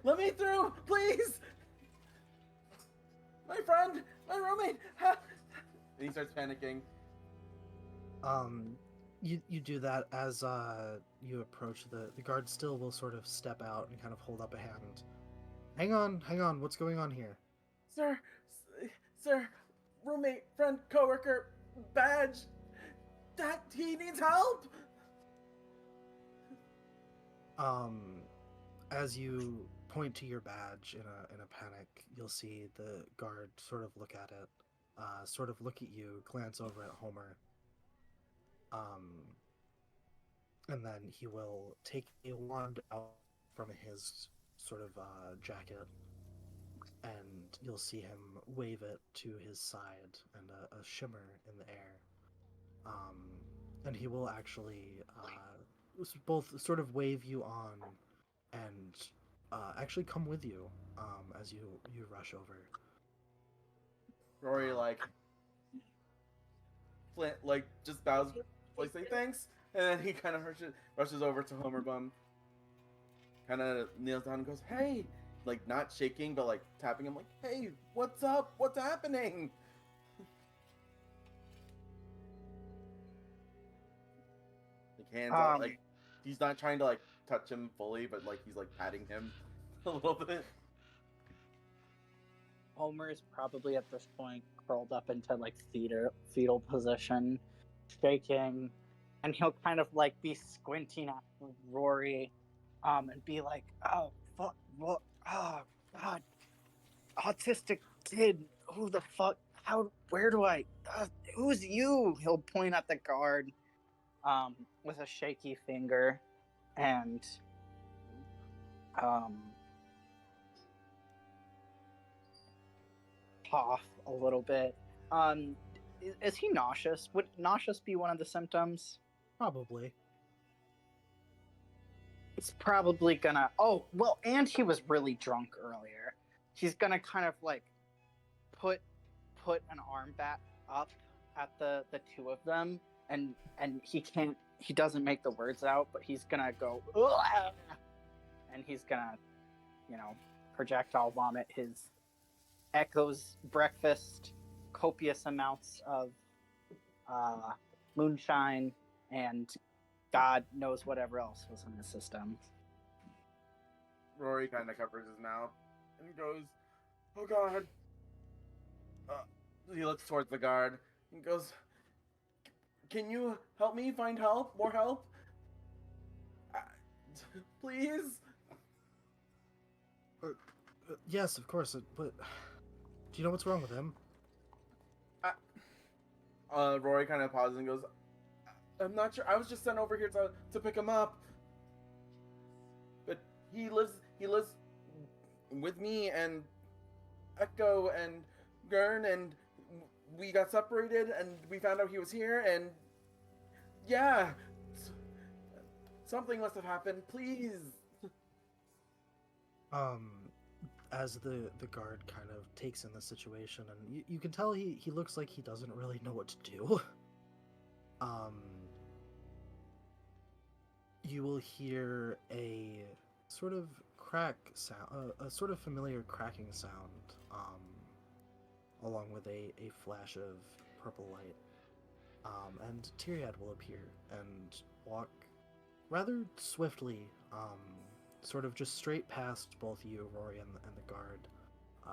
let me through, please. My friend, my roommate. And he starts panicking.
You do that as you approach the guard still will sort of step out and kind of hold up a hand. Hang on, what's going on here?
Sir, roommate, friend, coworker, badge, that he needs help.
As you point to your badge in a panic, you'll see the guard sort of look at it, sort of look at you, glance over at Homer, and then he will take a wand out from his sort of jacket, and you'll see him wave it to his side, and a shimmer in the air. And he will actually both sort of wave you on and actually come with you as you rush over.
Rory like just bows, like say thanks, and then he kind of rushes over to Homer Bum, kind of kneels down and goes, hey, like not shaking but like tapping him, like, hey, what's up? What's happening? Like hands on, like he's not trying to like touch him fully, but like he's like patting him a little bit.
Homer is probably at this point curled up into like fetal position, shaking, and he'll kind of like be squinting at Rory, and be like, "Oh fuck, what? Oh god, autistic kid. Who the fuck? How? Where do I? Who's you?" He'll point at the guard, with a shaky finger, and cough a little bit. Is he nauseous? Would nauseous be one of the symptoms?
Probably.
It's probably gonna. Oh well, and he was really drunk earlier. He's gonna kind of like put an arm back up at the two of them, and he can't. He doesn't make the words out, but he's gonna go, "Ugh!" And he's gonna, projectile vomit his Echo's breakfast, copious amounts of moonshine, and God knows whatever else was in his system.
Rory kind of covers his mouth and goes, oh god. He looks towards the guard and goes, can you help me find help? More help? Please?
Yes, of course, but do you know what's wrong with him?
Rory kind of pauses and goes, I'm not sure. I was just sent over here to pick him up. But he He lives with me and Echo and Gurn, and we got separated, and we found out he was here, and yeah, something must have happened. Please.
As the guard kind of takes in the situation, and you can tell he looks like he doesn't really know what to do. You will hear a sort of crack sound, a sort of familiar cracking sound, along with a flash of purple light. And Tyriad will appear and walk rather swiftly, sort of just straight past both you, Rory, and the guard,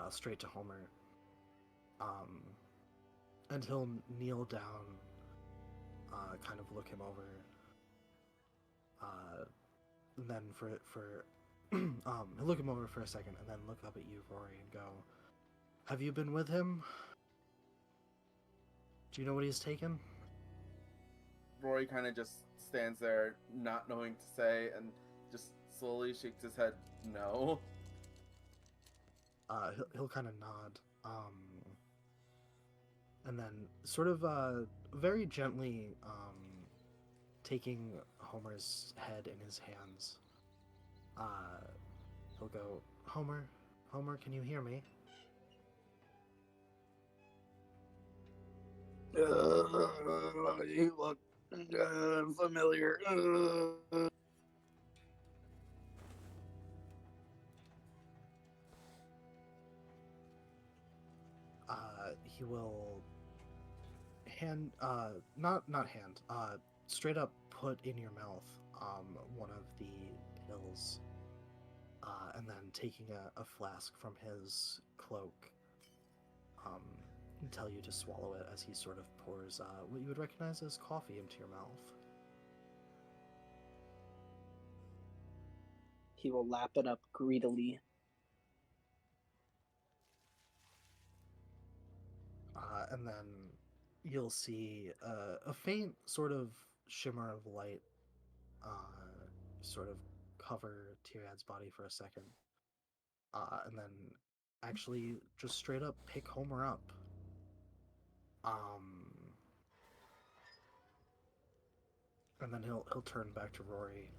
straight to Homer. And he'll kneel down, kind of look him over, and then he'll look him over for a second, and then look up at you, Rory, and go, "Have you been with him? Do you know what he's taken?"
Rory kind of just stands there, not knowing to say, and just slowly shakes his head no.
He'll kind of nod, and then sort of very gently taking Homer's head in his hands, he'll go, Homer, can you hear me?"
You look familiar.
He will straight up put in your mouth one of the pills, and then taking a flask from his cloak, tell you to swallow it as he sort of pours what you would recognize as coffee into your mouth.
He will lap it up greedily.
And then you'll see a faint sort of shimmer of light sort of cover Tyriad's body for a second. And then actually just straight up pick Homer up. And then he'll turn back to Rory.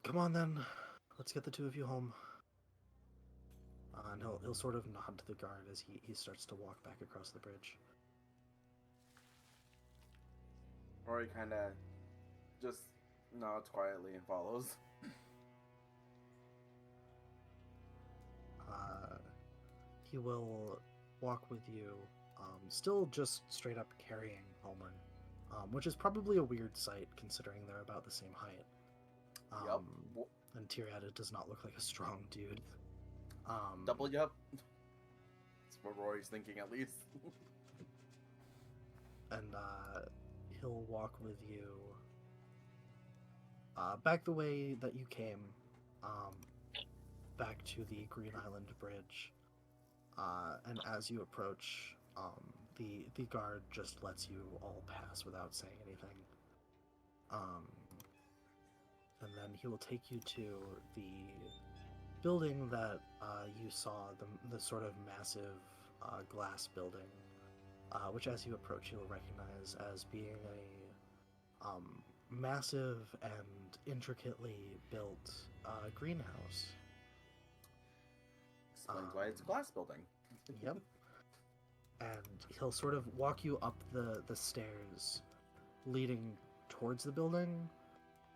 Come on then, let's get the two of you home. And he'll sort of nod to the guard as he starts to walk back across the bridge.
Rory kind of just nods quietly and follows.
He will walk with you, still just straight up carrying Homer, which is probably a weird sight considering they're about the same height.
Yup.
And Tyriad does not look like a strong dude.
Double yup. That's what Rory's thinking, at least.
And he'll walk with you back the way that you came, back to the Green Island Bridge. And as you approach, the guard just lets you all pass without saying anything. And then he will take you to the building that you saw, the sort of massive glass building, which as you approach you'll recognize as being a massive and intricately built greenhouse.
Explains why it's a glass building.
Yep. And he'll sort of walk you up the stairs leading towards the building,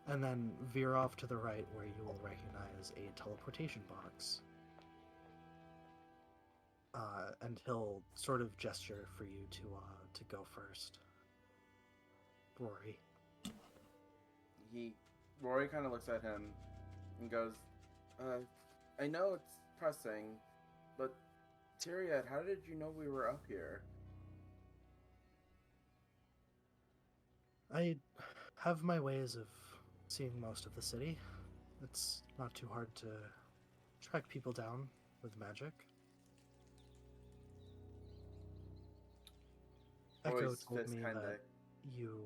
and then veer off to the right where you will recognize a teleportation box. And he'll sort of gesture for you to go first. Rory.
Rory kind of looks at him and goes, I know it's pressing, but Tyriad, how did you know we were up here?
I have my ways of seeing most of the city. It's not too hard to track people down with magic. Echo
Rory's
told
fist
me
kinda...
that you,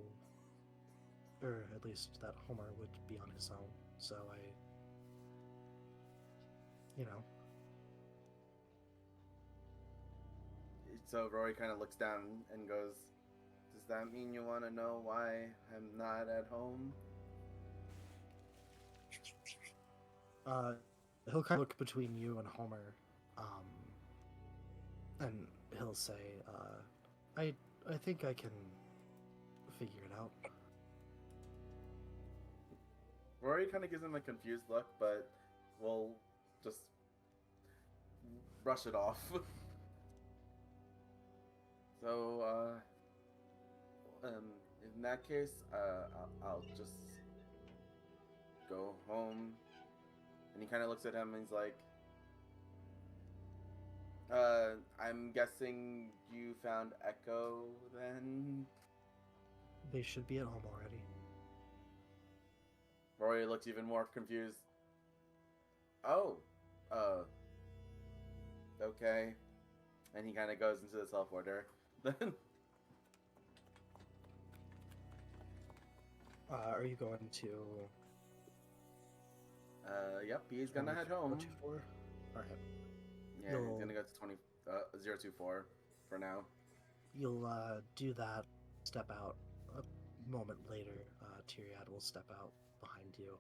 or at least that Homer would be on his own, so you know.
So Rory kind of looks down and goes, "Does that mean you want to know why I'm not at home?"
He'll kind of look between you and Homer, and he'll say, I think I can figure it out.
Rory kind of gives him a confused look, but we'll just brush it off. So, in that case, I'll just go home. And he kind of looks at him and he's like, I'm guessing you found Echo then?
They should be at home already.
Rory looks even more confused. Oh, okay. And he kind of goes into the teleporter. Then,
Are you going to?
Yep, he's gonna head home.
24? Alright.
Yeah, he's gonna go to 024 for now.
You'll do that, step out. A moment later, Tyriad will step out behind you,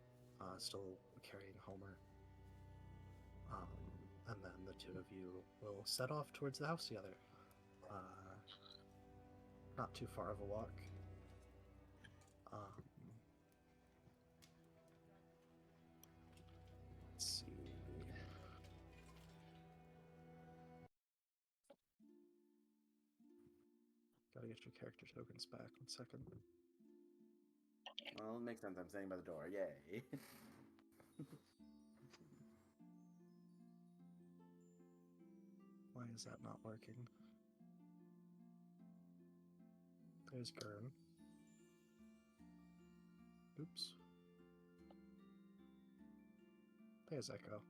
still carrying Homer. And then the two of you will set off towards the house together. Not too far of a walk. Let's see. Gotta get your character tokens back. 1 second.
Well, it makes sense. I'm standing by the door. Yay.
Why is that not working? There's Gurn. Oops. There's Echo.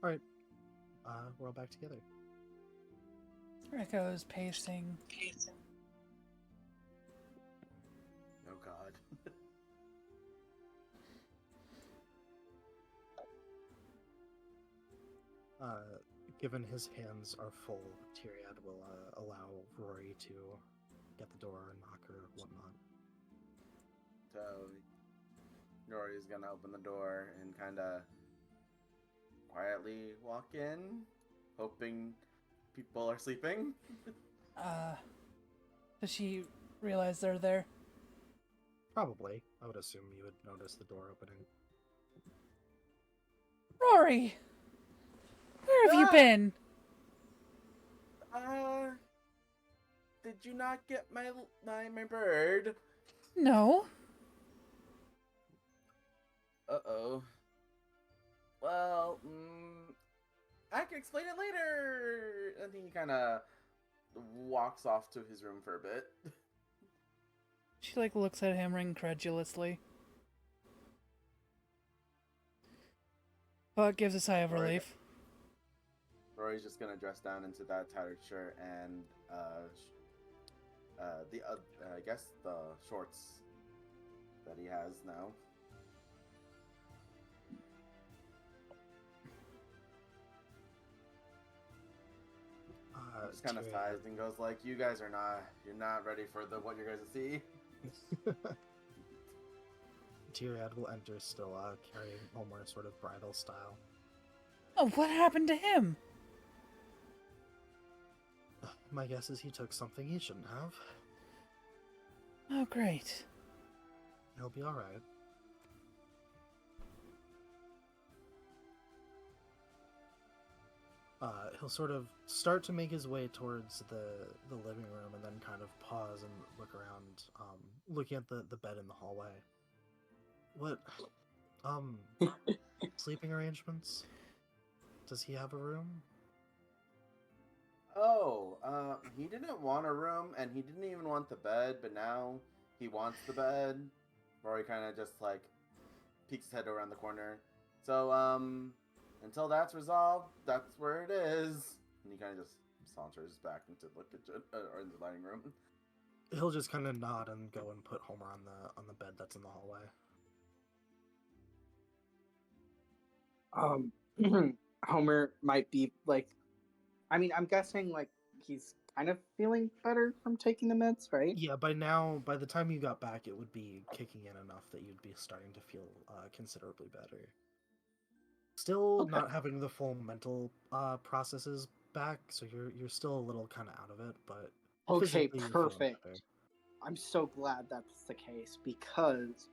Alright. We're all back together.
Echo is pacing.
Oh God.
Given his hands are full, Tyriad will allow Rory to get the door and knock or whatnot.
So, Rory's gonna open the door and kind of quietly walk in, hoping people are sleeping.
Does she realize they're there?
Probably. I would assume you would notice the door opening.
Rory! Where have you been?
Did you not get my bird?
No.
Uh-oh. Well, I can explain it later. And he kind of walks off to his room for a bit.
She looks at him incredulously. But gives a sigh of relief.
Rory's just gonna dress down into that tattered shirt and I guess the shorts that he has now. Just kind of sighs and goes like, "You guys you're not ready for what you're gonna see."
Tyriad will enter still carrying Homer sort of bridal style.
Oh, what happened to him?
My guess is he took something he shouldn't have.
Oh, great.
He'll be alright. He'll sort of start to make his way towards the living room and then kind of pause and look around, looking at the bed in the hallway. What? Sleeping arrangements? Does he have a room?
Oh, he didn't want a room, and he didn't even want the bed, but now he wants the bed. Rory kind of just, peeks his head around the corner. So, until that's resolved, that's where it is. And he kind of just saunters back into the kitchen or in the dining room.
He'll just kind of nod and go and put Homer on the bed that's in the hallway.
Homer might be like, I mean, I'm guessing like he's kind of feeling better from taking the meds, right?
Yeah, by the time you got back, it would be kicking in enough that you'd be starting to feel considerably better. Still
Okay.
not having the full mental processes back, so you're still a little kind of out of it, but
Okay,
physically you're feeling
perfect.
better.
I'm so glad that's the case because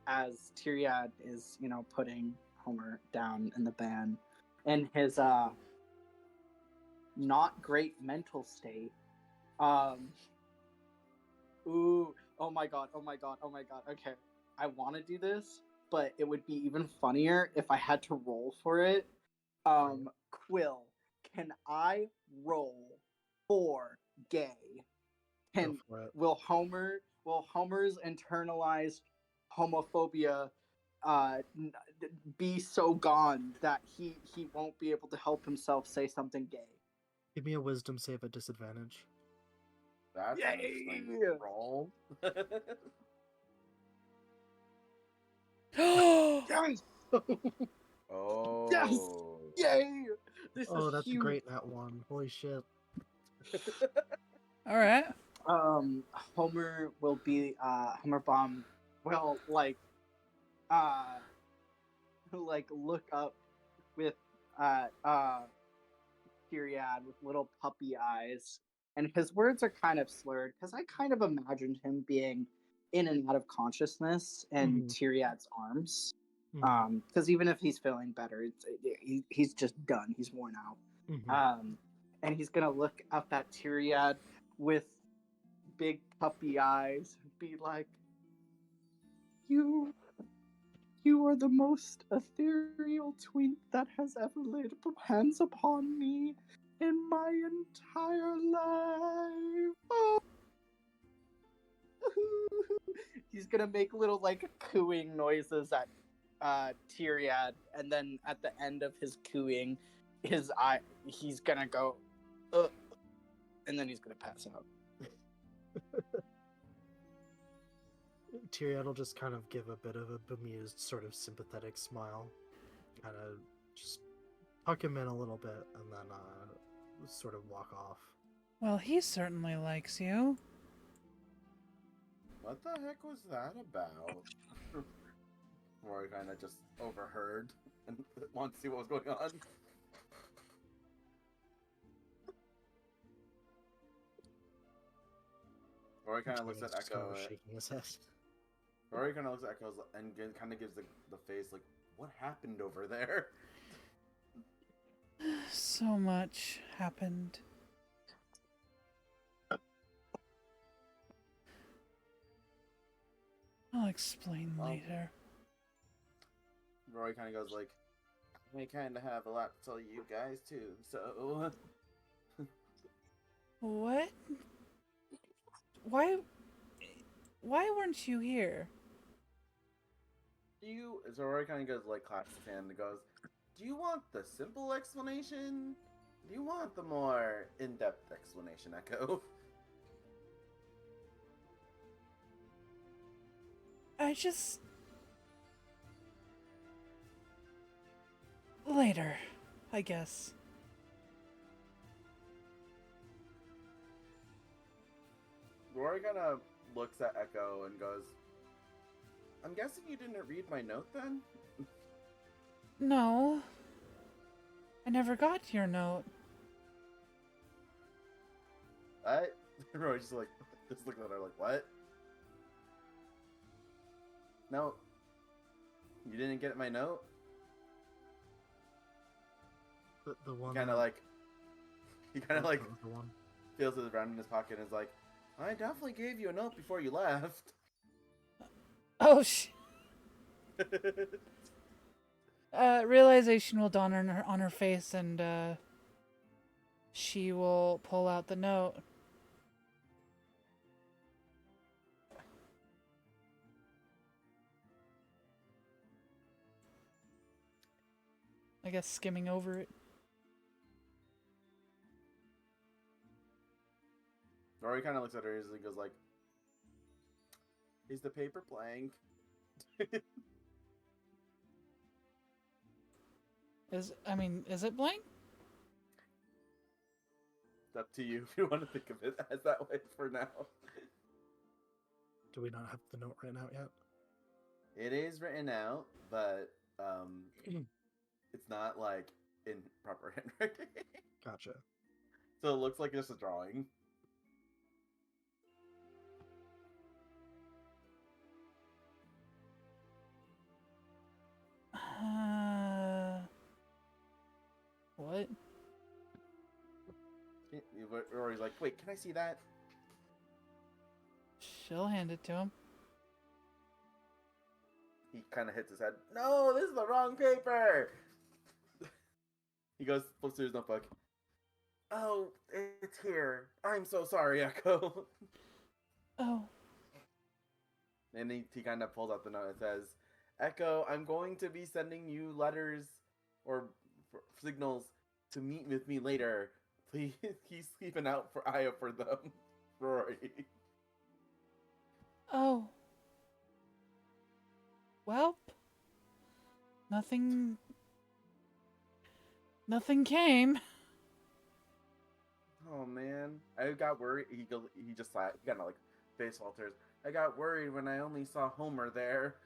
as Tyriad is, putting Homer down in the van in his not great mental state, ooh, oh my god, okay. I want to do this, but it would be even funnier if I had to roll for it. Quill, can I roll for gay?
Go for it.
Will Homer's internalized homophobia be so gone that he won't be able to help himself say something gay?
Give me a wisdom save at disadvantage.
That's an interesting roll.
Yes!
Oh.
Yes! Yay! This
Oh,
is
that's
huge.
a great nat one. Holy shit.
All right.
Homer will be Homer Bomb will look up with Tyriad with little puppy eyes, and his words are kind of slurred because I kind of imagined him being in and out of consciousness in
Mhm.
Tyriad's arms.
Mhm.
Because even if he's feeling better, he's just done. He's worn out.
Mhm.
And he's gonna look up at Tyriad with big puppy eyes and be like, You are the most ethereal twink that has ever laid hands upon me in my entire life. Oh. He's gonna make little cooing noises at Tyriad, and then at the end of his cooing, he's gonna go, and then he's gonna pass out.
Tyrion will just kind of give a bit of a bemused, sort of sympathetic smile, kind of just tuck him in a little bit, and then sort of walk off.
Well, he certainly likes you.
What the heck was that about? Rory kind of just overheard and wanted to see what was going on. Rory kind of looks at
Tyrion's just kind
Echo.
of shaking his head.
Rory kind of looks at Echo and kind of gives the face like, "What happened over there?"
So much happened. I'll explain later.
Rory kind of goes like, "I kind of have a lot to tell you guys too, so."
What? Why weren't you here?
So Rory kind of goes like, claps his hand and goes, "Do you want the simple explanation? Do you want the more in-depth explanation, Echo?"
I just... Later, I guess.
Rory kind of looks at Echo and goes, "I'm guessing you didn't read my note then?"
No. I never got your note.
What? Rory just looking at her like, "What? No, you didn't get my note?"
The one.
He kind of
the one.
feels it around in his pocket and is like, "I definitely gave you a note before you left."
Oh, realization will dawn on her face, and she will pull out the note. I guess skimming over it.
Rory kind of looks at her and goes like, "Is the paper blank?"
Is it blank?
It's up to you if you want to think of it as that way for now.
Do we not have the note written out yet?
It is written out, but it's not like in proper handwriting.
Gotcha.
So it looks like just a drawing.
What?
Rory's like, "Wait, can I see that?"
She'll hand it to him.
He kind of hits his head. "No, this is the wrong paper." He goes, flips through his notebook. "Oh, it's here. I'm so sorry, Echo."
Oh.
And he kind of pulls out the note. It says, "Echo, I'm going to be sending you letters or signals to meet with me later. Please keep an eye out for them, Rory."
Oh. Welp. Nothing came.
Oh man, I got worried. He just kind of like face falters. "I got worried when I only saw Homer there."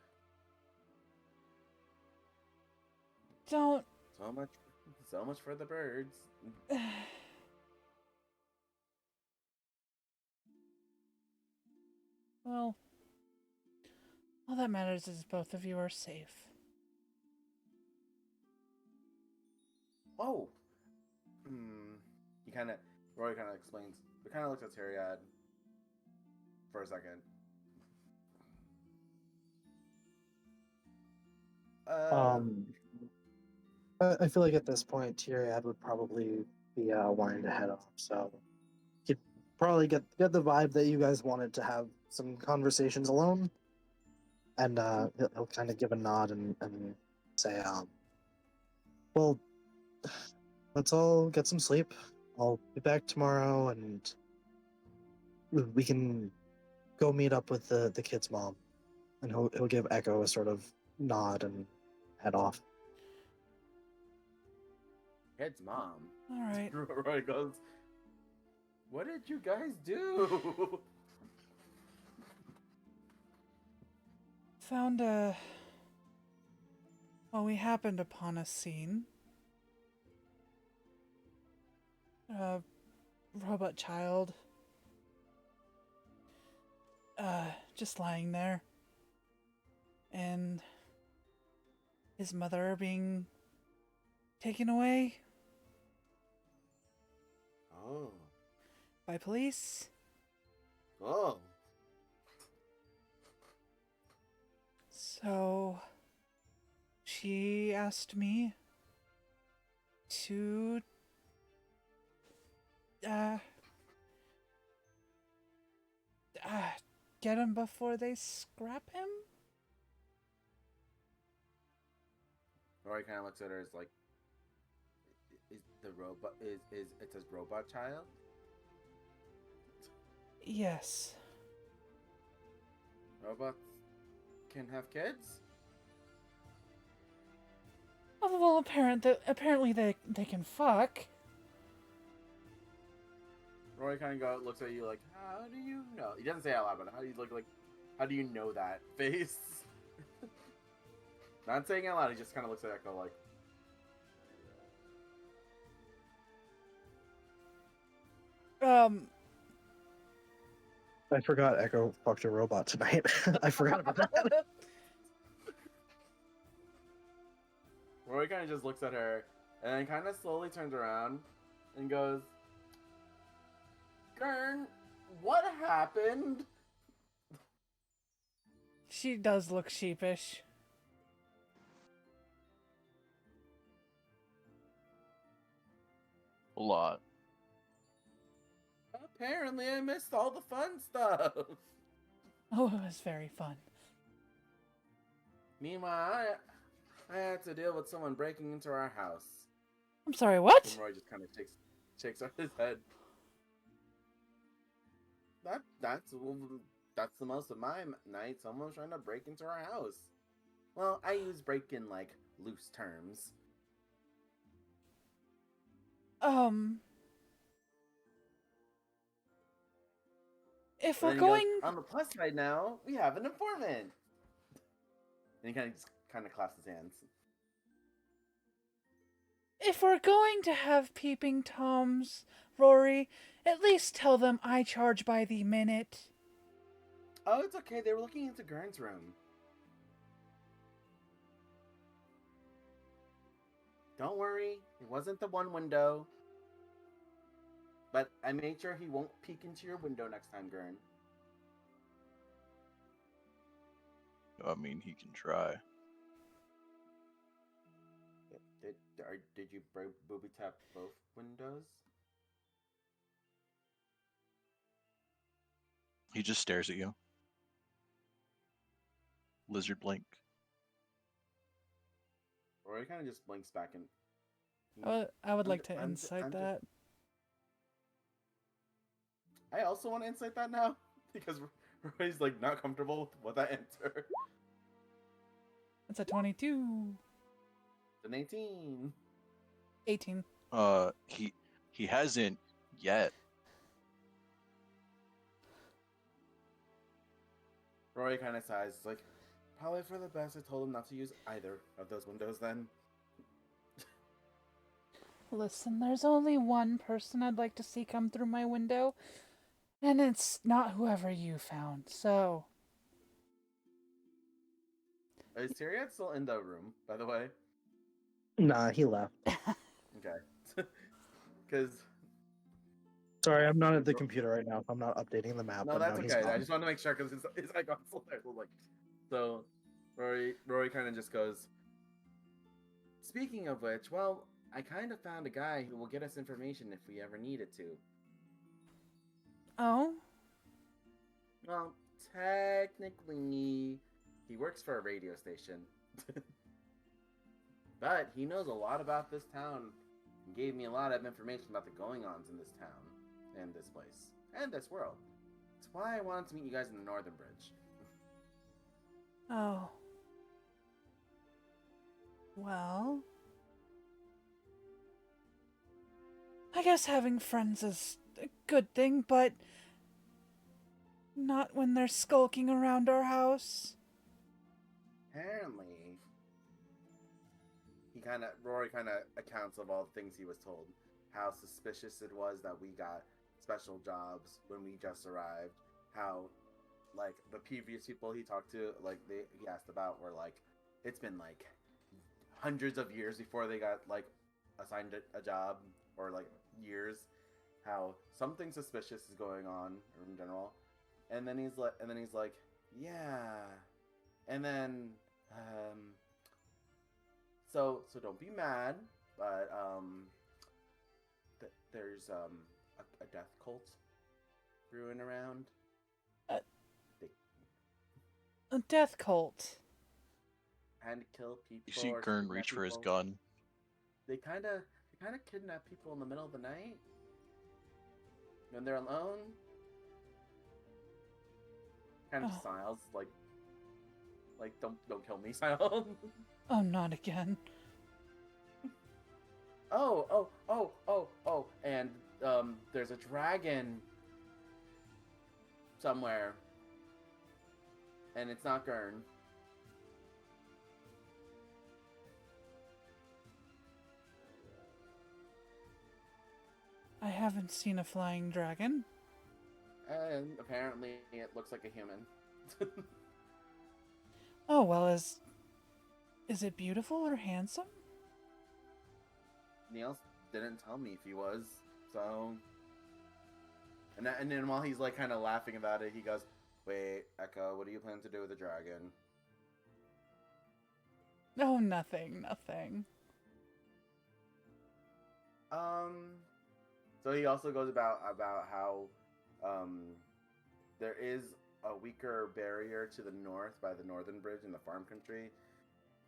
Don't.
So much for the birds.
Well, all that matters is both of you are safe.
Oh. Roy kind of explains. He kind of looks at Tyriad for a second.
I feel like at this point, Tyriad would probably be wanting to head off. So you'd probably get the vibe that you guys wanted to have some conversations alone, and he'll kind of give a nod and say, "Well, let's all get some sleep. I'll be back tomorrow, and we can go meet up with the kid's mom." And he'll give Echo a sort of nod and head off.
Kid's mom.
All right.
Roy goes, "What did you guys do?"
Found a. Well, we happened upon a scene. A robot child. Just lying there. And his mother being taken away
Oh.
by police.
Oh.
So she asked me to get him before they scrap him?
Roy kind of looks at her as like, "Is the robot is it says robot child?"
Yes.
Robots can have kids?
Oh, well, apparently they can fuck.
Roy kind of looks at you like, "How do you know?" He doesn't say it out loud, but how do you look like? How do you know that face? Not saying it out loud. He just kind of looks at Echo like,
I forgot Echo fucked a robot tonight. I forgot about that.
Roy kind of just looks at her and then kind of slowly turns around and goes, "Gurn, what happened?"
She does look sheepish.
A lot.
"Apparently I missed all the fun stuff."
Oh, it was very fun.
Meanwhile, I had to deal with someone breaking into our house.
I'm sorry, what?
And Roy just kind of shakes out his head. That's the most of my night. Someone's trying to break into our house. Well, I use break in like loose terms.
If
But
we're
then he goes,
going,
on the plus side now, we have an informant. And he kind of clasps his hands.
if we're going to have peeping toms, Rory, at least tell them I charge by the minute.
Oh, it's okay. They were looking into Gurn's room. Don't worry, it wasn't the one window. But I made sure he won't peek into your window next time, Gurn.
I mean, he can try.
Did you booby tap both windows?
He just stares at you. Lizard blink.
Or he kind of just blinks back and...
I would like to
I'm
insight
just-
that.
I also want to insight that now, because Roy's like not comfortable with that answer.
It's a 22.
An 18.
18.
He hasn't yet.
Roy kind of sighs. It's like, probably for the best. I told him not to use either of those windows then.
Listen, there's only one person I'd like to see come through my window, and it's not whoever you found, so...
Is Tyrion still in the room, by the way?
Nah, he left.
Okay. Because...
Sorry, I'm not at the computer right now. I'm not updating the map.
No,
but
that's
no, he's
okay. I
gone.
just want to make sure because his icon's there. Like, so, Rory kind of just goes. Speaking of which, well, I kind of found a guy who will get us information if we ever needed to.
Oh?
Well, technically, he works for a radio station, but he knows a lot about this town and gave me a lot of information about the going-ons in this town, and this place, and this world. That's why I wanted to meet you guys in the Northern Bridge.
Oh. Well... I guess having friends is a good thing, but... not when they're skulking around our house.
Apparently, Rory kind of accounts of all the things he was told. How suspicious it was that we got special jobs when we just arrived. How, like, the previous people he talked to, like, he asked about were, like, it's been, like, hundreds of years before they got, like, assigned a job, or, like, years. How something suspicious is going on in general. And then he's like, yeah. And then, so don't be mad, but, there's, a death cult brewing around.
A death cult.
And kill people.
You see
or
Gurn
kidnap
reach for his
people.
gun.
They kind of kidnap people in the middle of the night. When they're alone. Kind of
Oh.
smiles, like, don't kill me, smile.
Oh, not again.
Oh, and, there's a dragon somewhere. And it's not Gurn.
I haven't seen a flying dragon.
And apparently it looks like a human.
Oh, well, is it beautiful or handsome?
Niels didn't tell me if he was, so... And then while he's, like, kind of laughing about it, he goes, wait, Echo, what do you plan to do with the dragon?
Oh, nothing.
So he also goes about how, there is a weaker barrier to the north by the Northern Bridge in the farm country,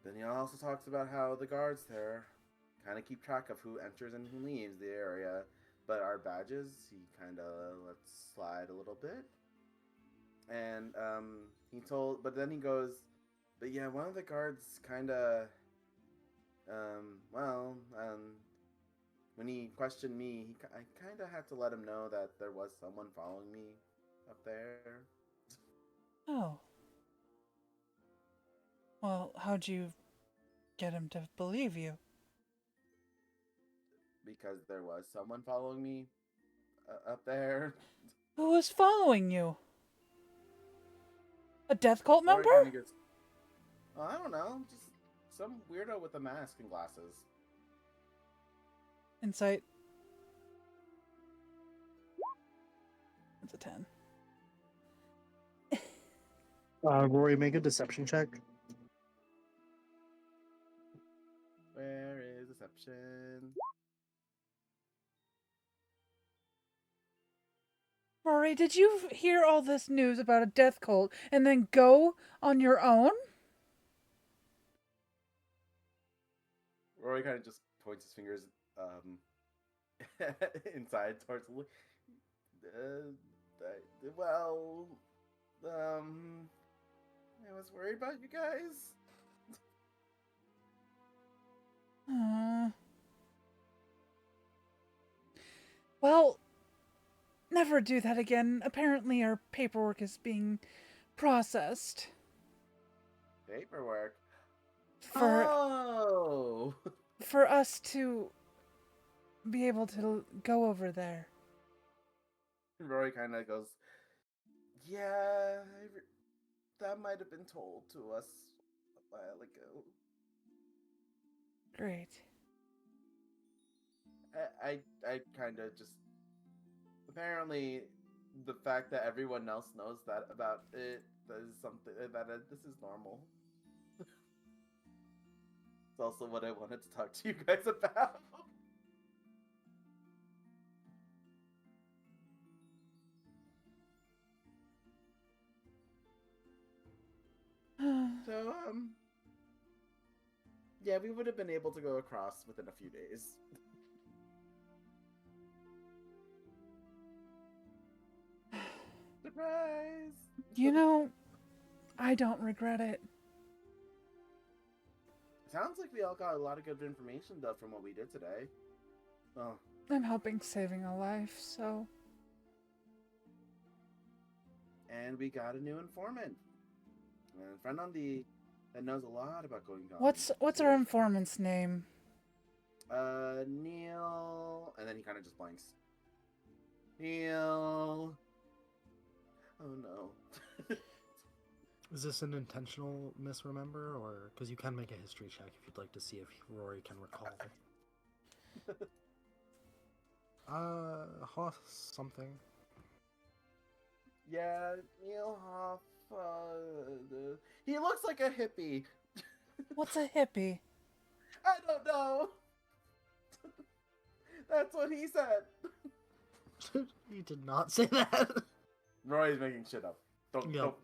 Then he also talks about how the guards there kind of keep track of who enters and who leaves the area, but our badges he kind of lets slide a little bit. And but then he goes, but yeah, one of the guards kind of, when he questioned me, I kind of had to let him know that there was someone following me up there.
Oh. Well, how'd you get him to believe you?
Because there was someone following me up there.
Who was following you? A death cult
Rory
member?
kinda gets, I don't know, just some weirdo with a mask and glasses.
Insight. It's a 10.
Rory, make a deception check.
Where is deception?
Rory, did you hear all this news about a death cult and then go on your own?
Rory kind of just points his fingers inside towards the. Well, I was worried about you guys.
Well, never do that again. Apparently our paperwork is being processed.
Paperwork.
For us to be able to go over there.
Rory kind of goes, yeah, that might have been told to us a while ago.
Great.
I kind of just, apparently the fact that everyone else knows that about it is something that this is normal. It's also what I wanted to talk to you guys about. So, yeah, we would have been able to go across within a few days. Surprise!
You know, I don't regret it.
Sounds like we all got a lot of good information, though, from what we did today. Oh.
I'm helping saving a life, so...
And we got a new informant. A friend on that knows a lot about going on.
What's our informant's name?
Neil... And then he kind of just blanks. Neil... Oh, no.
Is this an intentional misremember, or because you can make a history check if you'd like to see if Rory can recall? Hoff something.
Yeah, Neil Hoff. He looks like a hippie.
What's a hippie?
I don't know. That's what he said.
He did not say that.
Roy's making shit up. Don't.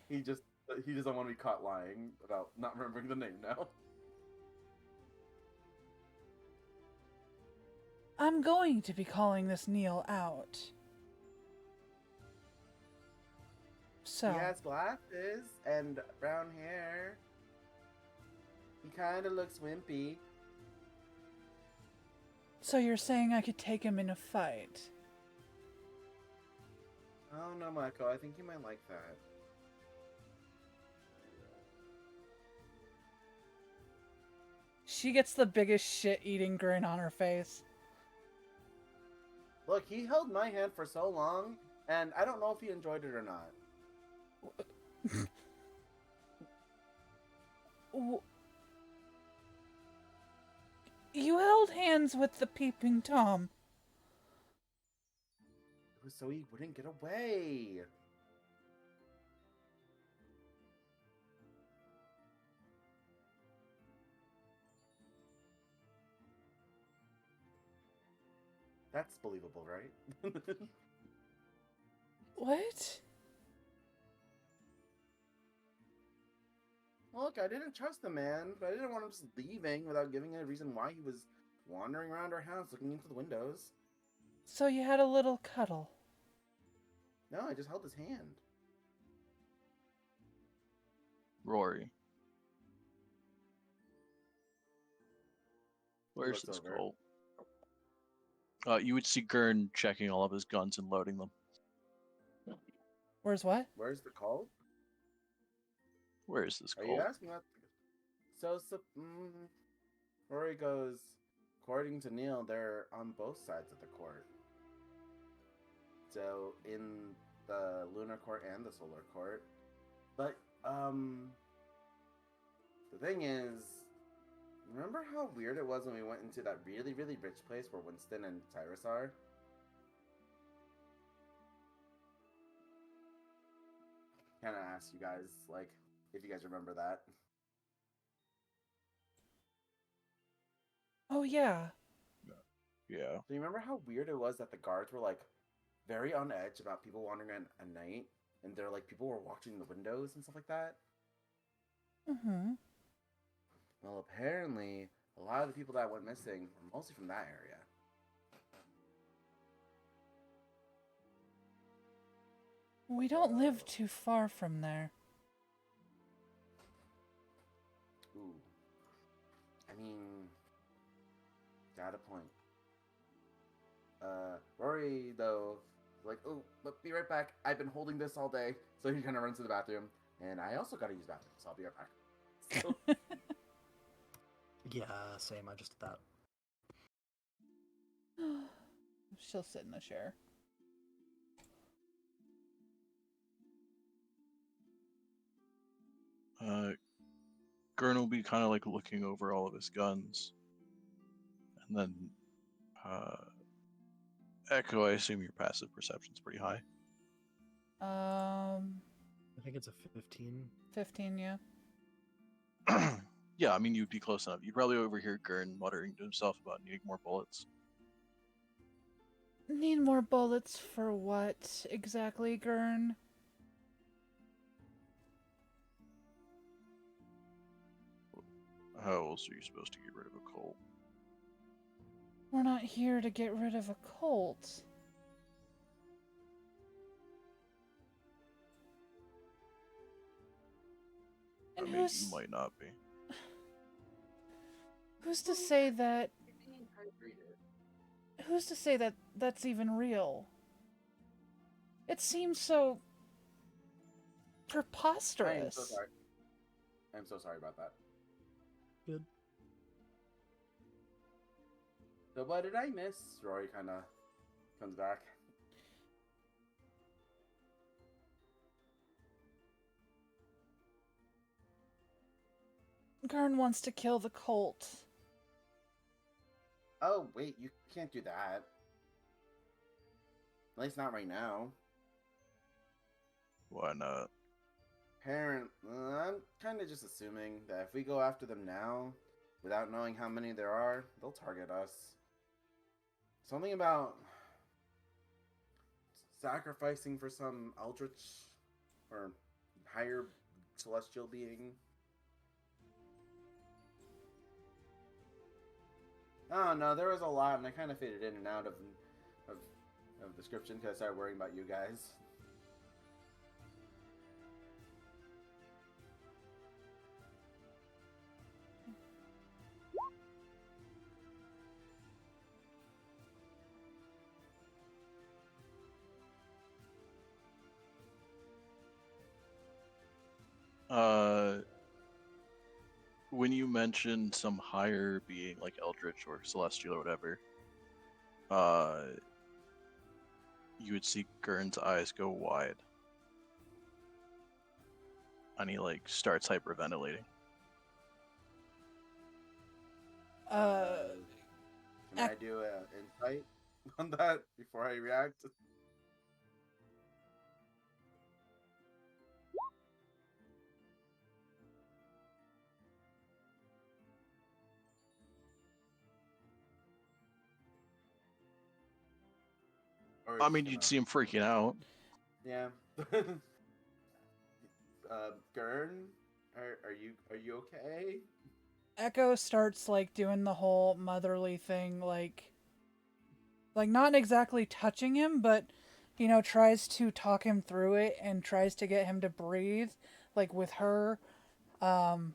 He doesn't want to be caught lying about not remembering the name now.
I'm going to be calling this Neil out. So.
He has glasses and brown hair. He kind of looks wimpy.
So you're saying I could take him in a fight?
Oh no, Michael. I think you might like that.
She gets the biggest shit-eating grin on her face.
Look, he held my hand for so long, and I don't know if he enjoyed it or not.
You held hands with the peeping Tom.
It was so he wouldn't get away. That's believable, right?
What?
Look, I didn't trust the man, but I didn't want him just leaving without giving a reason why he was wandering around our house looking into the windows.
So you had a little cuddle.
No, I just held his hand.
Rory. Where's
looks
this
over.
Colt? You would see Gurn checking all of his guns and loading them.
Where's what?
Where's the call?
Where is this
Are you
Colt?
asking about? Rory goes. According to Neil, they're on both sides of the court. So in the lunar court and the solar court. But the thing is, remember how weird it was when we went into that really, really rich place where Winston and Tyrus are? Kind of ask you guys, like, if you guys remember that.
Oh, yeah.
Yeah.
Do you remember how weird it was that the guards were, like, very on edge about people wandering at night? And they're like, people were watching the windows and stuff like that?
Mm-hmm.
Well, apparently, a lot of the people that went missing were mostly from that area.
We don't live too far from there.
Ooh. I mean, got a point. Rory, though, like, oh, but be right back. I've been holding this all day. So he kind of runs to the bathroom. And I also got to use the bathroom, so I'll be right back. So,
Yeah, same. I just did that.
She'll sit in the chair.
Gurn will be kind of like looking over all of his guns. And then, Echo, I assume your passive perception's pretty high.
I think it's a 15.
15, yeah.
Yeah, I mean, you'd be close enough. You'd probably overhear Gurn muttering to himself about needing more bullets.
Need more bullets for what exactly, Gurn?
How else are you supposed to get rid of a Colt?
We're not here to get rid of a Colt.
I
And
mean, you might not be.
who's to say that... Who's to say that that's even real? It seems so... preposterous.
I am so sorry. I'm so sorry about that.
Good.
So what did I miss? Rory kind of comes back.
Gurn wants to kill the Colt.
Oh, wait, you can't do that. At least not right now.
Why not?
I'm kind of just assuming that if we go after them now, without knowing how many there are, they'll target us. Something about sacrificing for some eldritch or higher celestial being. Oh no, there was a lot, and I kind of faded in and out of description because I started worrying about you guys.
When you mentioned some higher being like Eldritch or Celestial or whatever, you would see Gurn's eyes go wide. And he like starts hyperventilating.
Can I do an insight on that before I react? Or
I
just
mean, you'd
gonna-
see him freaking out.
Yeah. Gurn, are you okay?
Echo starts like doing the whole motherly thing, like not exactly touching him, but tries to talk him through it and tries to get him to breathe, like with her. Um,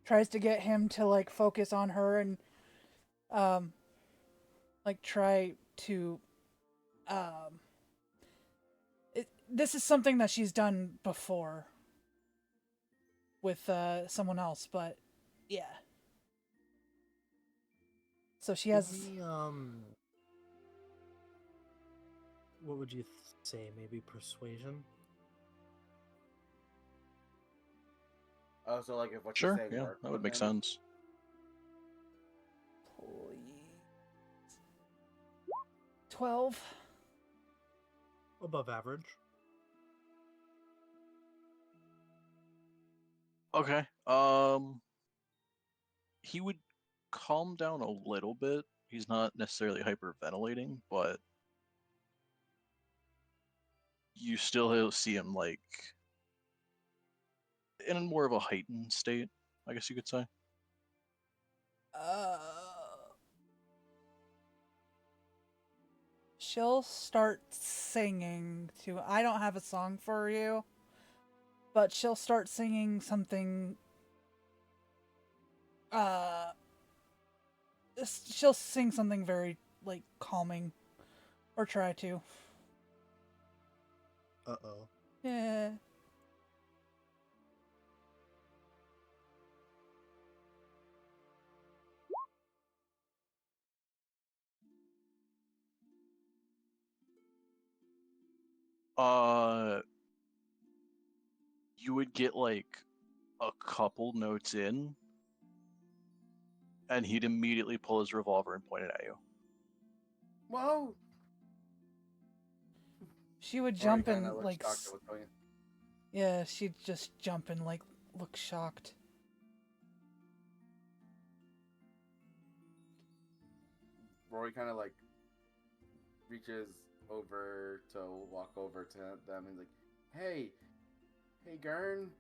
Tries to get him to like focus on her and um, like try to um. This is something that she's done before with someone else, but yeah. So she
Give
has.
me what would you say? Maybe persuasion.
Oh, so like if what you
Sure,
say
yeah,
worked
that would
with
make
him?
sense.
Please. 12.
Above average.
Okay. He would calm down a little bit. He's not necessarily hyperventilating, but you still see him like in a more of a heightened state, I guess you could say.
Uh, she'll start singing to. I don't have a song for you, but she'll start singing something. Uh, she'll sing something very like calming, or try to.
Uh-oh.
Yeah.
Uh, you would get like a couple notes in, and he'd immediately pull his revolver and point it at you.
Whoa!
She would
Rory
jump
kind of
and
looks
like.
shocked at what's going on.
Yeah, she'd just jump and like look shocked.
Rory kind of like reaches over to walk over to them and like, "Hey, hey, Gurn,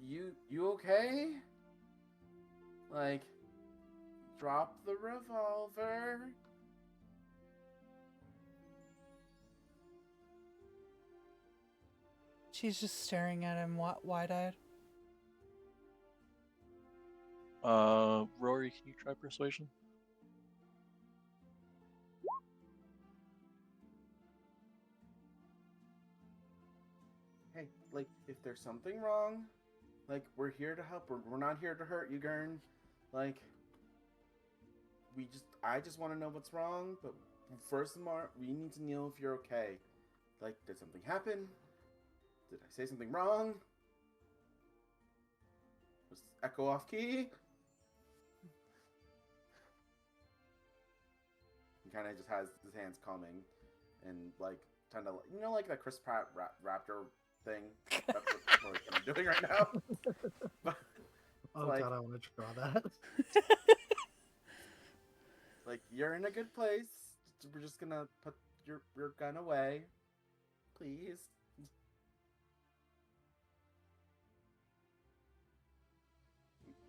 you okay? Like, drop the revolver."
She's just staring at him wide-eyed.
Rory, can you try persuasion?
Hey, like, if there's something wrong, like, we're here to help. We're not here to hurt you, Gurn. Like, I just want to know what's wrong, but first, we need to know if you're okay. Like, did something happen? Did I say something wrong? Was Echo off key? He kind of just has his hands calming and, like, kind of, like that Chris Pratt raptor thing? That's what we're kind of doing right now. But,
Oh
like,
god, I want to draw that.
like, you're in a good place. We're just gonna put your gun away. Please.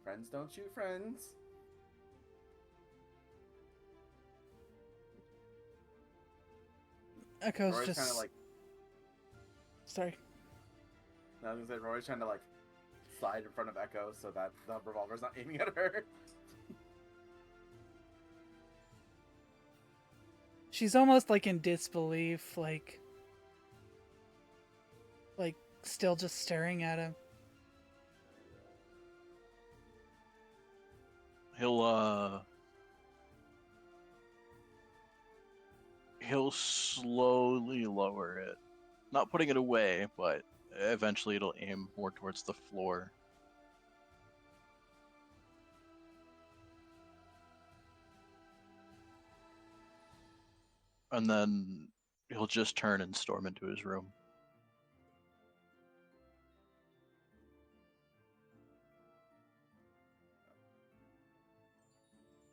Friends don't shoot friends.
Echo's
Rory's
just
kind of like,
sorry.
I was gonna say, Rory's trying to like slide in front of Echo so that the revolver's not aiming at her.
She's almost like in disbelief, like still just staring at him.
He'll slowly lower it. Not putting it away, but eventually it'll aim more towards the floor. And then he'll just turn and storm into his room.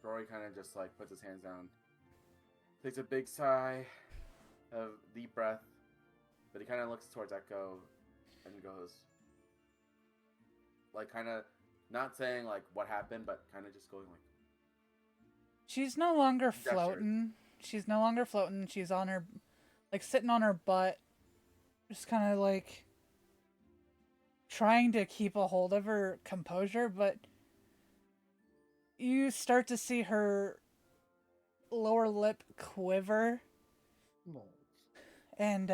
Rory kind of just like puts his hands down, takes a big sigh, a deep breath But he kind of looks towards Echo and goes, like, kind of not saying like what happened, but kind of just going like,
She's no longer
Gestures.
floating. She's no longer floating. She's on her, like, sitting on her butt, just kind of like trying to keep a hold of her composure, but you start to see her lower lip quiver,
No.
and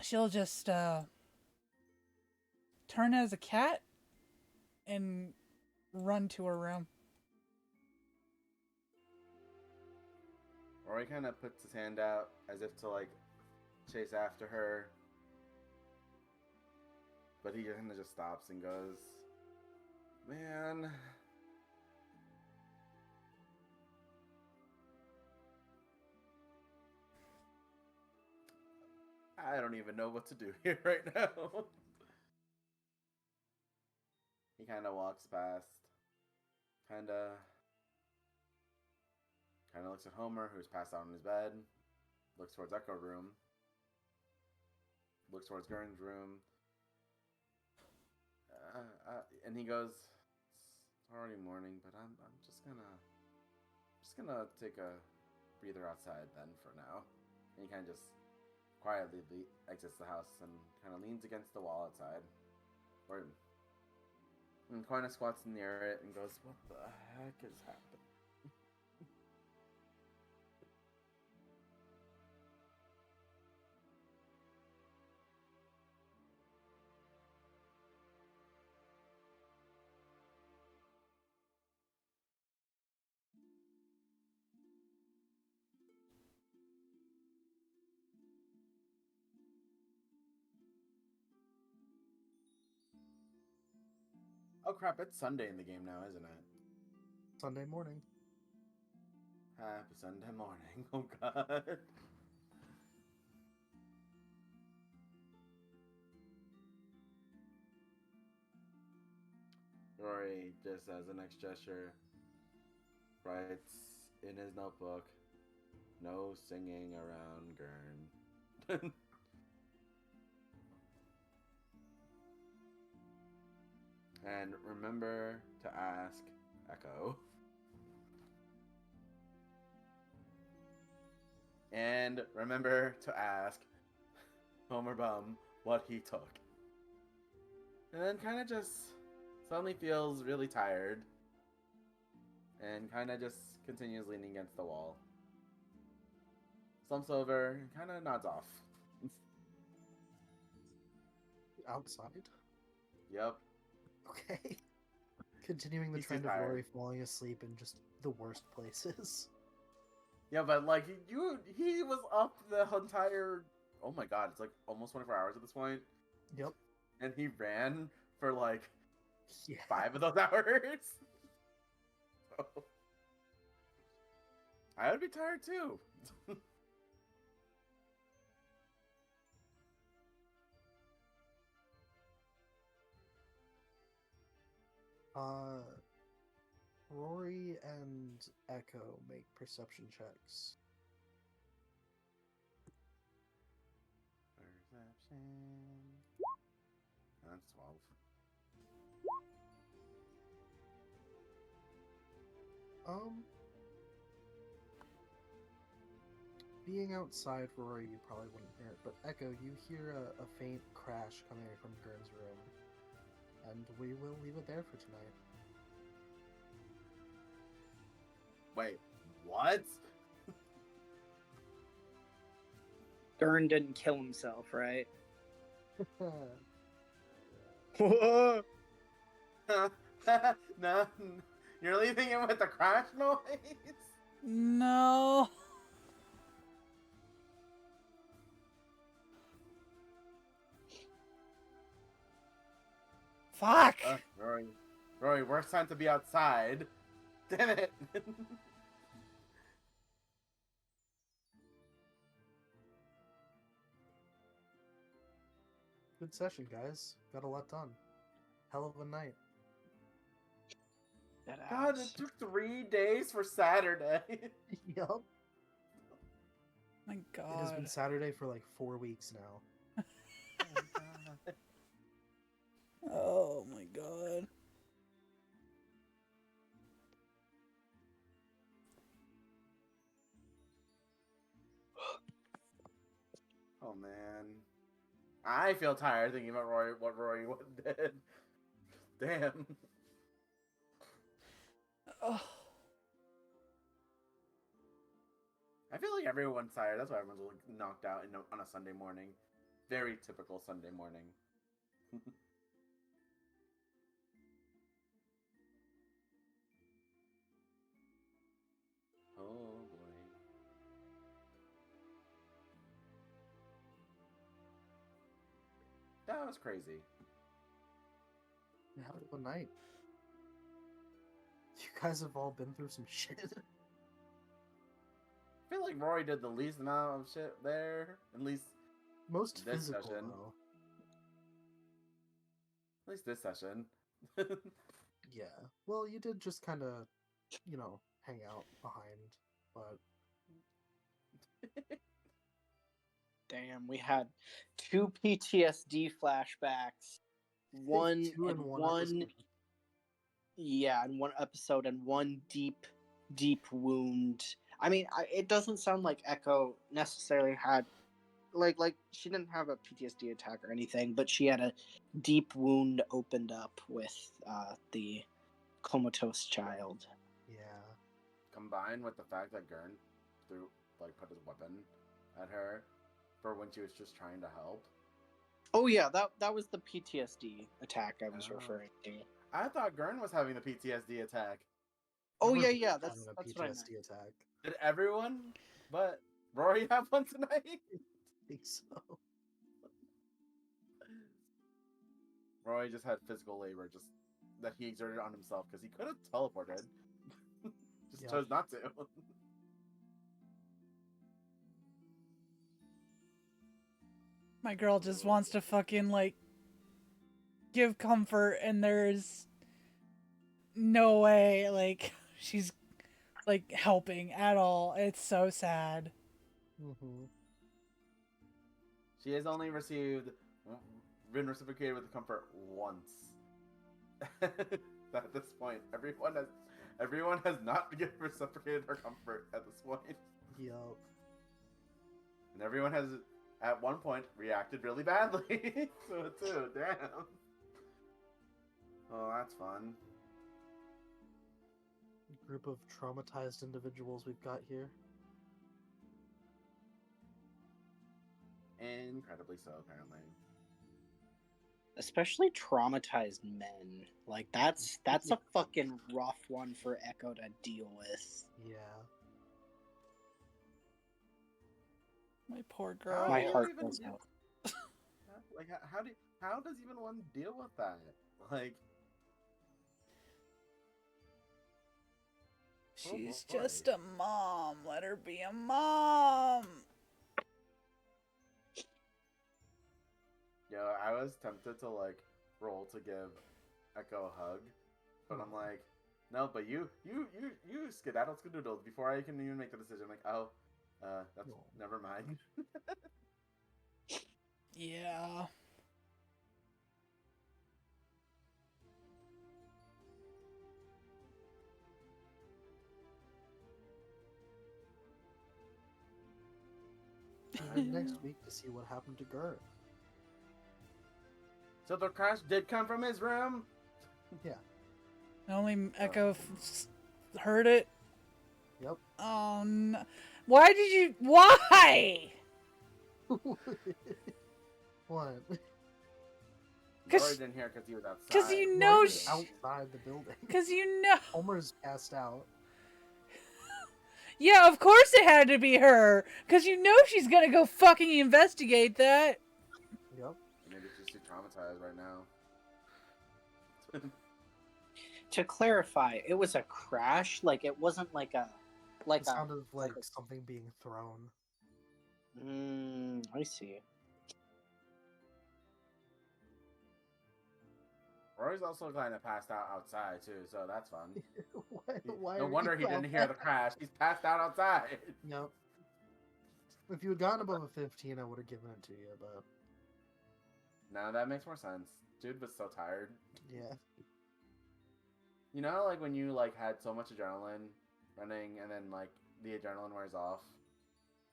she'll just turn as a cat and run to her room.
Rory kind of puts his hand out as if to like chase after her, but he kind of just stops and goes, "Man, I don't even know what to do here right now." He kind of walks past, kind of looks at Homer, who's passed out in his bed, looks towards Echo room, looks towards Gurn's room, and he goes, "It's already morning, but I'm just gonna take a breather outside then for now." And he kind of just quietly exits the house and kind of leans against the wall outside, and kind of squats near it and goes, "What the heck is happening?" Oh crap, it's Sunday in the game now, isn't it?
Sunday morning.
Happy Sunday morning. Oh god. Rory, just as a next gesture, writes in his notebook, "No singing around Gurn." And remember to ask Echo. And remember to ask Homer Bum what he took. And then kind of just suddenly feels really tired. And kind of just continues leaning against the wall. Slumps over and kind of nods off.
Outside?
Yep.
Okay. Continuing the
He's too
trend of
tired.
Rory falling asleep in just the worst places.
Yeah, but like he was up the entire. Oh my god, it's like almost 24 hours at this point,
Yep.
and he ran for like
Yeah.
5 of those hours. So, I would be tired too.
Rory and Echo make perception checks.
Perception. That's 12.
Being outside, Rory, you probably wouldn't hear it, but Echo, you hear a faint crash coming from Gurn's room. And we will leave it there for tonight.
Wait, what?
Gurn didn't kill himself, right?
No, you're leaving him with the crash noise?
No. Fuck.
Rory, worst time to be outside. Damn it.
Good session, guys. Got a lot done. Hell of a night.
God, it took 3 days for Saturday.
Yup.
My
It has been
God.
Saturday for like 4 weeks now.
Oh my God.
Oh man, I feel tired thinking about Rory. What Rory did. Damn.
Oh.
I feel like everyone's tired. That's why everyone's like, knocked out on a Sunday morning. Very typical Sunday morning. Oh boy. That was crazy.
Yeah, one night. You guys have all been through some shit.
I feel like Rory did the least amount of shit there. At least
Most
this
physical,
session.
though.
At least this session.
Yeah. Well, you did just kind of, hang out behind, but
Damn, we had 2 PTSD flashbacks. One
two
and
in one
one,
episode.
yeah, in one episode, and one deep, deep wound. I mean, it doesn't sound like Echo necessarily had, like she didn't have a PTSD attack or anything, but she had a deep wound opened up with the comatose child.
Yeah.
Combined with the fact that Gurn put his weapon at her for when she was just trying to help.
Oh yeah, that was the PTSD attack I was
Oh.
referring to.
I thought Gurn was having the PTSD attack.
Oh
We're
yeah,
both
that's
having a
what I meant.
PTSD attack.
Did everyone but Rory have one tonight?
I think so.
Rory just had physical labor that he exerted on himself because he could have teleported. Just
Yep.
chose not to.
My girl just wants to fucking, like, give comfort, and there's no way, like, she's, like, helping at all. It's so sad.
Mm-hmm.
She has only been reciprocated with comfort once. At this point, everyone has not reciprocated her comfort at this point,
Yup.
and everyone has at one point reacted really badly to it too. Damn. Oh, that's fun.
Group of traumatized individuals we've got here.
Incredibly so, apparently.
Especially traumatized men. Like that's a fucking rough one for Echo to deal with.
Yeah.
My poor girl.
My
do you
heart
even
goes
do-
out.
Like, how does even one deal with that? Like,
She's
boy.
just a mom. Let her be a mom.
yo, I was tempted to like roll to give Echo a hug, but I'm like, no, but you skedaddle skadoodles before I can even make the decision. Like, oh, that's
No.
never mind.
Yeah.
Tune in next week to see what happened to Gert.
So the crash did come from his room.
Yeah.
Only Echo heard it.
Yep.
Oh no. Why did you. Why?
What?
Rory didn't hear because he was outside.
Because you
Rory
know.
was outside the building.
Because you know.
Homer's passed out.
Yeah, of course it had to be her. Because you know she's gonna go fucking investigate that.
Yep.
Maybe she's too traumatized right now.
To clarify, it was a crash. Like it wasn't like a
It sounded like something being thrown.
I see.
Rory's also kind of passed out outside too, so that's fun.
Why
No
are
wonder
you
he didn't
all
hear the crash. He's passed out outside.
Yep. If you had gotten above a 15, I would have given it to you, but
No, that makes more sense. Dude was so tired.
yeah.
You know, like when you like had so much adrenaline running, and then like the adrenaline wears off,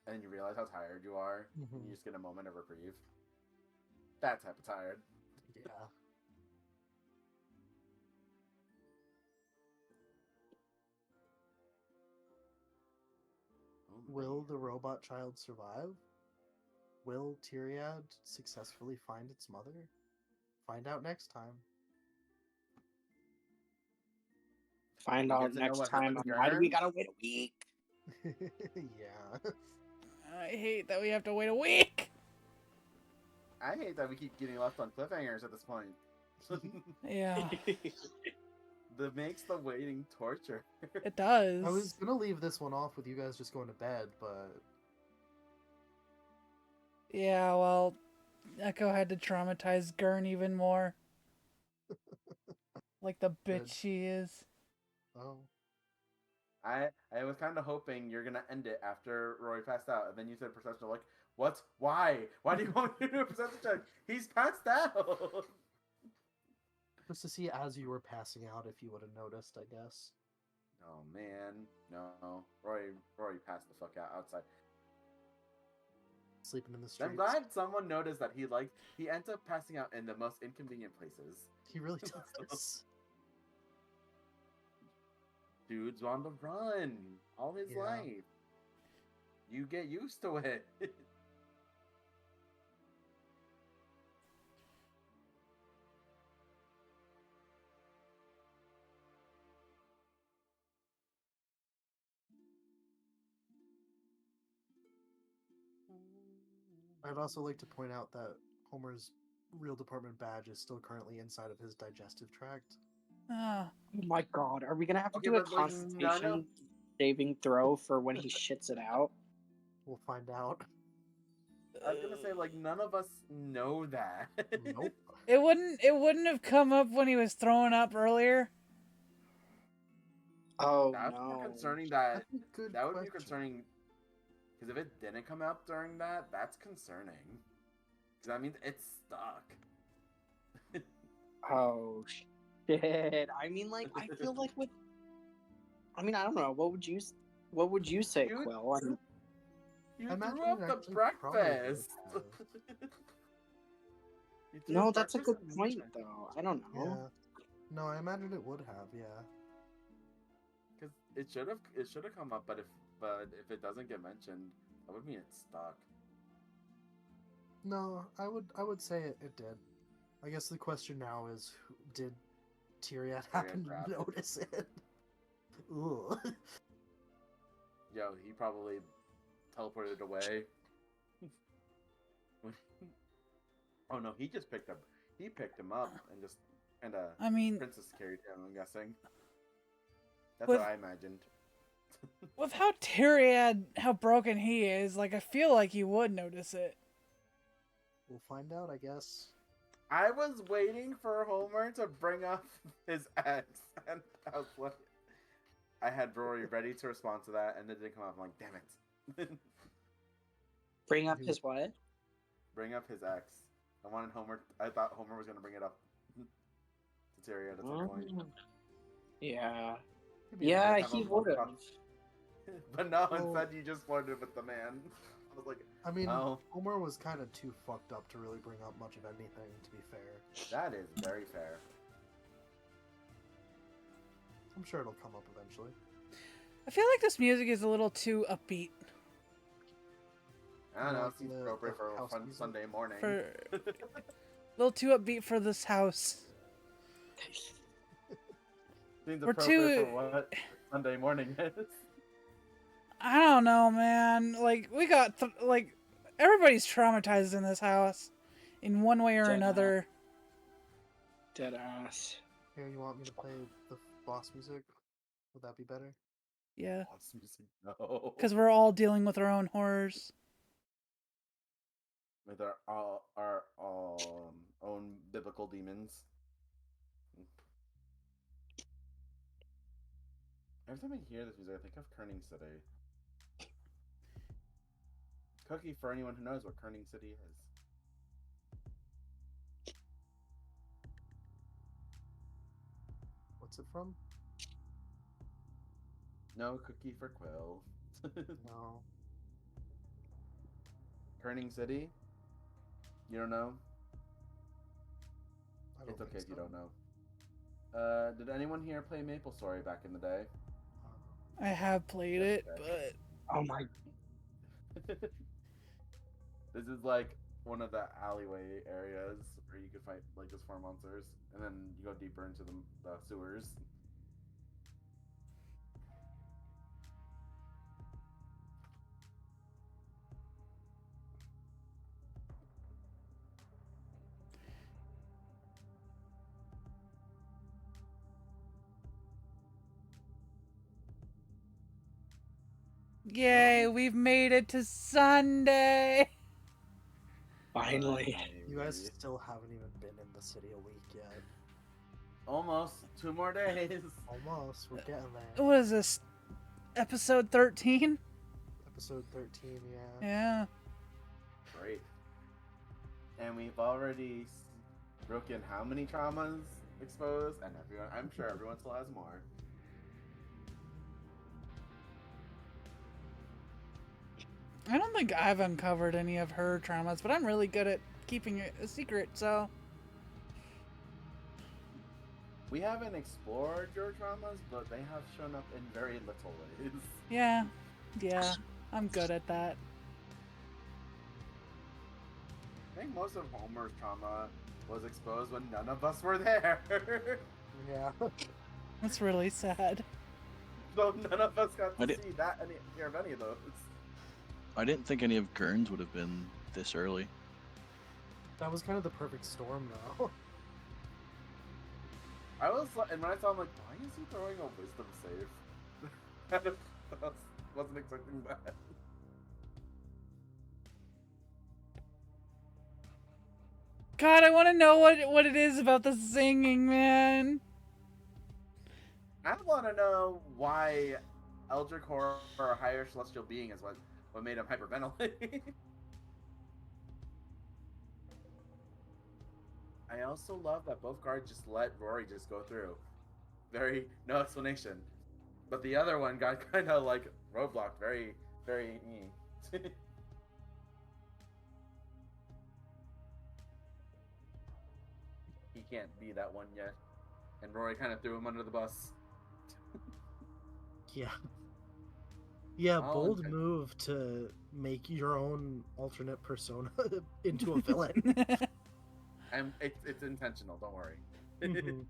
and then you realize how tired you are, and
Mhm.
you just get a moment of reprieve. That type of tired.
Yeah.
Oh,
Will
man.
the robot child survive? Will Tyriad successfully find its mother? Find out next time.
Find
We
out
get to know
next
what
time
happened
on
to
why do we
Gurn.
gotta wait a week?
Yeah.
I hate that we have to wait a week.
I hate that we keep getting left on cliffhangers at this point.
Yeah,
That makes the waiting torture.
it does.
I was gonna leave this one off with you guys just going to bed, but
Yeah, well, Echo had to traumatize Gurn even more. Like the
Good.
bitch she is.
oh,
I was kind of hoping you're gonna end it after Roy passed out, and then you said perception. Like, what? Why? Why do you want me to do a perception check? He's passed out.
just to see as you were passing out if you would have noticed, I guess.
Oh man, no. Roy passed the fuck out outside.
Sleeping in the streets.
I'm glad someone noticed that he ends up passing out in the most inconvenient places.
He really does.
Dude's on the run all his
Yeah.
life. You get used to it.
I'd also like to point out that Homer's real department badge is still currently inside of his digestive tract.
Ah,
Oh my god, are we gonna have to
Okay,
do a
but, like, none of-
constitution saving throw for when he shits it out?
We'll find out.
I was gonna say, like, none of us know that.
Nope.
it wouldn't have come up when he was throwing up earlier.
Oh
That's more
no.
concerning that
That's a good
that would be
question.
concerning because if it didn't come up during that, that's concerning. Because that means it's stuck.
Oh shit. I mean, like, I feel like with. I mean, I don't know. What would you say,
You-
Quill? I mean,
You
I imagine
threw up
it
the
actually probably would
breakfast.
have.
You threw
no,
up
that's a good
breakfast
point,
in the-
though. I don't know.
Yeah. No, I imagine it would have, yeah.
Because it should have come up, but if it doesn't get mentioned, that would mean it's stuck.
No, I would say it did. I guess the question now is, did Tyriad happen
grab
to
it.
notice it? Ooh.
Yo, he probably teleported away. Oh no, he just picked up. He picked him up and just
I mean,
princess carried him. I'm guessing. That's
With-
what I imagined.
with how broken he is, like I feel like he would notice it.
We'll find out, I guess.
I was waiting for Homer to bring up his ex, and I was like, I had Rory ready to respond to that, and it didn't come up. I'm like, damn it.
Bring up his what?
Bring up his ex. I thought Homer was gonna bring it up to Tyrion at some point.
Yeah.
Maybe
Yeah,
have a
he
love
would have.
talk. But no,
Well-
instead you just flirted with the man. I was like,
I mean,
oh,
Homer was kind of too fucked up to really bring up much of anything, to be fair.
that is very fair.
I'm sure it'll come up eventually.
I feel like this music is a little too upbeat
I don't know,
Like
it seems
the
appropriate for a
house
fun
music?
Sunday morning.
for a little too upbeat for this house.
Seems
We're
appropriate
too-
for what Sunday morning is.
I don't know, man. Like we got like everybody's traumatized in this house, in one way or
Dead
another.
Dead ass.
Here, you want me to play the boss music? Would that be better?
Yeah,
Boss music, no.
because we're all dealing with our own horrors.
With our own biblical demons. Every time I hear this music, I think of Kerning City. Cookie, for anyone who knows what Kerning City is.
What's it from?
No cookie for Quill.
No.
Kerning City? You don't know?
I don't
It's okay
think
if you
so.
don't know. Did anyone here play Maple Story back in the day?
I have played it,
Okay.
but
Oh my!
This is like one of the alleyway areas where you could fight like just 4 monsters, and then you go deeper into the sewers.
yay, we've made it to Sunday.
Finally.
You guys still haven't even been in the city a week yet.
Almost 2 more days.
Almost. We're getting there.
What is this? Episode 13?
Episode 13, yeah.
Yeah.
Great. And we've already broken how many traumas exposed? And everyone, I'm sure everyone still has more.
I don't think I've uncovered any of her traumas, but I'm really good at keeping it a secret, so.
We haven't explored your traumas, but they have shown up in very little ways.
Yeah. Yeah. I'm good at that.
I think most of Homer's trauma was exposed when none of us were there.
Yeah.
That's really sad.
So none of us got
I
to
did-
see that hear of any of those.
I didn't think any of Gern's would have been this early.
That was kind of the perfect storm, though.
I was like, and when I saw him, like, why is he throwing a wisdom save? I wasn't expecting that.
God, I want to know what it is about the singing, man.
I want to know why Eldritch Horror or a higher celestial being is what made him hyperventilate. I also love that both guards just let Rory just go through. No explanation. But the other one got kind of like roadblocked, very. He can't be that one yet. And Rory kind of threw him under the bus.
Yeah. Yeah,
Oh,
bold
okay.
move to make your own alternate persona into a villain.
And it's intentional, don't worry.
Mhm.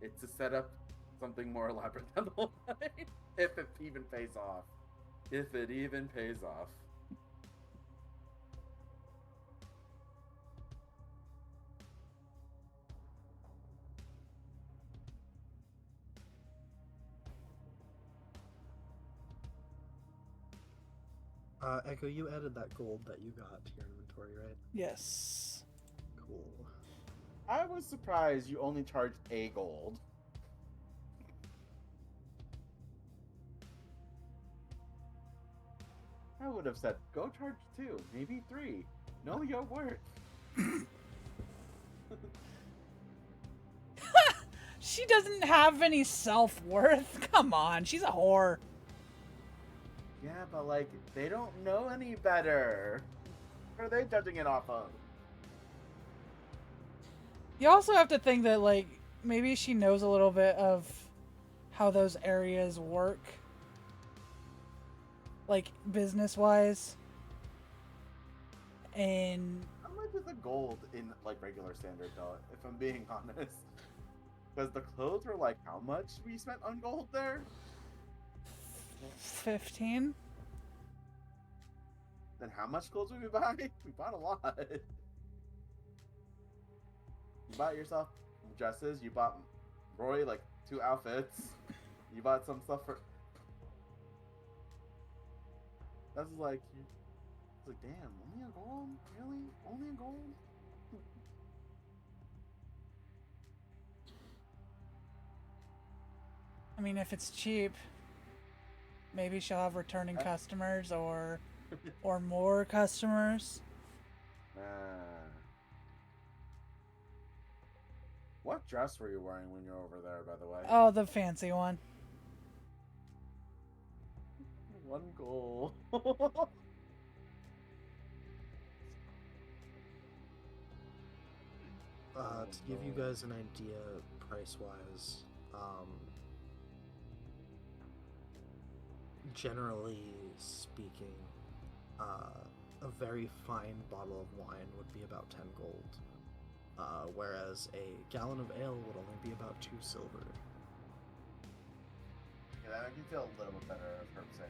It's to set up something more elaborate down the line. If it even pays off. If it even pays off.
Echo, you added that gold that you got to your inventory, right?
Yes.
Cool.
I was surprised you only charged a gold. I would have said, go charge 2, maybe 3. Know your worth.
She doesn't have any self-worth. Come on, she's a whore.
Yeah, but like, they don't know any better. What are they judging it off of?
You also have to think that, like, maybe she knows a little bit of how those areas work. Like, business-wise. And
How much is the gold in like regular standard though, if I'm being honest? Because the clothes were like how much we spent on gold there?
15?
Then how much clothes did we buy? We bought a lot. You bought yourself dresses, you bought Roy like 2 outfits, you bought some stuff for. That's like, it's like, damn, only a gold? Really? Only a gold?
I mean, if it's cheap, Maybe she'll have returning customers or more customers.
What dress were you wearing when you were over there, by the way?
Oh, the fancy one.
One goal.
To give you guys an idea, price-wise, generally speaking, a very fine bottle of wine would be about 10 gold, whereas a gallon of ale would only be about 2 silver.
Yeah, that makes me feel a little bit better of her saying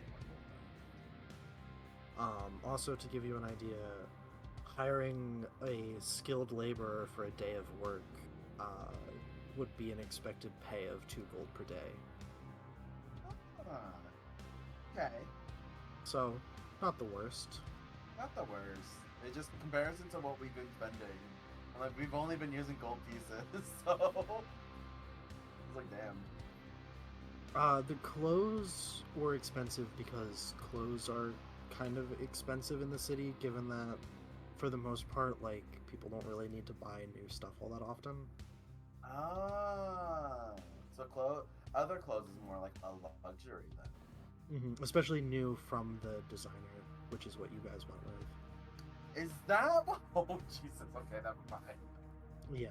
Also, to give you an idea, hiring a skilled laborer for a day of work would be an expected pay of 2 gold per day.
Okay.
So, not the worst.
Not the worst. It's just in comparison to what we've been spending. And, like, we've only been using gold pieces, so it's like, damn.
The clothes were expensive because clothes are kind of expensive in the city, given that, for the most part, like, people don't really need to buy new stuff all that often.
So other clothes is more like a luxury then.
Especially new from the designer, which is what you guys went with.
Is that? Oh Jesus! Okay, never mind.
Yeah.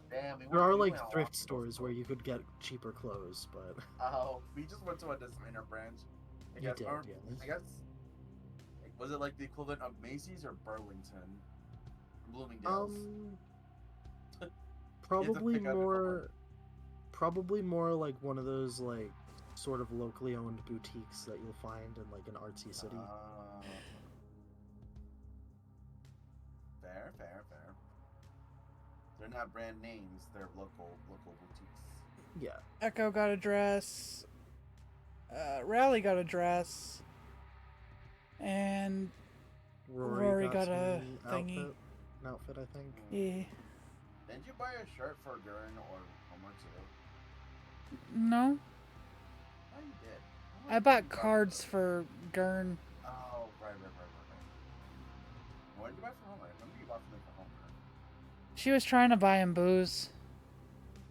Damn.
There are like thrift stores where you could get cheaper clothes, but
Oh, we just went to a designer branch. I guess.
did,
Or,
yes.
I guess. Was it like the equivalent of Macy's or Burlington? Bloomingdale's.
Probably
pick out
more. Probably more like one of those like sort of locally owned boutiques that you'll find in like an artsy city.
Fair. They're not brand names. They're local boutiques.
Yeah.
Echo got a dress. Rally got a dress. And Rory got a thingy.
An outfit, I think.
Yeah.
Didn't you buy a shirt for Gurren or Homer too?
No.
Oh, you did.
I bought cards for Gurn.
Oh, right. What did you buy for Homer? I remember you bought something for Homer.
She was trying to buy him booze,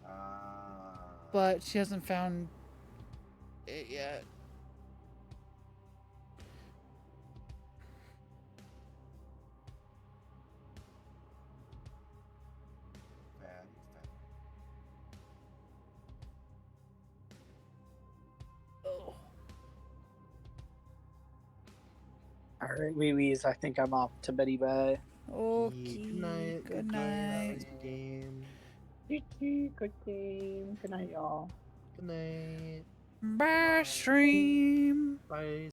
Ah.
but she hasn't found it yet.
Bad.
Oh.
Alright, wee wees, I think I'm off to Betty Bay.
Okay.
Good night.
Good night.
Good game.
Good game. Good night, y'all.
Good night.
Bye, stream.
Bye.